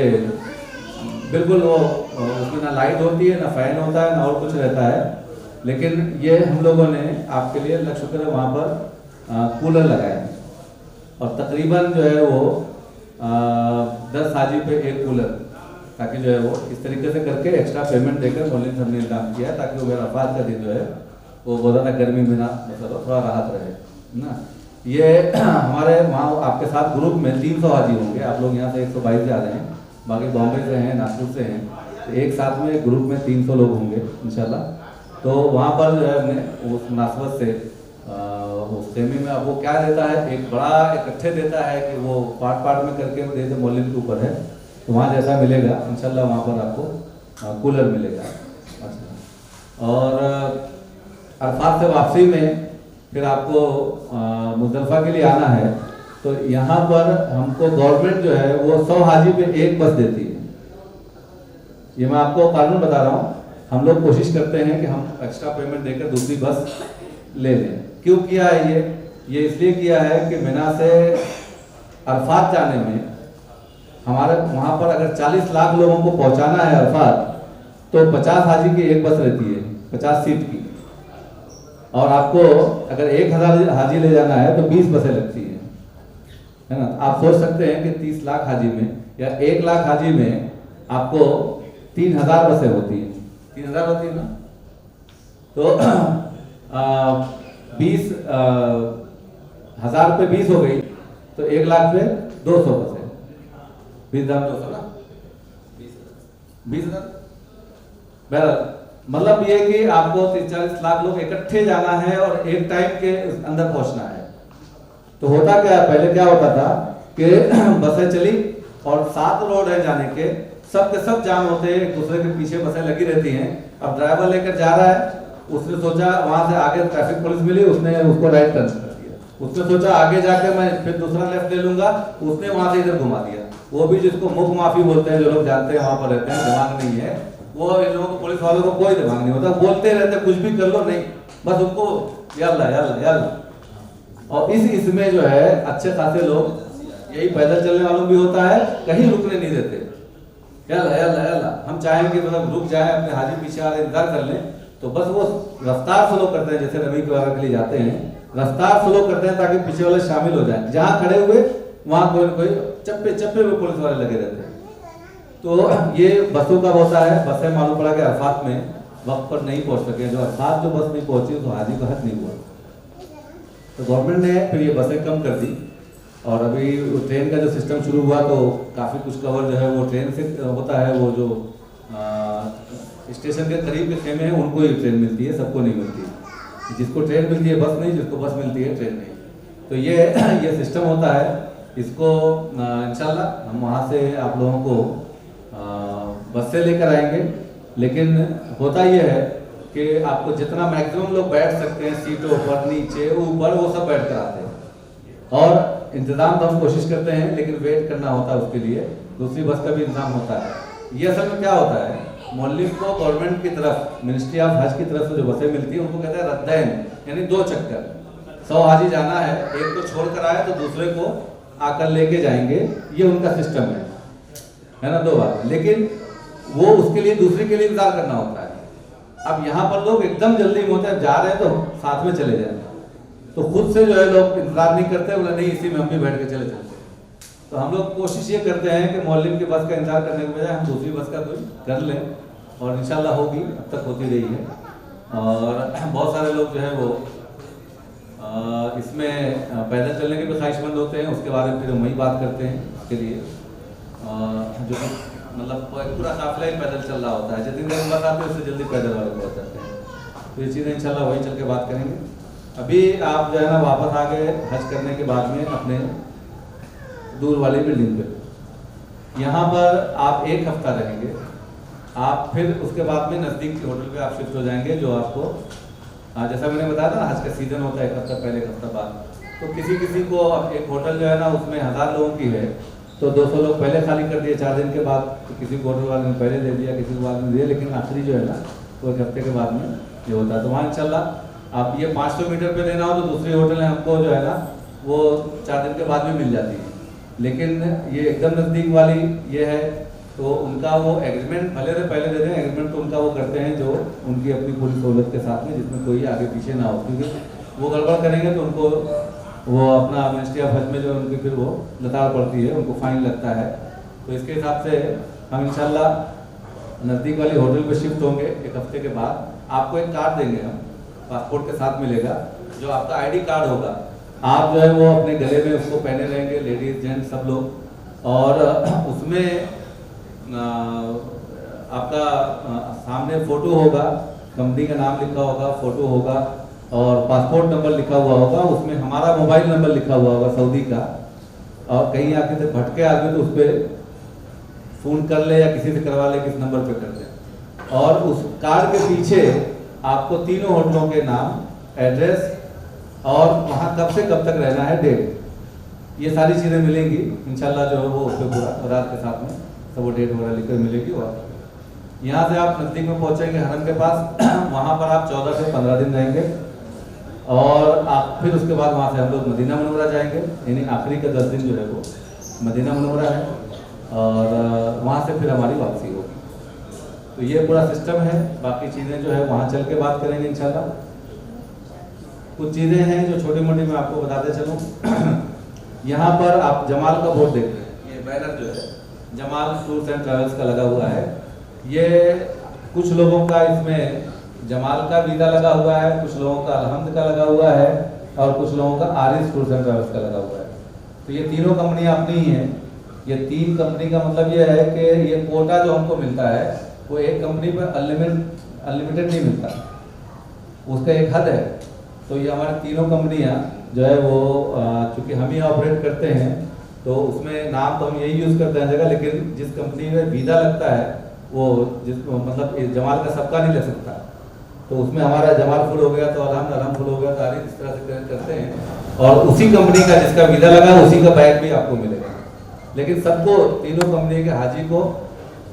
Speaker 2: बिल्कुल वो उसमें ना लाइट होती है ना फैन होता है ना और कुछ रहता है। लेकिन ये हम लोगों ने आपके लिए अल्लाह शुक्र है वहाँ पर कूलर लगाए और तकरीबन जो है वो 10 हाजी पे एक कूलर, ताकि जो है वो इस तरीके से करके एक्स्ट्रा पेमेंट देकर मौलवी साहब ने इंतजाम किया है ताकि वो मेरा अरफात का दिन जो है वो बहुत ज़्यादा गर्मी में ना मतलब थोड़ा राहत रहे ना। ये हमारे वहाँ आपके साथ ग्रुप में 300 हाजी होंगे, आप लोग यहाँ से 122 जा रहे हैं, बाकी बॉम्बे से हैं, नागपुर से हैं, तो एक साथ में ग्रुप में 300 लोग होंगे इंशाल्लाह। तो वहाँ पर जो है हमने उस मुनासबत से उस सेमी में अब वो क्या देता है, एक बड़ा इकट्ठे देता है कि वो पार्ट में करके वो देते मौलवी के ऊपर है, तो वहाँ जैसा मिलेगा इंशाल्लाह वहाँ पर आपको कूलर मिलेगा। अच्छा, और अरफात से वापसी में फिर आपको मुज़दलिफ़ा के लिए आना है, तो यहाँ पर हमको गवर्नमेंट जो है वो 100 हाजी पे एक बस देती है। ये मैं आपको कानून बता रहा हूँ, हम लोग कोशिश करते हैं कि हम एक्स्ट्रा पेमेंट देकर दूसरी बस ले लें। क्यों किया है ये इसलिए किया है कि मिना से अरफात जाने में हमारे वहाँ पर अगर 40 लाख लोगों को पहुँचाना है अरफात, तो 50 हाजी की एक बस रहती है 50 सीट की, और आपको अगर 1000 हाजी ले जाना है तो 20 बसें लगती है ना। आप सोच सकते हैं कि 30 लाख हाजी में या 1 लाख हाजी में आपको 3000 बसें होती हैं, 3000 होती है ना, तो 20,000 पे 20 हो गई तो 1 लाख पे 200 बसें, 20,200 ना, 20,000 बहरहाल मतलब ये कि आपको 40 लाख लोग इकट्ठे जाना है और एक टाइम के अंदर पहुंचना है। तो होता क्या, पहले क्या होता था कि बसें चली और 7 रोड है जाने के, सब के सब जाम होते हैं, एक दूसरे के पीछे बसें लगी रहती हैं। अब ड्राइवर लेकर जा रहा है, उसने सोचा वहां से आगे ट्रैफिक पुलिस मिली, उसने उसको राइट टर्न कर दिया, उसने सोचा आगे जाकर मैं फिर दूसरा लेफ्ट ले लूंगा, उसने वहां से इधर घुमा दिया। वो भी जिसको मुख माफी बोलते हैं, जो लोग जानते हैं वहां पर रहते हैं, दिमाग नहीं है, वो इन लोगों को पुलिस वालों को कोई दिमाग नहीं होता, बोलते रहते कुछ भी कर लो, नहीं बस उनको यल्ला यल्ला यल्ला। और इसमें जो है अच्छे खासे लोग, यही पैदल चलने वालों भी होता है, कहीं रुकने नहीं देते, यल्ला यल्ला यल्ला। हम चाहें कि मतलब रुक जाए, अपने हाजी पीछे आ रहे इंतजार कर लें, तो बस वो रफ्तार स्लो करते हैं, जैसे रवि के के लिए जाते हैं रफ्तार स्लो करते हैं ताकि पीछे वाले शामिल हो जाए। जहाँ खड़े हुए वहां कोई कोई चप्पे चप्पे में पुलिस वाले लगे रहते हैं। तो ये बसों का होता है, बसें मालूम पड़ा कि अरफात में वक्त पर नहीं पहुंच सके, जो अरफात जो बस नहीं पहुंची तो हाजी का हक नहीं हुआ, तो गवर्नमेंट ने फिर ये बसें कम कर दी। और अभी ट्रेन का जो सिस्टम शुरू हुआ तो काफ़ी कुछ कवर जो है वो ट्रेन से होता है, वो जो स्टेशन के करीब के खेमे हैं उनको ही ट्रेन मिलती है, सबको नहीं मिलती। जिसको ट्रेन मिलती है बस नहीं, जिसको बस मिलती है ट्रेन नहीं। तो ये सिस्टम होता है, इसको इंशाल्लाह हम वहाँ से आप लोगों को बस से लेकर आएंगे। लेकिन होता यह है कि आपको जितना मैक्सिमम लोग बैठ सकते हैं सीटों पर, नीचे ऊपर, वो सब बैठ कर आते हैं। और इंतज़ाम तो हम कोशिश करते हैं, लेकिन वेट करना होता है, उसके लिए दूसरी बस का भी इंतजाम होता है। ये असल में क्या होता है, मौलवी को गवर्नमेंट की तरफ, मिनिस्ट्री ऑफ हज की तरफ से जो बसें मिलती हैं उनको कहते हैं रद्दैन, यानी 2 चक्कर। 100 हाजी जाना है, एक को छोड़ कर आए तो दूसरे को आकर लेके जाएंगे, ये उनका सिस्टम है ना, 2 बार। लेकिन वो उसके लिए दूसरे के लिए इंतजार करना होता है। अब यहाँ पर लोग एकदम जल्दी में होते हैं, जा रहे हैं तो साथ में चले जाए, तो खुद से जो है लोग इंतजार नहीं करते, बोले नहीं इसी में हम भी बैठ के चले चलते। तो हम लोग कोशिश ये करते हैं कि मौलवी की बस का इंतजार करने के बजाय हम दूसरी बस का कोई कर लें, और इंशाल्लाह होगी, अब तक होती रही है। और बहुत सारे लोग जो है वो इसमें पैदल चलने के भी ख्वाहिशमंद होते हैं, उसके बारे में फिर हम वही बात करते हैं। उसके लिए जो मतलब पूरा काफिला ही पैदल चल रहा होता है, जितनी देर में बस आते हैं उससे जल्दी पैदल वाले पहुँच जाते हैं। तो ये चीज़ें इंशाल्लाह वही चल के बात करेंगे। अभी आप जो है ना वापस आ गए हज करने के बाद में अपने दूर वाली बिल्डिंग पे, यहाँ पर आप 1 हफ्ता रहेंगे। आप फिर उसके बाद में नज़दीक के होटल पे आप शिफ्ट हो जाएंगे, जो आपको जैसा मैंने बताया था हज का सीज़न होता है 1 हफ्ता पहले 1 हफ्ता बाद। तो किसी को अब एक होटल जो है ना उसमें 1000 लोगों की है, तो 200 लोग पहले खाली कर दिए 4 दिन के बाद, तो किसी को होटल वाले ने पहले दे दिया, किसी को बाद में दिया, लेकिन आखिरी जो है ना तो 1 हफ्ते के बाद में ये होता है। तो वहाँ इंशाल्लाह आप ये 500 मीटर पे देना हो तो दूसरी होटल है हमको जो है ना वो 4 दिन के बाद में मिल जाती है, लेकिन ये एकदम नज़दीक वाली ये है तो उनका वो एग्रीमेंट भले से पहले दे दें, एग्रीमेंट तो उनका वो करते हैं जो उनकी अपनी पूरी सहूलत के साथ में, जिसमें कोई आगे पीछे ना हो, क्योंकि वो गड़बड़ करेंगे तो उनको वो अपना मिनिस्ट्री ऑफ हज में जो उनकी फिर वो लताड़ पड़ती है, उनको फाइन लगता है। तो इसके हिसाब से हम इंशाल्लाह नज़दीक वाली होटल पे शिफ्ट होंगे 1 हफ्ते के बाद। आपको एक कार्ड देंगे हम, पासपोर्ट के साथ मिलेगा, जो आपका ID कार्ड होगा, आप जो है वो अपने गले में उसको पहने रहेंगे, लेडीज जेंट्स सब लोग, और उसमें आपका सामने फ़ोटो होगा, कंपनी का नाम लिखा होगा, फ़ोटो होगा और पासपोर्ट नंबर लिखा हुआ होगा, उसमें हमारा मोबाइल नंबर लिखा हुआ होगा सऊदी का, और कहीं आके से भटके आदमी तो उस पर फ़ोन कर ले या किसी से करवा ले, किस नंबर पे कर ले। और उस कार्ड के पीछे आपको तीनों होटलों के नाम, एड्रेस और वहाँ कब से कब तक रहना है, डेट, ये सारी चीज़ें मिलेंगी इंशाल्लाह। जो है वो उस पर पूरा रात के साथ में सब वो डेट वगैरह लिखकर मिलेगी। और यहाँ से आप नज़दीक में पहुँचेंगे हरम के पास, वहाँ पर आप 14 से 15 दिन रहेंगे, और आप फिर उसके बाद वहाँ से हम लोग मदीना मुनव्वरा जाएंगे, यानी आखिरी का 10 दिन जो है वो मदीना मुनव्वरा है, और वहाँ से फिर हमारी वापसी होगी। तो ये पूरा सिस्टम है, बाकी चीज़ें जो है वहाँ चल के बात करेंगे इंशाल्लाह। कुछ चीज़ें हैं जो छोटी मोटी मैं आपको बताते चलूँ। यहाँ पर आप जमाल का बोर्ड देख रहे हैं, ये बैनर जो है जमाल टूर्स एंड ट्रैवल्स का लगा हुआ है। ये कुछ लोगों का इसमें जमाल का वीज़ा लगा हुआ है, कुछ लोगों का अलहम्द का लगा हुआ है, और कुछ लोगों का आरिस टूर्स एंड ट्रैवल्स का लगा हुआ है। तो ये तीनों कंपनियाँ अपनी ही हैं। ये 3 कंपनी का मतलब ये है कि ये कोटा जो हमको मिलता है वो एक कंपनी पर अनलिमिटेड नहीं मिलता, उसका एक हद है। तो ये हमारी तीनों कंपनियाँ जो है वो चूँकि हम ही ऑपरेट करते हैं तो उसमें नाम तो हम यही यूज़ करते हैं जगह, लेकिन जिस कंपनी में वीज़ा लगता है वो जिस मतलब जमाल का सबका नहीं लग सकता, तो उसमें हमारा जमाल फुल हो गया तो अलहम्द फुल हो गया, तारीख इस तरह से करते हैं। और उसी कंपनी का जिसका वीज़ा लगा उसी का बैग भी आपको मिलेगा, लेकिन सबको तीनों कंपनी के हाजी को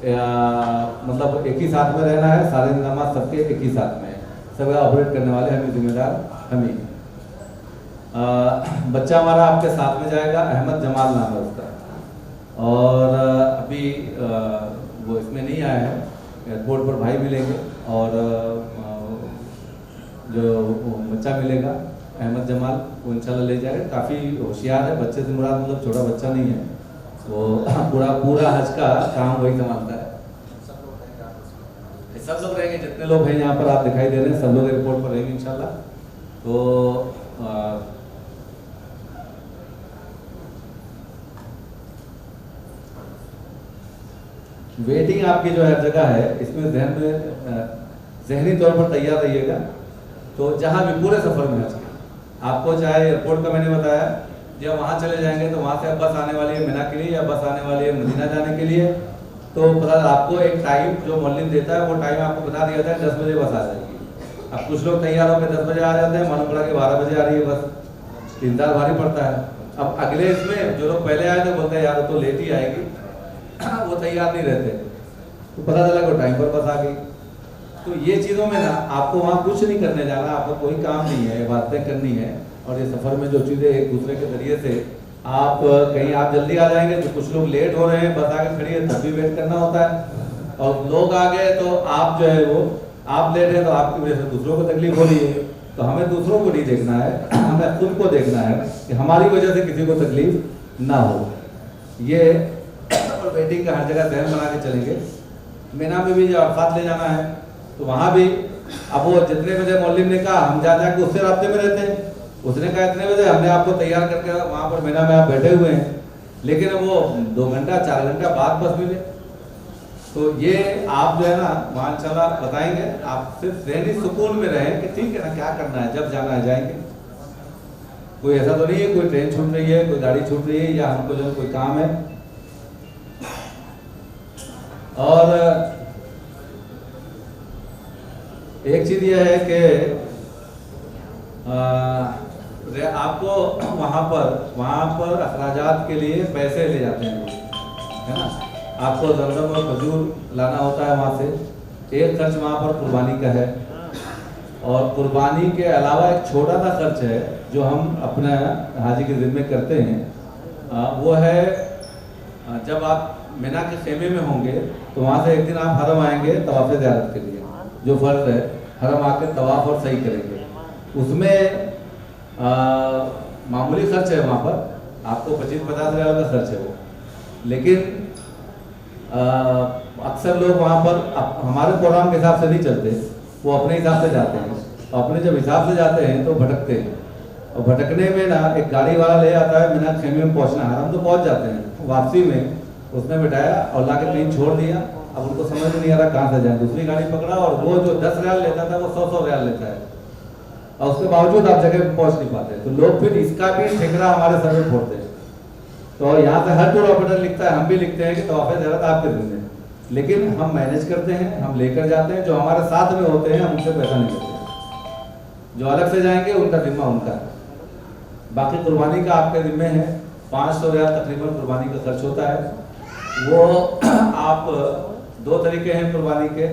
Speaker 2: मतलब एक ही साथ में रहना है, सारे इंतजाम सबके एक ही साथ में, सब ऑपरेट करने वाले हम ही जिम्मेदार हम ही। बच्चा हमारा आपके साथ में जाएगा, अहमद जमाल नाम है उसका, और अभी वो इसमें नहीं आया है, एयरपोर्ट पर भाई मिलेंगे, और जो बच्चा मिलेगा अहमद जमाल वो इंशाल्लाह ले जाएगा। काफ़ी होशियार है, बच्चे से मुराद मतलब छोटा बच्चा नहीं है, वो पूरा हज का काम वही संभालता है। सब लोग रहेंगे, जितने लोग हैं यहाँ पर आप दिखाई दे रहे हैं सब लोग एयरपोर्ट पर रहेंगे इंशाल्लाह। तो वेटिंग आपकी जो हर जगह है, इसमें जहनी तौर पर तैयार रहिएगा। तो जहाँ भी पूरे सफ़र में आपको चाहे एयरपोर्ट का मैंने बताया, जब वहाँ चले जाएंगे तो वहाँ से बस आने वाली है मिना के लिए या बस आने वाली है मदीना जाने के लिए, तो पता आपको एक टाइम जो मौलिम देता है वो टाइम आपको बता दिया था 10 बजे बस आ जाएगी। अब कुछ लोग तैयार होकर 10 बजे आ जाते हैं, मालूम पड़ा कि 12 बजे आ रही है बस, इंतजार भारी पड़ता है। अब अगले इसमें जो लोग पहले आए थे बोलते हैं यार तो लेट ही आएगी, वो तैयार नहीं रहते, तो पता चला कि टाइम पर बस आ गई। तो ये चीज़ों में ना आपको वहाँ कुछ नहीं करने जाना, आपको कोई काम नहीं है, बातें करनी है। और ये सफ़र में जो चीज़ें एक दूसरे के जरिए से आप कहीं आप जल्दी आ जाएंगे तो कुछ लोग लेट हो रहे हैं, बस आगे खड़ी है तब भी वेट करना होता है, और लोग आ गए तो आप जो है वो आप लेट हैं तो आपकी वजह से दूसरों को तकलीफ हो रही है। तो हमें दूसरों को नहीं देखना है, हमें खुद को देखना है कि हमारी वजह से किसी को तकलीफ ना हो। ये वेटिंग का हर जगह ध्यान बना के चलेंगे। मीना में भी जब अरफात ले जाना है तो वहाँ भी अब वो जितने बजे मौलिम ने कहा हम जा जाके उससे रास्ते में रहते हैं, उसने कहा इतने बजे, हमने आपको तैयार करके वहाँ पर मीना में आप बैठे हुए हैं, लेकिन वो 2 घंटा 4 घंटा बाद बस मिले। तो ये आप जो है ना वहाँ इंशाल्लाह बताएंगे, आप सिर्फ ज़हनी सुकून में रहें कि ठीक है ना क्या करना है, जब जाना है जाएंगे। कोई ऐसा तो नहीं है कोई ट्रेन छूट रही है, कोई गाड़ी छूट रही है, या हमको जो कोई काम है। और एक चीज़ यह है कि आपको वहाँ पर अखराजात के लिए पैसे ले जाते हैं लोग, है ना। आपको जमजम और खजूर लाना होता है वहाँ से। एक खर्च वहाँ पर कुर्बानी का है, और कुर्बानी के अलावा एक छोटा सा खर्च है जो हम अपने हाजी के ज़िम्मे करते हैं। वो है जब आप मिना के खेमे में होंगे तो वहाँ से एक दिन आप हरम आएंगे तवाफ़ ज़ियारत के लिए, जो फ़र्ज़ है हरम आके तवाफ़ और सही करेंगे। उसमें मामूली खर्च है वहाँ पर, आपको 25-50 रियाल का खर्च है वो। लेकिन अक्सर लोग वहाँ पर हमारे प्रोग्राम के हिसाब से नहीं चलते, वो अपने हिसाब से जाते हैं। अपने जब हिसाब से जाते हैं तो भटकते हैं, और भटकने में ना एक गाड़ी वाला ले आता है मिना खेमे में पहुँचना है। हम तो पहुँच जाते हैं, वापसी में उसने बिठाया और ला के कहीं छोड़ दिया। अब उनको समझ नहीं आ रहा कहाँ से जाए, दूसरी गाड़ी पकड़ा, और वो जो 10 रियाल लेता था वो 100 रियाल लेता है, और उसके बावजूद आप जगह पे पहुँच नहीं पाते। तो लोग फिर इसका भी ठेकरा हमारे सर में फोड़ते हैं। तो यहाँ से हर टूर ऑपरेटर लिखता है, हम भी लिखते हैं कि तवाफ़ ज़ियारत आपके ज़िम्मे, लेकिन हम मैनेज करते हैं, हम लेकर जाते हैं। जो हमारे साथ में होते हैं हम उनसे पैसा नहीं लेते, जो अलग से जाएंगे उनका जिम्मा उनका है। बाकी कुर्बानी का आपके ज़िम्मे है। 500 रियाल तकरीबन कुर्बानी का खर्च होता है। वो आप 2 तरीके हैं कुर्बानी के।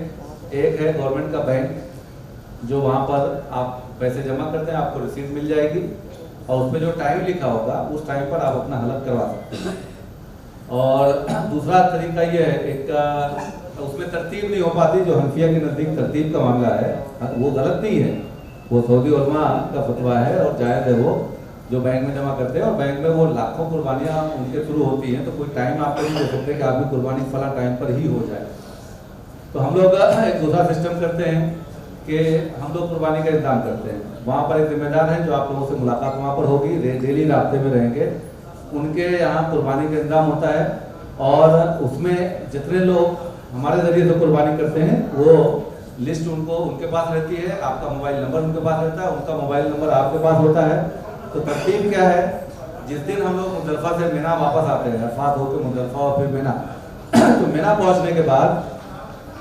Speaker 2: एक है गवर्नमेंट का बैंक, जो वहाँ पर आप पैसे जमा करते हैं, आपको रसीद मिल जाएगी, और उसमें जो टाइम लिखा होगा उस टाइम पर आप अपना हलफ करवा सकते हैं। और दूसरा तरीका ये है, एक उसमें तरतीब नहीं हो पाती, जो हनफिया के नज़दीक तरतीब का मामला है, वो गलत नहीं है, वो सऊदी उलमा का फतवा है और जायज़ है वो, जो बैंक में जमा करते हैं। और बैंक में वो लाखों कुर्बानियाँ उनके थ्रू होती हैं, तो कोई टाइम आपको नहीं दे सकते कि आपकी कुर्बानी फला टाइम पर ही हो जाए। तो हम लोग एक दूसरा सिस्टम करते हैं कि हम लोग कुर्बानी का इंतजाम करते हैं। वहाँ पर एक जिम्मेदार है जो आप लोगों से मुलाकात वहाँ पर होगी, डेली रास्ते में रहेंगे, उनके यहाँ कुर्बानी का इंतजाम होता है। और उसमें जितने लोग हमारे ज़रिए से कुर्बानी करते हैं वो लिस्ट उनको उनके पास रहती है, आपका मोबाइल नंबर उनके पास रहता है, उनका मोबाइल नंबर आपके पास होता है। तो तरतीब क्या है, जिस दिन हम लोग मुजल्फा से मिना वापस आते हैं, अरफात होकर मुजल्फा और फिर मिना, तो मिना पहुँचने के बाद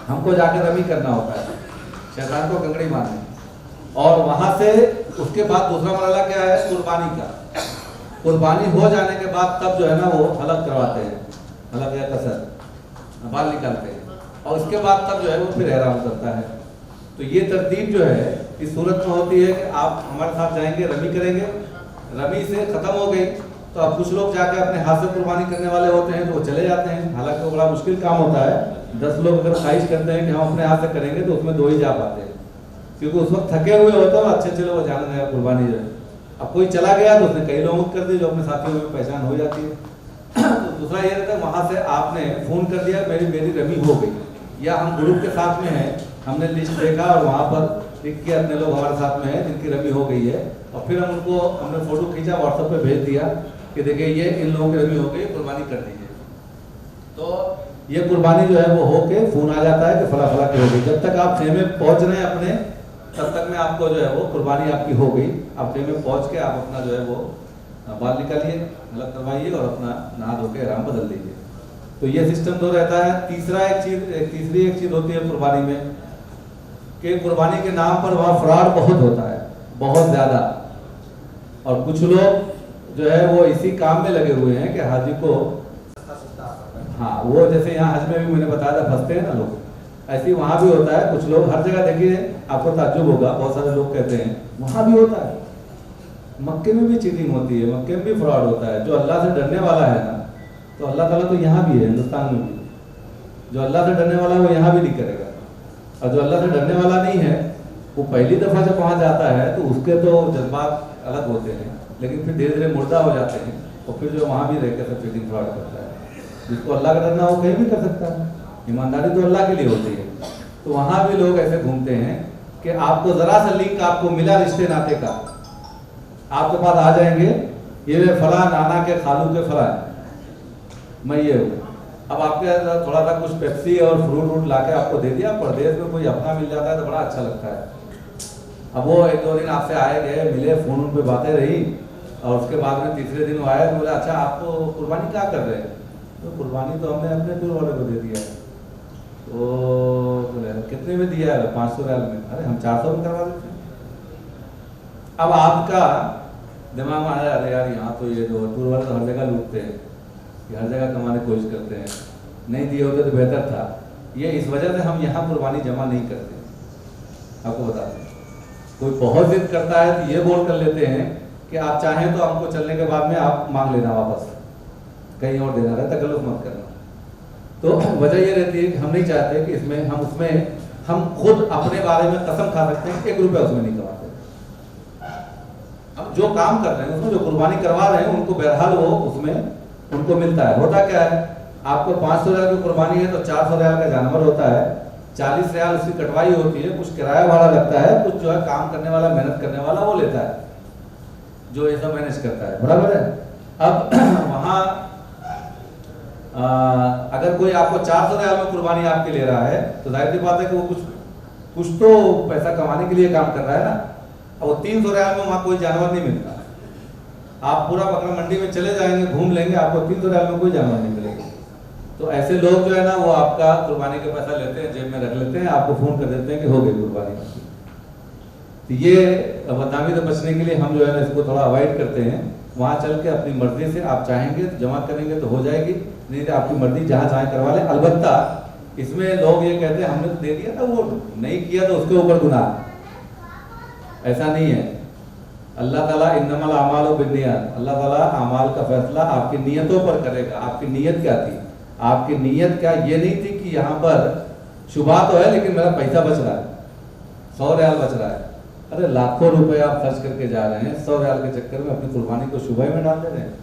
Speaker 2: हमको जाकर रमी करना होता है, शैतान को कंकड़ी मारनी। और वहाँ से उसके बाद दूसरा मरहला क्या है, कुर्बानी का। कुर्बानी हो जाने के बाद तब जो है ना वो हलक करवाते हैं, हलक या कसर, बाल निकालते हैं, और उसके बाद तब जो है वो फिर एहराम करता है। तो ये तरतीब जो है इस सूरत में होती है कि आप हमारे साथ जाएंगे, रमी करेंगे, रमी से ख़त्म हो गई तो अब कुछ लोग जाकर अपने हाथ से कुर्बानी करने वाले होते हैं तो वो चले जाते हैं। हालांकि वो बड़ा मुश्किल काम होता है। 10 लोग अगर ख्वाहिश करते हैं कि हम अपने हाथ से करेंगे तो उसमें 2 ही जा पाते हैं, क्योंकि उस वक्त थके हुए होते हैं, अच्छे लोग जान रहे हैं कुर्बानी जो है। अब कोई चला गया तो उसने कई लोगों कर दी जो अपने साथियों में पहचान हो जाती है। तो दूसरा ये रहता है, वहाँ से आपने फ़ोन कर दिया मेरी रमी हो गई, या हम ग्रुप के साथ में हैं, हमने लिस्ट देखा और वहाँ पर लिख के अपने लोग हमारे साथ में हैं जिनकी रमी हो गई है, और फिर हम उनको हमने फ़ोटो खींचा व्हाट्सएप पे भेज दिया कि देखिए ये इन लोगों की रमी हो गई, कुर्बानी कर दीजिए। तो ये कुर्बानी जो है वो होके फ़ोन आ जाता है कि फला फला की हो गई। जब तक आप खेमे पहुँच रहे हैं अपने, तब तक में आपको जो है वो कुर्बानी आपकी हो गई। आप खेमे पहुँच के आप अपना जो है वो बाल निकालिए, अलग करवाइए और अपना नहा धो के आराम बदल दीजिए। तो ये सिस्टम तो रहता है। तीसरी एक चीज़ होती है कुर्बानी में कि कुर्बानी के नाम पर वहाँ फ्रॉड बहुत होता है, बहुत ज़्यादा। और कुछ लोग जो है वो इसी काम में लगे हुए हैं कि हाजी को, हाँ वो जैसे यहाँ हज में भी मैंने बताया था फंसते हैं ना लोग, ऐसे ही वहाँ भी होता है। कुछ लोग हर जगह देखिए, आपको ताज्जुब होगा, बहुत सारे लोग कहते हैं वहाँ भी होता है। मक्के में भी चीटिंग होती है, मक्के में भी फ्रॉड होता है। जो अल्लाह से डरने वाला है ना, तो अल्लाह ताला तो यहाँ भी है, हिंदुस्तान में भी। जो अल्लाह से डरने वाला है वो यहाँ भी नहीं करेगा, और जो अल्लाह से डरने वाला नहीं है वो पहली दफ़ा जब वहाँ जाता है तो उसके तो जज्बात अलग होते हैं, लेकिन फिर धीरे धीरे मुर्दा हो जाते हैं। और फिर जो वहाँ भी रह कर सब चीटिंग फ्रॉड करता है। जिसको अल्लाह का डरना वो कहीं भी कर सकता है, ईमानदारी तो अल्लाह के लिए होती है। तो वहाँ भी लोग ऐसे घूमते हैं कि आपको ज़रा सा लिंक आपको मिला रिश्ते नाते का, आपके पास आ जाएंगे, ये फला नाना के खालू के फला मैं ये हूँ। अब आपके थोड़ा सा कुछ पेप्सी और फ्रूट व्रूट ला के आपको दे दिया। परदेश में कोई अपना मिल जाता है तो बड़ा अच्छा लगता है। अब वो 1-2 दिन आपसे आए गए, मिले, फ़ोन पे बातें रही, और उसके बाद में तीसरे दिन वो आया तो बोला अच्छा आपको कुर्बानी क्या कर रहे हैं? तो कुर्बानी तो हमने अपने टूर वाले को दे दिया है। तो कितने में दिया है? 500 रियाल में। अरे हम 400 में करवा देते हैं। अब आपका दिमाग में आया अरे यार यहाँ तो ये जो टूर वाले तो हर जगह लूटते हैं, ये हर जगह कमाने की कोशिश करते हैं, नहीं दिए होते तो बेहतर था। ये इस वजह से हम यहाँ कुर्बानी जमा नहीं करते। आपको बता दें, कोई बहुत जिद करता है तो ये बोल कर लेते हैं कि आप चाहें तो हमको चलने के बाद में आप मांग लेना वापस, कहीं और देना रहता, गलत मत करना। तो वजह ये रहती है कि हम नहीं चाहते कि इसमें हम खुद अपने बारे में कसम खा सकते हैं, 1 रुपया उसमें नहीं कमाते। हम जो काम कर रहे हैं उसमें जो कुर्बानी करवा रहे हैं उनको बहरहाल वो उसमें उनको मिलता है। होता क्या है, आपको 500 रियाल की कुर्बानी है तो 400 रियाल का जानवर होता है, 40 रियाल उसकी कटवाई होती है, कुछ किराया भाड़ा लगता है, कुछ जो है काम करने वाला, मेहनत करने वाला वो लेता है, जो ये सब मैनेज करता है, बराबर है। अब वहाँ अगर कोई आपको 400 रियाल में कुर्बानी आपके ले रहा है तो जाहिर सी बात है कि वो कुछ तो पैसा कमाने के लिए काम कर रहा है ना। अब वो 300 रियाल में वहाँ कोई जानवर नहीं मिलता। आप पूरा बकरा मंडी में चले जाएंगे, घूम लेंगे, आपको 300 रियाल में कोई जानवर नहीं मिलेगा। तो ऐसे लोग जो है ना वो आपका कुर्बानी का पैसा लेते हैं, जेब में रख लेते हैं, आपको फोन कर देते हैं कि हो गई कुर्बानी। तो ये बदनामी से बचने के लिए हम जो है ना इसको थोड़ा अवॉइड करते हैं। वहाँ चल के अपनी मर्जी से आप चाहेंगे तो जमा करेंगे तो हो जाएगी, नहीं तो आपकी मर्जी जहाँ चाहे करवा लें। अलबत्ता इसमें लोग ये कहते हैं हमने तो दे दिया था, वो नहीं किया तो उसके ऊपर गुनाह। ऐसा नहीं है। अल्लाह ताला इन्नमल आमालु बिन्नियात, अल्लाह ताला अमाल का फैसला आपकी नियतों पर करेगा। आपकी नियत क्या थी, आपकी नियत क्या ये नहीं थी कि यहाँ पर शुबा तो है लेकिन मेरा पैसा बच रहा है, 100 रियाल बच रहा है। अरे लाखों रुपए आप खर्च करके जा रहे हैं, 100 रियाल के चक्कर में अपनी कुर्बानी को शुबा में डाल दे रहे हैं।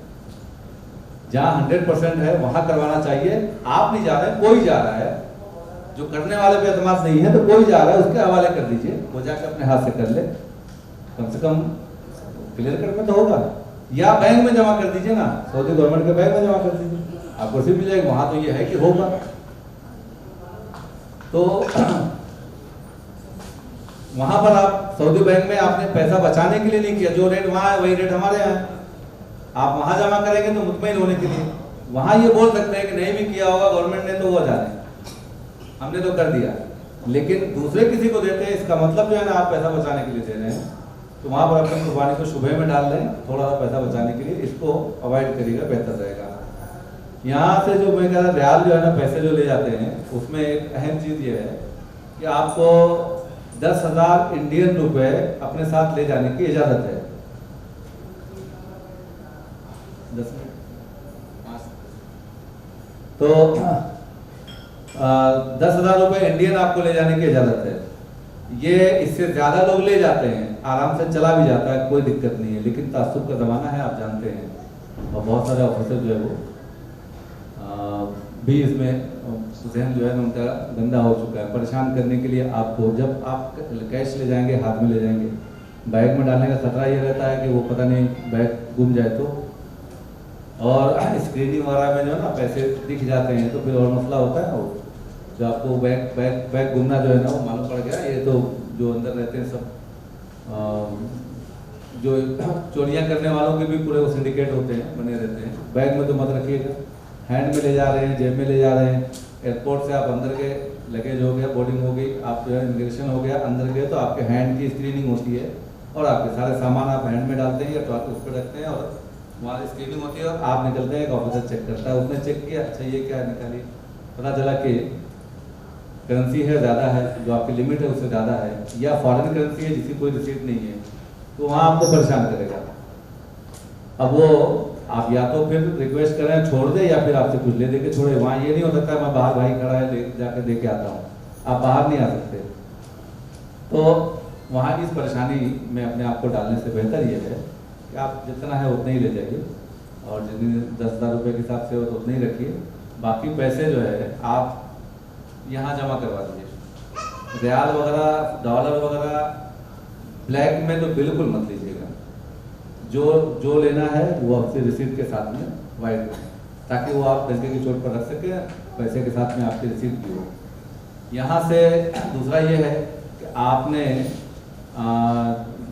Speaker 2: जहाँ 100% है वहां करवाना चाहिए। आप नहीं जा रहे, कोई जा रहा है, जो करने वाले पे एतमाद नहीं है तो कोई जा रहा है, उसके हवाले कर दीजिए, वो जाकर अपने हाथ से कर ले, कम से कम क्लियर कट में तो होगा। या बैंक में जमा कर दीजिए ना, सऊदी गवर्नमेंट के बैंक में जमा कर दीजिए, आपको सिर्फ मिल जाएगा। वहां तो ये है कि होगा। तो वहां पर आप सऊदी बैंक में आपने पैसा बचाने के लिए नहीं किया, जो रेट वहां है वही रेट हमारे यहाँ है। आप वहां जमा करेंगे तो मुतमईन होने के लिए। वहां ये बोल सकते हैं कि नहीं भी किया होगा गवर्नमेंट ने तो वो जाने, हमने तो कर दिया। लेकिन दूसरे किसी को देते हैं, इसका मतलब जो है ना आप पैसा बचाने के लिए दे रहे हैं, तो वहां पर अपनी कुर्बानी को शुबे में डाल लें, थोड़ा सा पैसा बचाने के लिए। इसको अवॉइड करिएगा, बेहतर रहेगा। यहाँ से जो मैं कह रहा रियाल जो है ना पैसे जो ले जाते हैं, उसमें एक अहम चीज़ ये है कि आपको 10,000 इंडियन रुपए अपने साथ ले जाने की इजाज़त है। 10 मिनट तो 10,000 रुपए इंडियन आपको ले जाने की इजाज़त है। ये इससे ज़्यादा लोग ले जाते हैं, आराम से चला भी जाता है, कोई दिक्कत नहीं है। लेकिन तासुब का ज़माना है, आप जानते हैं, और बहुत सारे ऑफिसर जो है वो भी इसमें जहन जो है ना उनका गंदा हो चुका है। परेशान करने के लिए आपको, जब आप कैश ले जाएंगे, हाथ में ले जाएंगे, बैग में डालने का खतरा ये रहता है कि वो पता नहीं बैग गुम जाए तो, और स्क्रीनिंग वगैरह में जो है ना पैसे दिख जाते हैं तो फिर और मसला होता है ना। वो जो आपको बैग गुमना जो है ना वो मालूम पड़ गया, ये तो जो अंदर रहते हैं सब जो चोरियां करने वालों के भी पूरे वो सिंडिकेट होते हैं, बने रहते हैं। बैग में तो मत रखिएगा, हैंड में ले जा रहे हैं, जेब में ले जा रहे हैं। एयरपोर्ट से आप अंदर गए, लगेज हो गया, बोर्डिंग हो गई, आप जो है इमिग्रेशन हो गया, अंदर गए तो आपके हैंड की स्क्रीनिंग होती है और आपके सारे सामान आप हैंड में डालते हैं या ट्रक उस पर रखते हैं और वहाँ स्क्रीनिंग होती है और आप निकलते हैं। एक ऑफिसर चेक करता है, उसने चेक किया, अच्छा ये क्या निकाली, पता चला कि करेंसी है ज़्यादा है, जो आपकी लिमिट है उससे ज़्यादा है, या फॉरेन करेंसी है जिसकी कोई रिसीट नहीं है, तो वहाँ आपको परेशान करेगा। अब वो आप या तो फिर रिक्वेस्ट करें छोड़ दे या फिर आपसे कुछ ले दे के छोड़े। वहाँ ये नहीं हो सकता मैं बाहर भाई खड़ा है जाके दे के आता हूँ, आप बाहर नहीं आ सकते। तो वहाँ इस परेशानी में अपने आप को डालने से बेहतर ये है कि आप जितना है उतना ही ले जाइए और जितनी 10,000 रुपये के हिसाब से हो तो उतना ही रखिए। बाकी पैसे जो है आप यहाँ जमा करवा दीजिए। रियाल वगैरह, डॉलर वगैरह ब्लैक में तो बिल्कुल मत लीजिएगा। जो लेना है वो आपसे रिसीट के साथ में वाइट में, ताकि वो आप डंके की चोट पर रख सकें, पैसे के साथ में आपकी रिसीट भी हो। यहाँ से दूसरा ये है कि आपने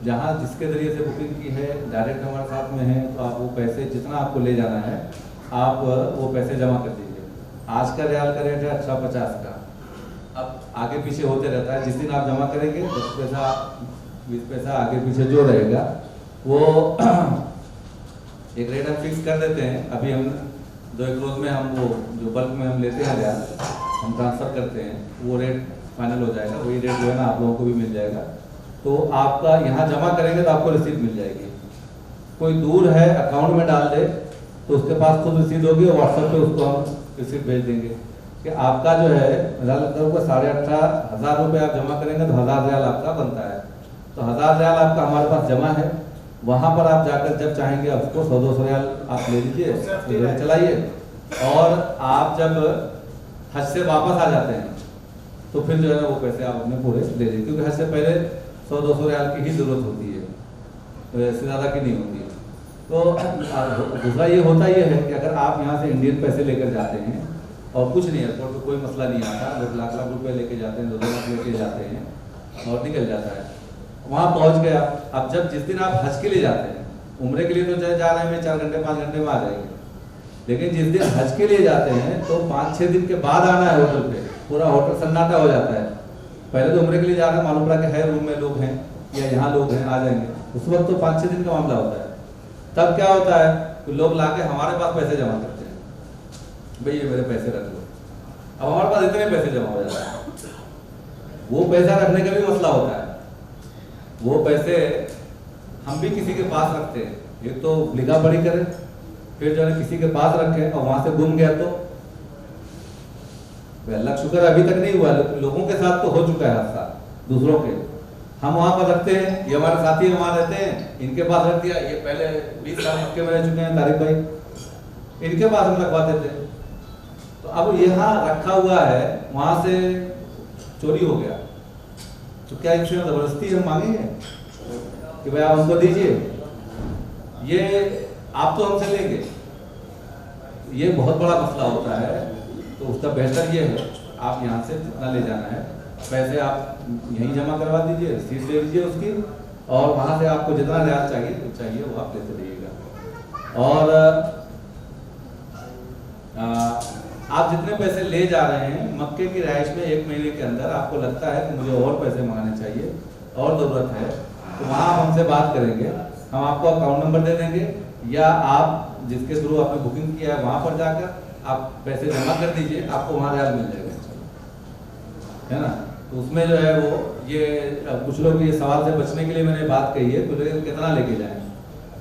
Speaker 2: जहाँ जिसके ज़रिए से बुकिंग की है डायरेक्ट हमारे साथ में है, तो आप वो पैसे जितना आपको ले जाना है आप वो पैसे जमा कर दीजिए। आज का रियाल का रेट है 1850 का, अब आगे पीछे होते रहता है। जिस दिन आप जमा करेंगे 10 पैसा 20 पैसा आगे पीछे जो रहेगा वो एक रेट हम फिक्स कर देते हैं। अभी हम 2-1 रोज में हम वो जो बल्क में हम लेते हैं रियाल हम ट्रांसफ़र करते हैं, वो रेट फाइनल हो जाएगा। वही रेट जो है ना आप लोगों को भी मिल जाएगा। तो आपका यहाँ जमा करेंगे तो आपको रसीद मिल जाएगी। कोई दूर है अकाउंट में डाल दे तो उसके पास खुद रसीद होगी और व्हाट्सएप पे उसको हम रसीद भेज देंगे कि आपका जो है को 18,500 रुपये आप जमा करेंगे तो 1000 रियाल आपका बनता है। तो 1000 रियाल आपका हमारे पास जमा है। वहाँ पर आप जाकर जब चाहेंगे उसको 100-200 रियाल आप ले लीजिए, चलाइए। और आप जब हज से वापस आ जाते हैं तो फिर जो है ना वो पैसे आप अपने पूरे ले लीजिए, क्योंकि हज से पहले 100-200 रियाल की ही ज़रूरत होती है, तो इससे ज़्यादा की नहीं होती है। तो दूसरा ये होता ये है कि अगर आप यहाँ से इंडियन पैसे लेकर जाते हैं और कुछ नहीं, एयरपोर्ट पर कोई मसला नहीं आता, लोग लाख रुपए लेके जाते हैं, 2-2 लाख लेके जाते हैं और निकल जाता है। वहाँ पहुँच गया। अब जब जिस दिन आप हज के लिए जाते हैं, उम्रे के लिए तो जा रहे हैं 4 घंटे 5 घंटे में आ जाएंगे, लेकिन जिस दिन हज के लिए जाते हैं तो 5-6 दिन के बाद आना है होटल पे। पूरा होटल सन्नाटा हो जाता है। पहले तो उम्रे के लिए जा रहे हैं, मालूम पड़ा कि है रूम में लोग हैं या यहाँ लोग हैं, आ जाएंगे। उस वक्त तो 5-6 दिन का मामला होता है। तब क्या होता है कि लोग लाके हमारे पास पैसे जमा करते हैं, भाई ये मेरे पैसे रख लो। अब हमारे पास इतने पैसे जमा हो जाते हैं। वो पैसा रखने का भी मसला होता है। वो पैसे हम भी किसी के पास रखते हैं, एक तो लिखा पढ़ी करें, फिर जो है किसी के पास रखें और वहां से गुम गया तो अल्लाह शुक्र अभी तक नहीं हुआ। लोगों के साथ तो हो चुका है हादसा, दूसरों के। हम वहां पर रखते हैं, ये हमारे साथी वहां रहते हैं, इनके पास रख दिया। ये पहले 20 साल मक्के में रह चुके हैं तारिक भाई, इनके पास हम रखवाते थे। तो अब यहाँ रखा हुआ है, वहां से चोरी हो गया तो क्या इनसे जबरदस्ती हम मांगेंगे कि भाई आप हमको दीजिए, ये आप तो हमसे लेंगे? ये बहुत बड़ा मसला होता है। तो उसका बेहतर ये है आप यहाँ से जितना ले जाना है पैसे आप यहीं जमा करवा दीजिए, रसीद ले लीजिए उसकी, और वहाँ से आपको जितना रियाल चाहिए वो आप लेते रहिएगा। और आप जितने पैसे ले जा रहे हैं मक्के की रिहाइश में 1 महीने के अंदर आपको लगता है कि मुझे और पैसे मंगाने चाहिए और ज़रूरत है, तो वहाँ आप हमसे बात करेंगे। हम आपको अकाउंट नंबर दे देंगे या आप जिसके थ्रू आपने बुकिंग किया है वहाँ पर जाकर आप पैसे जमा कर दीजिए, आपको वहाँ रियाल मिल जाएगा, है ना। तो उसमें जो है वो ये कुछ लोग ये सवाल से बचने के लिए मैंने बात कही है तो कितना लेके जाएं,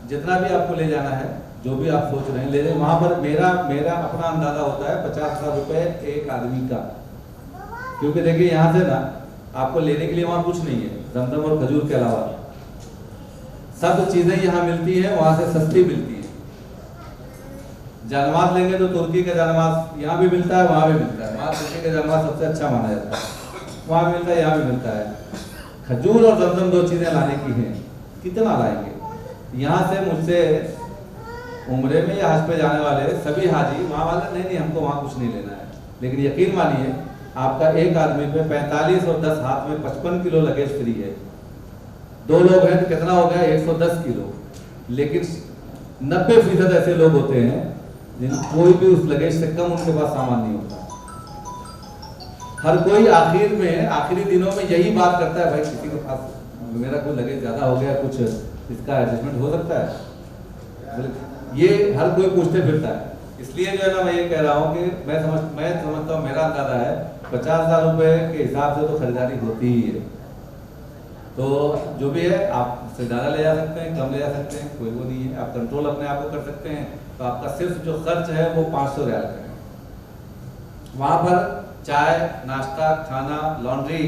Speaker 2: जितना भी आपको ले जाना है, जो भी आप सोच रहे हैं ले लें। वहाँ पर मेरा अपना अंदाजा होता है 50,000 रुपये एक आदमी का, क्योंकि देखिए यहाँ से ना आपको लेने के लिए वहाँ कुछ नहीं है, जमजम और खजूर के अलावा सब चीजें यहाँ मिलती हैं, वहाँ से सस्ती मिलती है। जानमाज लेंगे तो तुर्की का जानमाज यहाँ भी मिलता है, वहाँ भी मिलता है। वहाँ तुर्की का जानमाज सबसे अच्छा माना जाता है, वहाँ भी मिलता है, यहाँ भी मिलता है। खजूर और जमजम 2 चीजें लाने की हैं, कितना लाएंगे? यहाँ से मुझसे उम्रे में या हज पे जाने वाले सभी हाजी वहाँ वाले नहीं हमको वहाँ कुछ नहीं लेना है, लेकिन यकीन मानिए आपका एक आदमी पे 45 और 10 हाथ में 55 किलो लगेज फ्री है। 2 लोग हैं तो कितना हो गया 110 किलो। लेकिन 90% ऐसे लोग होते हैं जिन कोई भी उस लगेज से कम उनके पास सामान नहीं होता। हर कोई आखिरी दिनों में यही बात करता है, भाई किसी के पास मेरा कोई लगेज ज्यादा हो गया, कुछ इसका एडजस्टमेंट हो सकता है। ये हर कोई पूछते फिरता है। इसलिए जो है ना मैं ये कह रहा हूँ कि मैं समझता हूँ, मेरा अंदाजा है 50,000 रुपये के हिसाब से तो खरीदारी होती ही है। तो जो भी है आप से ज़्यादा ले जा सकते हैं, कम ले जा सकते हैं, कोई वो नहीं है। आप कंट्रोल अपने आप को कर सकते हैं। तो आपका सिर्फ जो खर्च है वो 500 रियाल का है। वहाँ पर चाय, नाश्ता, खाना, लॉन्ड्री,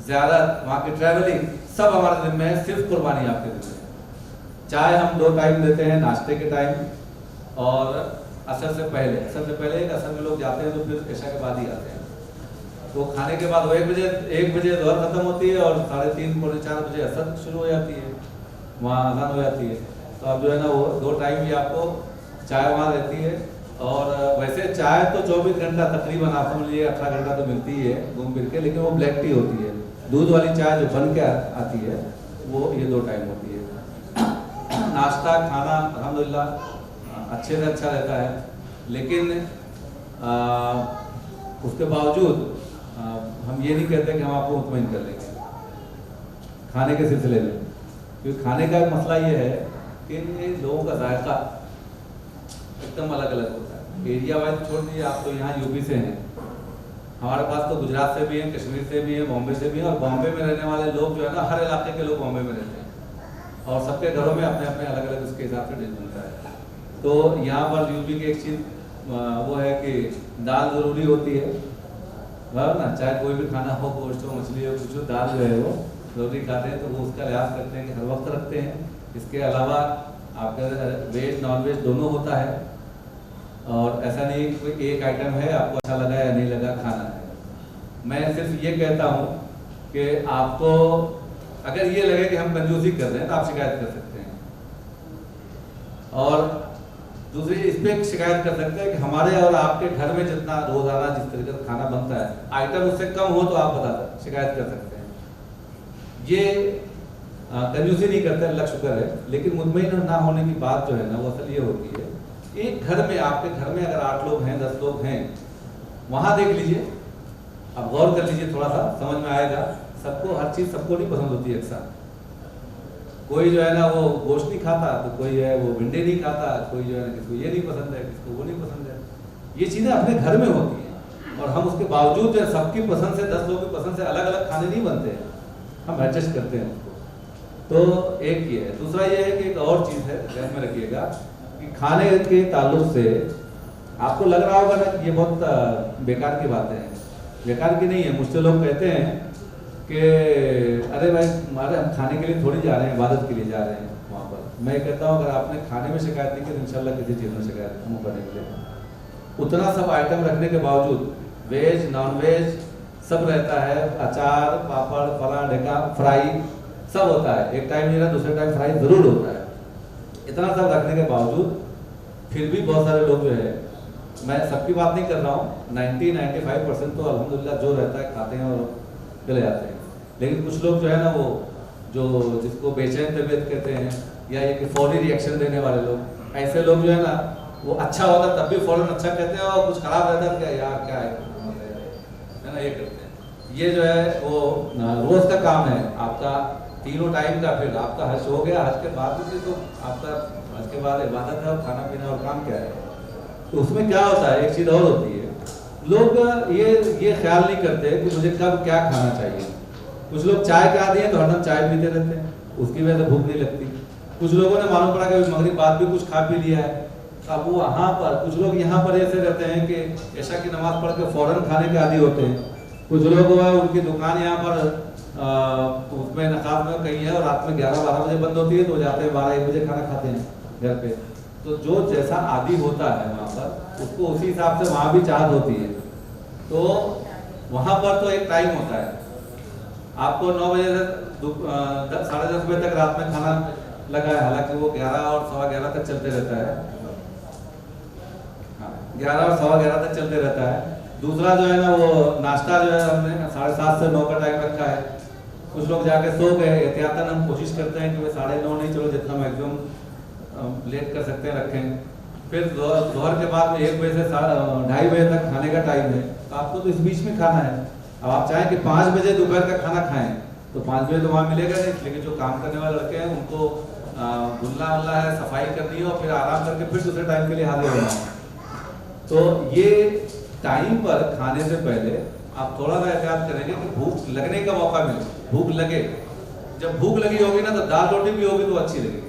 Speaker 2: ज़्यारत, वहाँ की ट्रैवलिंग सब हमारे जिम्मे है, सिर्फ कुर्बानी आपके जिम्मे है। चाय हम 2 टाइम देते हैं, नाश्ते के टाइम और असर से पहले। असर में लोग जाते हैं तो फिर ऐशा के बाद ही आते हैं। तो खाने के बाद वो 1 बजे दोहर खत्म होती है और 3:30 पौने 4 बजे असर शुरू हो जाती है, वहाँ अज़ान हो जाती है। तो अब जो है ना वो 2 टाइम भी आपको चाय वहाँ रहती है। और वैसे चाय तो 24 घंटा तकरीबन आप समझ लीजिए 18 घंटा तो मिलती ही है घूम फिर के, लेकिन वो ब्लैक टी होती है। दूध वाली चाय जो बन के आती है वो ये 2 टाइम होती है। नाश्ता खाना अल्हम्दुलिल्लाह अच्छे से अच्छा रहता है, लेकिन उसके बावजूद हम ये नहीं कहते कि हम आपको मुतमईन कर लेंगे खाने के सिलसिले में। क्योंकि खाने का मसला ये है कि लोगों का जायका एकदम अलग अलग होता है। एरिया वाइज छोड़ दीजिए, आप तो यहाँ यूपी से हैं, हमारे पास तो गुजरात से भी हैं, कश्मीर से भी हैं, बॉम्बे से भी हैं, और बॉम्बे में रहने वाले लोग जो है ना, हर इलाके के लोग बॉम्बे में रहते हैं और सबके घरों में अपने अपने अलग अलग उसके हिसाब से डिश बनता है। तो यहाँ पर यूपी की एक चीज़ वो है कि दाल ज़रूरी होती है, बराबर ना, चाहे कोई भी खाना हो, गोश्त हो, मछली हो, कुछ हो, दाल जो है वो ज़रूरी खाते हैं, तो वो उसका लिहाज करते हैं कि हर वक्त रखते हैं। इसके अलावा आपका वेज नॉन वेज दोनों होता है, और ऐसा नहीं कि कोई एक आइटम है आपको अच्छा लगा या नहीं लगा खाना है। मैं सिर्फ ये कहता हूँ कि आपको अगर ये लगे कि हम कंजूसी कर रहे हैं तो आप शिकायत कर सकते हैं, और दूसरी इस पर शिकायत कर सकते हैं कि हमारे और आपके घर में जितना रोजाना जिस तरीके से खाना बनता है, आइटम उससे कम हो तो आप बता शिकायत कर सकते हैं। ये कंजूसी नहीं करते, अल्लाह शुक्र है, लेकिन मुतमईन ना होने की बात जो है ना, वो असल ये होती है, एक घर में, आपके घर में अगर 8 लोग हैं, 10 लोग हैं, वहां देख लीजिए, अब गौर कर लीजिए, थोड़ा सा समझ में आएगा। सबको हर चीज सबको नहीं पसंद होती है एक साथ। कोई जो है ना वो गोश्त नहीं खाता, तो कोई है वो भिंडी नहीं खाता, कोई जो है ना किसको ये नहीं पसंद है, किसको वो नहीं पसंद है। ये चीजें अपने घर में होती हैं, और हम उसके बावजूद जो है सबकी पसंद से, 10 लोगों की पसंद से अलग अलग खाने नहीं बनते हैं, हम एडजस्ट करते हैं उसको। तो एक ये है। दूसरा ये है कि एक और चीज़ है, ध्यान में रखिएगा कि खाने के ताल्लुक से आपको लग रहा होगा ना ये बहुत बेकार की बातें हैं, बेकार की नहीं है। मुझसे लोग कहते हैं कि अरे भाई हमारे हम खाने के लिए थोड़ी जा रहे हैं, इबादत के लिए जा रहे हैं वहाँ पर। मैं कहता हूँ अगर आपने खाने में शिकायत नहीं की तो इंशाल्लाह किसी चीज़ में शिकायत मुँह करने के लिए। उतना सब आइटम रखने के बावजूद वेज नॉन वेज सब रहता है, अचार पापड़ फला ढेका फ्राई सब होता है। एक टाइम नहीं रहा, दूसरे टाइम फ्राई ज़रूर होता है। इतना सब रखने के बावजूद फिर भी बहुत सारे लोग जो है, मैं सबकी बात नहीं कर रहा हूँ, 90-95% तो अल्हम्दुलिल्लाह जो रहता है खाते हैं और चले जाते हैं। लेकिन कुछ लोग जो है ना वो जो जिसको बेचैन तबीयत कहते हैं, या ये कि फौरी रिएक्शन देने वाले लोग, ऐसे लोग जो है ना वो अच्छा होता तब भी फौरन अच्छा कहते हैं, और कुछ खराब रहता है क्या यार क्या है ना, ये करते हैं। ये जो है वो रोज़ का काम है आपका, तीनों टाइम का। फिर आपका हज हो गया, हज के बाद भी तो आपका हज के बाद इबादत है और खाना पीना और काम क्या है। तो उसमें क्या होता है, एक चीज़ और होती है, लोग ये ख्याल नहीं करते कि मुझे कब क्या खाना चाहिए। कुछ लोग चाय के आदी हैं तो हरदम चाय पीते रहते हैं, उसकी वजह से भूख नहीं लगती। कुछ लोगों ने मालूम पड़ा कि मगरिब बाद भी कुछ खा पी लिया है, तो अब वो वहाँ पर, कुछ लोग यहाँ पर ऐसे रहते हैं कि ऐशा की नमाज पढ़ के फ़ौरन खाने के आदी होते हैं। कुछ लोग है उनकी दुकान यहाँ पर उसमें नकाब में कहीं है और रात में 11-12 बजे बंद होती है, तो जाते हैं 12-1 बजे खाना खाते हैं घर पे। तो जो जैसा आदी होता है वहाँ पर, उसको उसी हिसाब से वहाँ भी चाहत होती है। तो वहाँ पर तो एक टाइम होता है, आपको 9 बजे से 10-10:30 बजे तक रात में खाना लगा है, हालांकि वो 11 और 11:15 तक चलते रहता है। हाँ, 11 और 11:15 तक चलते रहता है। दूसरा जो है ना वो नाश्ता जो है हमने 7:30 से 9 का टाइम रखा है। कुछ लोग जाके सो गए, एहतियातन हम कोशिश करते हैं कि वे 9:30 नहीं, चलो जितना मैक्सिमम लेट कर सकते हैं रखें। फिर दोपहर के बाद में 1 बजे से 2:30 बजे तक खाने का टाइम है, तो आपको तो इस बीच में खाना है। अब आप चाहें कि 5 बजे दोपहर का खाना खाएं तो 5 बजे तो वहाँ मिलेगा नहीं, लेकिन जो काम करने वाले लड़के हैं उनको धुलना वल्ला है, सफाई करनी है और फिर आराम करके फिर दूसरे टाइम के लिए हाजिर होना है। तो ये टाइम पर खाने से पहले आप थोड़ा सा एहतियात करेंगे कि भूख लगने का मौका मिले, भूख लगे। जब भूख लगी होगी ना तो दाल रोटी भी होगी तो अच्छी लगेगी,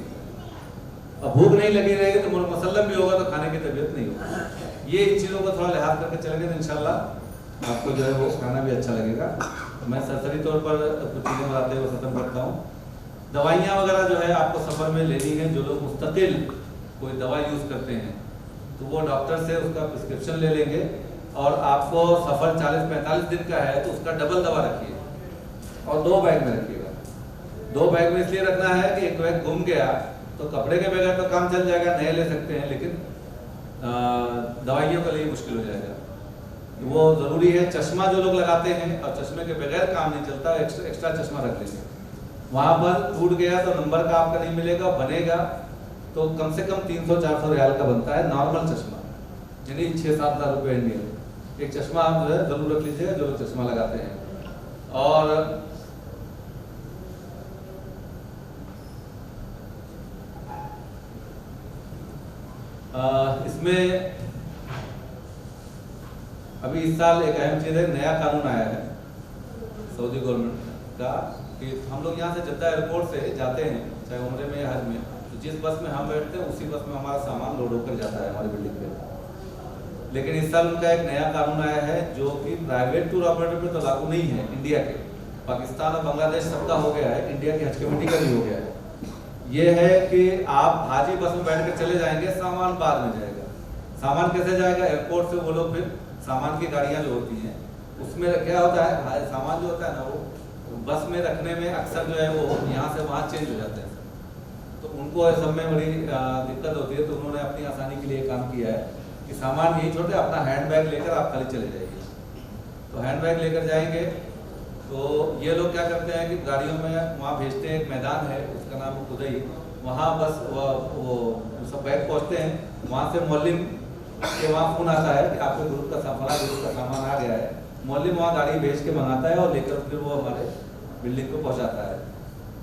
Speaker 2: और भूख नहीं लगी रहेगी तो मसल्लम भी होगा तो खाने की तबीयत नहीं होगी। ये इन चीज़ों को थोड़ा लिहाज करके चलेंगे तो इंशाल्लाह आपको जो है वो खाना भी अच्छा लगेगा। मैं सरसरी तौर पर कुछ चीज़ें बताते हुए ख़त्म करता हूँ। दवाइयाँ वगैरह जो है आपको सफ़र में लेनी है। जो लोग मुस्तकिल कोई दवा यूज़ करते हैं तो वो डॉक्टर से उसका प्रिस्क्रिप्शन ले लेंगे, और आपको सफ़र 40-45 दिन का है तो उसका डबल दवा रखिए और 2 बैग में रखिएगा। 2 बैग में इसलिए रखना है कि एक बैग गुम गया तो कपड़े के बगैर तो काम चल जाएगा, नए ले सकते हैं, लेकिन दवाइयों के लिए मुश्किल हो जाएगा। वो ज़रूरी है। चश्मा जो लोग लगाते हैं और चश्मे के बगैर काम नहीं चलता, एक्स्ट्रा चश्मा रख लेंगे। वहाँ पर टूट गया तो नंबर का आपका नहीं मिलेगा, बनेगा तो कम से कम 300-400 रियाल का बनता है नॉर्मल चश्मा, यानी 6-7 हज़ार रुपये इंडियन। एक चश्मा आप जो है ज़रूर रख लीजिएगा जो लोग चश्मा लगाते हैं। और इसमें अभी इस साल एक अहम चीज़ है, नया कानून आया है सऊदी गवर्नमेंट का कि हम लोग यहाँ से जद्दा एयरपोर्ट से जाते हैं, चाहे उम्रे में या हज में, तो जिस बस में हम बैठते हैं उसी बस में हमारा सामान लोड होकर जाता है हमारी बिल्डिंग पे। लेकिन इस साल उनका एक नया कानून आया है जो कि प्राइवेट टूर ऑपरेटर पे तो लागू नहीं है, इंडिया के, पाकिस्तान और बांग्लादेश सबका हो गया है, इंडिया की हज कमेटी का भी हो गया है। ये है कि आप हाजी बस में बैठ कर चले जाएंगे, सामान बाद में जाएगा। सामान कैसे जाएगा? एयरपोर्ट से वो लोग फिर सामान की गाड़ियाँ जो होती हैं उसमें क्या होता है, सामान जो होता है ना वो बस में रखने में अक्सर जो है वो यहाँ से वहाँ चेंज हो जाते हैं, तो उनको सब में बड़ी दिक्कत होती है। तो उन्होंने अपनी आसानी के लिए काम किया है कि सामान यही छोटे, अपना हैंड बैग लेकर आप खाली चले जाइए। तो हैंड बैग लेकर जाएंगे तो ये लोग क्या करते हैं कि गाड़ियों में वहाँ भेजते हैं, एक मैदान है उसका नाम है खुदई, वहाँ बस वो सब बैग पहुँचते हैं, वहाँ से मौलिम के वहाँ फ़ोन आता है कि आपके ग्रुप का सामान आ गया है। मौलिम वहाँ गाड़ी भेज के मंगाता है और लेकर फिर वो हमारे बिल्डिंग को पहुँचाता है।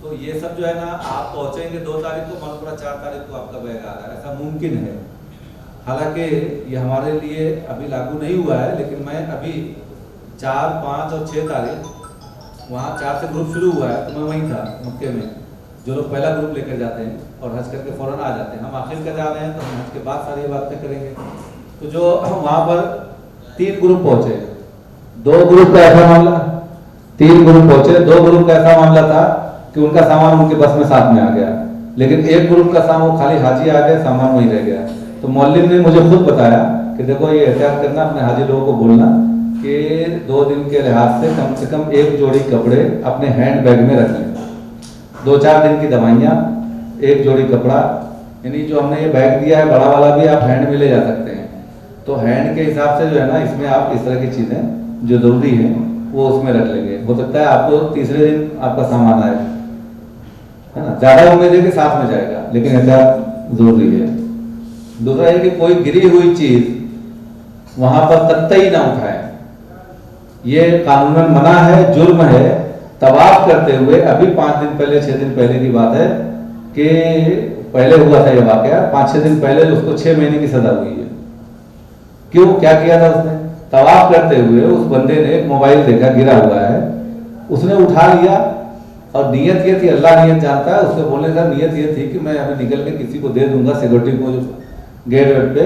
Speaker 2: तो ये सब जो है ना, आप पहुँचेंगे 2 तारीख को, मालूम पड़ा 4 तारीख को आपका बैग आ रहा है, ऐसा मुमकिन है। हालांकि ये हमारे लिए अभी लागू नहीं हुआ है, लेकिन मैं अभी 4, 5 और 6 तारीख वहाँ 4 से ग्रुप शुरू हुआ है, तो मैं वहीं था मक्के में, जो लोग पहला ग्रुप लेकर जाते हैं और हज करके फ़ौरन आ जाते हैं। हम आखिर का जा रहे हैं तो हम हज के बाद सारी बातें करेंगे। तो जो वहाँ पर 3 ग्रुप पहुँचे, 2 ग्रुप का ऐसा मामला, 3 ग्रुप पहुँचे, 2 ग्रुप का ऐसा मामला था कि उनका सामान उनके बस में साथ में आ गया, लेकिन एक ग्रुप का सामान खाली हाजी आ गया, सामान वहीं रह गया। तो मौलिम ने मुझे खुद बताया कि देखो ये एहतियात करना, अपने हाजी लोगों को बोलना कि 2 दिन के लिहाज से कम 1 जोड़ी कपड़े अपने हैंड बैग में रख लें, 2-4 दिन की दवाइयाँ, 1 जोड़ी कपड़ा, यानी जो हमने ये बैग दिया है बड़ा वाला भी आप हैंड में ले जा सकते हैं। तो हैंड के हिसाब से जो है ना, इसमें आप इस तरह की चीज़ें जो ज़रूरी हैं वो उसमें रख लेंगे। हो सकता है आपको तीसरे दिन आपका सामान आए, है ना, ज़्यादा उम्मीद है कि साथ में जाएगा, लेकिन एहतियात ज़रूरी है। दूसरा है कि कोई गिरी हुई चीज़ वहाँ पर कतई ना उठाएं, ये कानूनन मना है, जुर्म है। तवाफ करते हुए अभी 5 दिन पहले 6 दिन पहले की बात है कि पहले हुआ था ये वाकया, 5-6 दिन पहले उसको 6 महीने की सजा हुई है। क्यों? क्या किया था उसने? तवाफ करते हुए उस बंदे ने एक मोबाइल देखा गिरा हुआ है, उसने उठा लिया और नीयत ये थी, अल्लाह नीयत जानता है, उसके बोलने का नीयत ये थी कि मैं अभी निकल के किसी को दे दूंगा, सिक्योरिटी को जो गेट वेट पे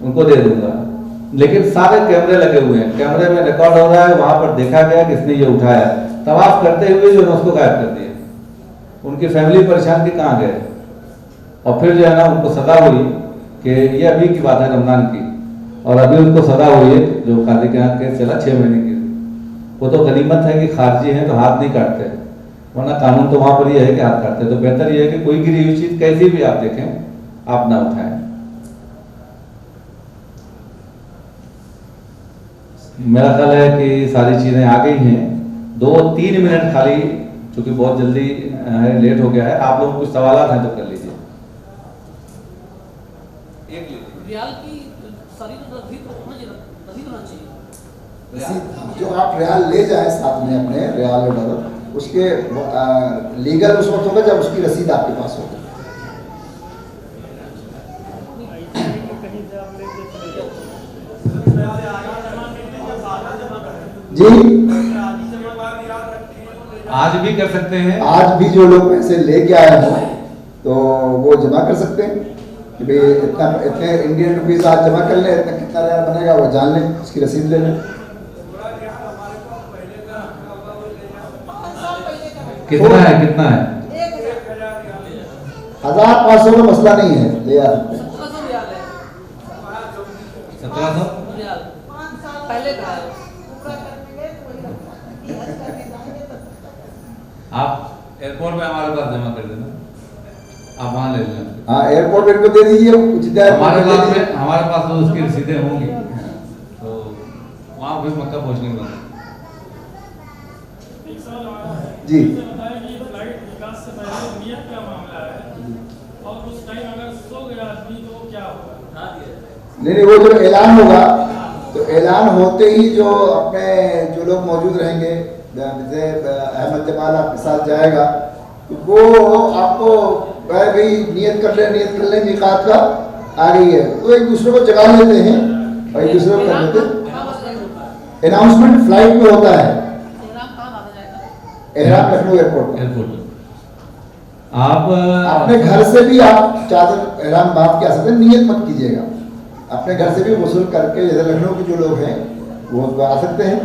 Speaker 2: उनको दे दूंगा। लेकिन सारे कैमरे लगे हुए हैं, कैमरे में रिकॉर्ड हो रहा है, वहां पर देखा गया किसने ये उठाया। तवाफ करते हुए जो है उसको गायब कर दिया, उनकी फैमिली परेशान थी, कहाँ गए। और फिर जो है ना उनको सजा हुई कि ये अभी की बात है रमजान की, और अभी उनको सजा हुई है जो काजी के यहाँ केस चला 6 महीने की। वो तो गनीमत है कि खारजी हैं तो हाथ नहीं काटते, वरना कानून तो वहाँ पर ये है कि हाथ काटते। तो बेहतर ये है कि कोई गिरी हुई चीज़ कैसी भी आप देखें आप ना उठाएं। मेरा ख्याल है कि सारी चीज़ें आ गई हैं। 2-3 मिनट खाली, चूंकि बहुत जल्दी है, लेट हो गया है, आप लोग कुछ सवाल हैं तो कर लीजिए।
Speaker 4: रियाल की सारी रसीद होना चाहिए,
Speaker 1: जो आप रियाल ले जाए साथ में अपने रियाल और डॉलर, उसके लीगल उस वक्त होगा जब उसकी रसीद आपके पास होगी। जी
Speaker 2: आज भी कर सकते हैं,
Speaker 1: आज भी जो लोग पैसे लेके आए हों तो वो जमा कर सकते हैं कि भाई इतने इंडियन रुपीस आज जमा कर लें, इतना कितना रियाल बनेगा वो जान लें, उसकी रसीद ले लें।
Speaker 2: कितना है
Speaker 1: 1500 में मसला नहीं है, ले आ सकते हैं।
Speaker 2: 1700
Speaker 4: पहले का है।
Speaker 2: आप एयरपोर्ट में हमारे पास जमा कर देना, आप वहाँ ले लेना।
Speaker 1: हाँ, एयरपोर्ट रेट को दे दीजिए,
Speaker 2: हमारे पास तो उसकी रसीदें होंगी, तो वहाँ फिर मक्का पहुँचने के बाद।
Speaker 1: जी नहीं, वो जो ऐलान होगा तो ऐलान होते ही जो अपने जो लोग मौजूद रहेंगे, जैसे अहमद जमाल आपके साथ जाएगा, तो वो आपको भाई नियत कर ले मीकात का, आ गई है, तो एक दूसरे को जगा लेते हैं और एक दूसरे को कर देते हैं। अनाउंसमेंट फ्लाइट में होता है, एहराम लखनऊ एयरपोर्ट।
Speaker 2: आप
Speaker 1: अपने घर से भी आप चादर एहराम बात क्या सकते हैं, नियत मत कीजिएगा। अपने घर से भी वसूल करके, जैसे लखनऊ के जो लोग हैं वो आ सकते हैं,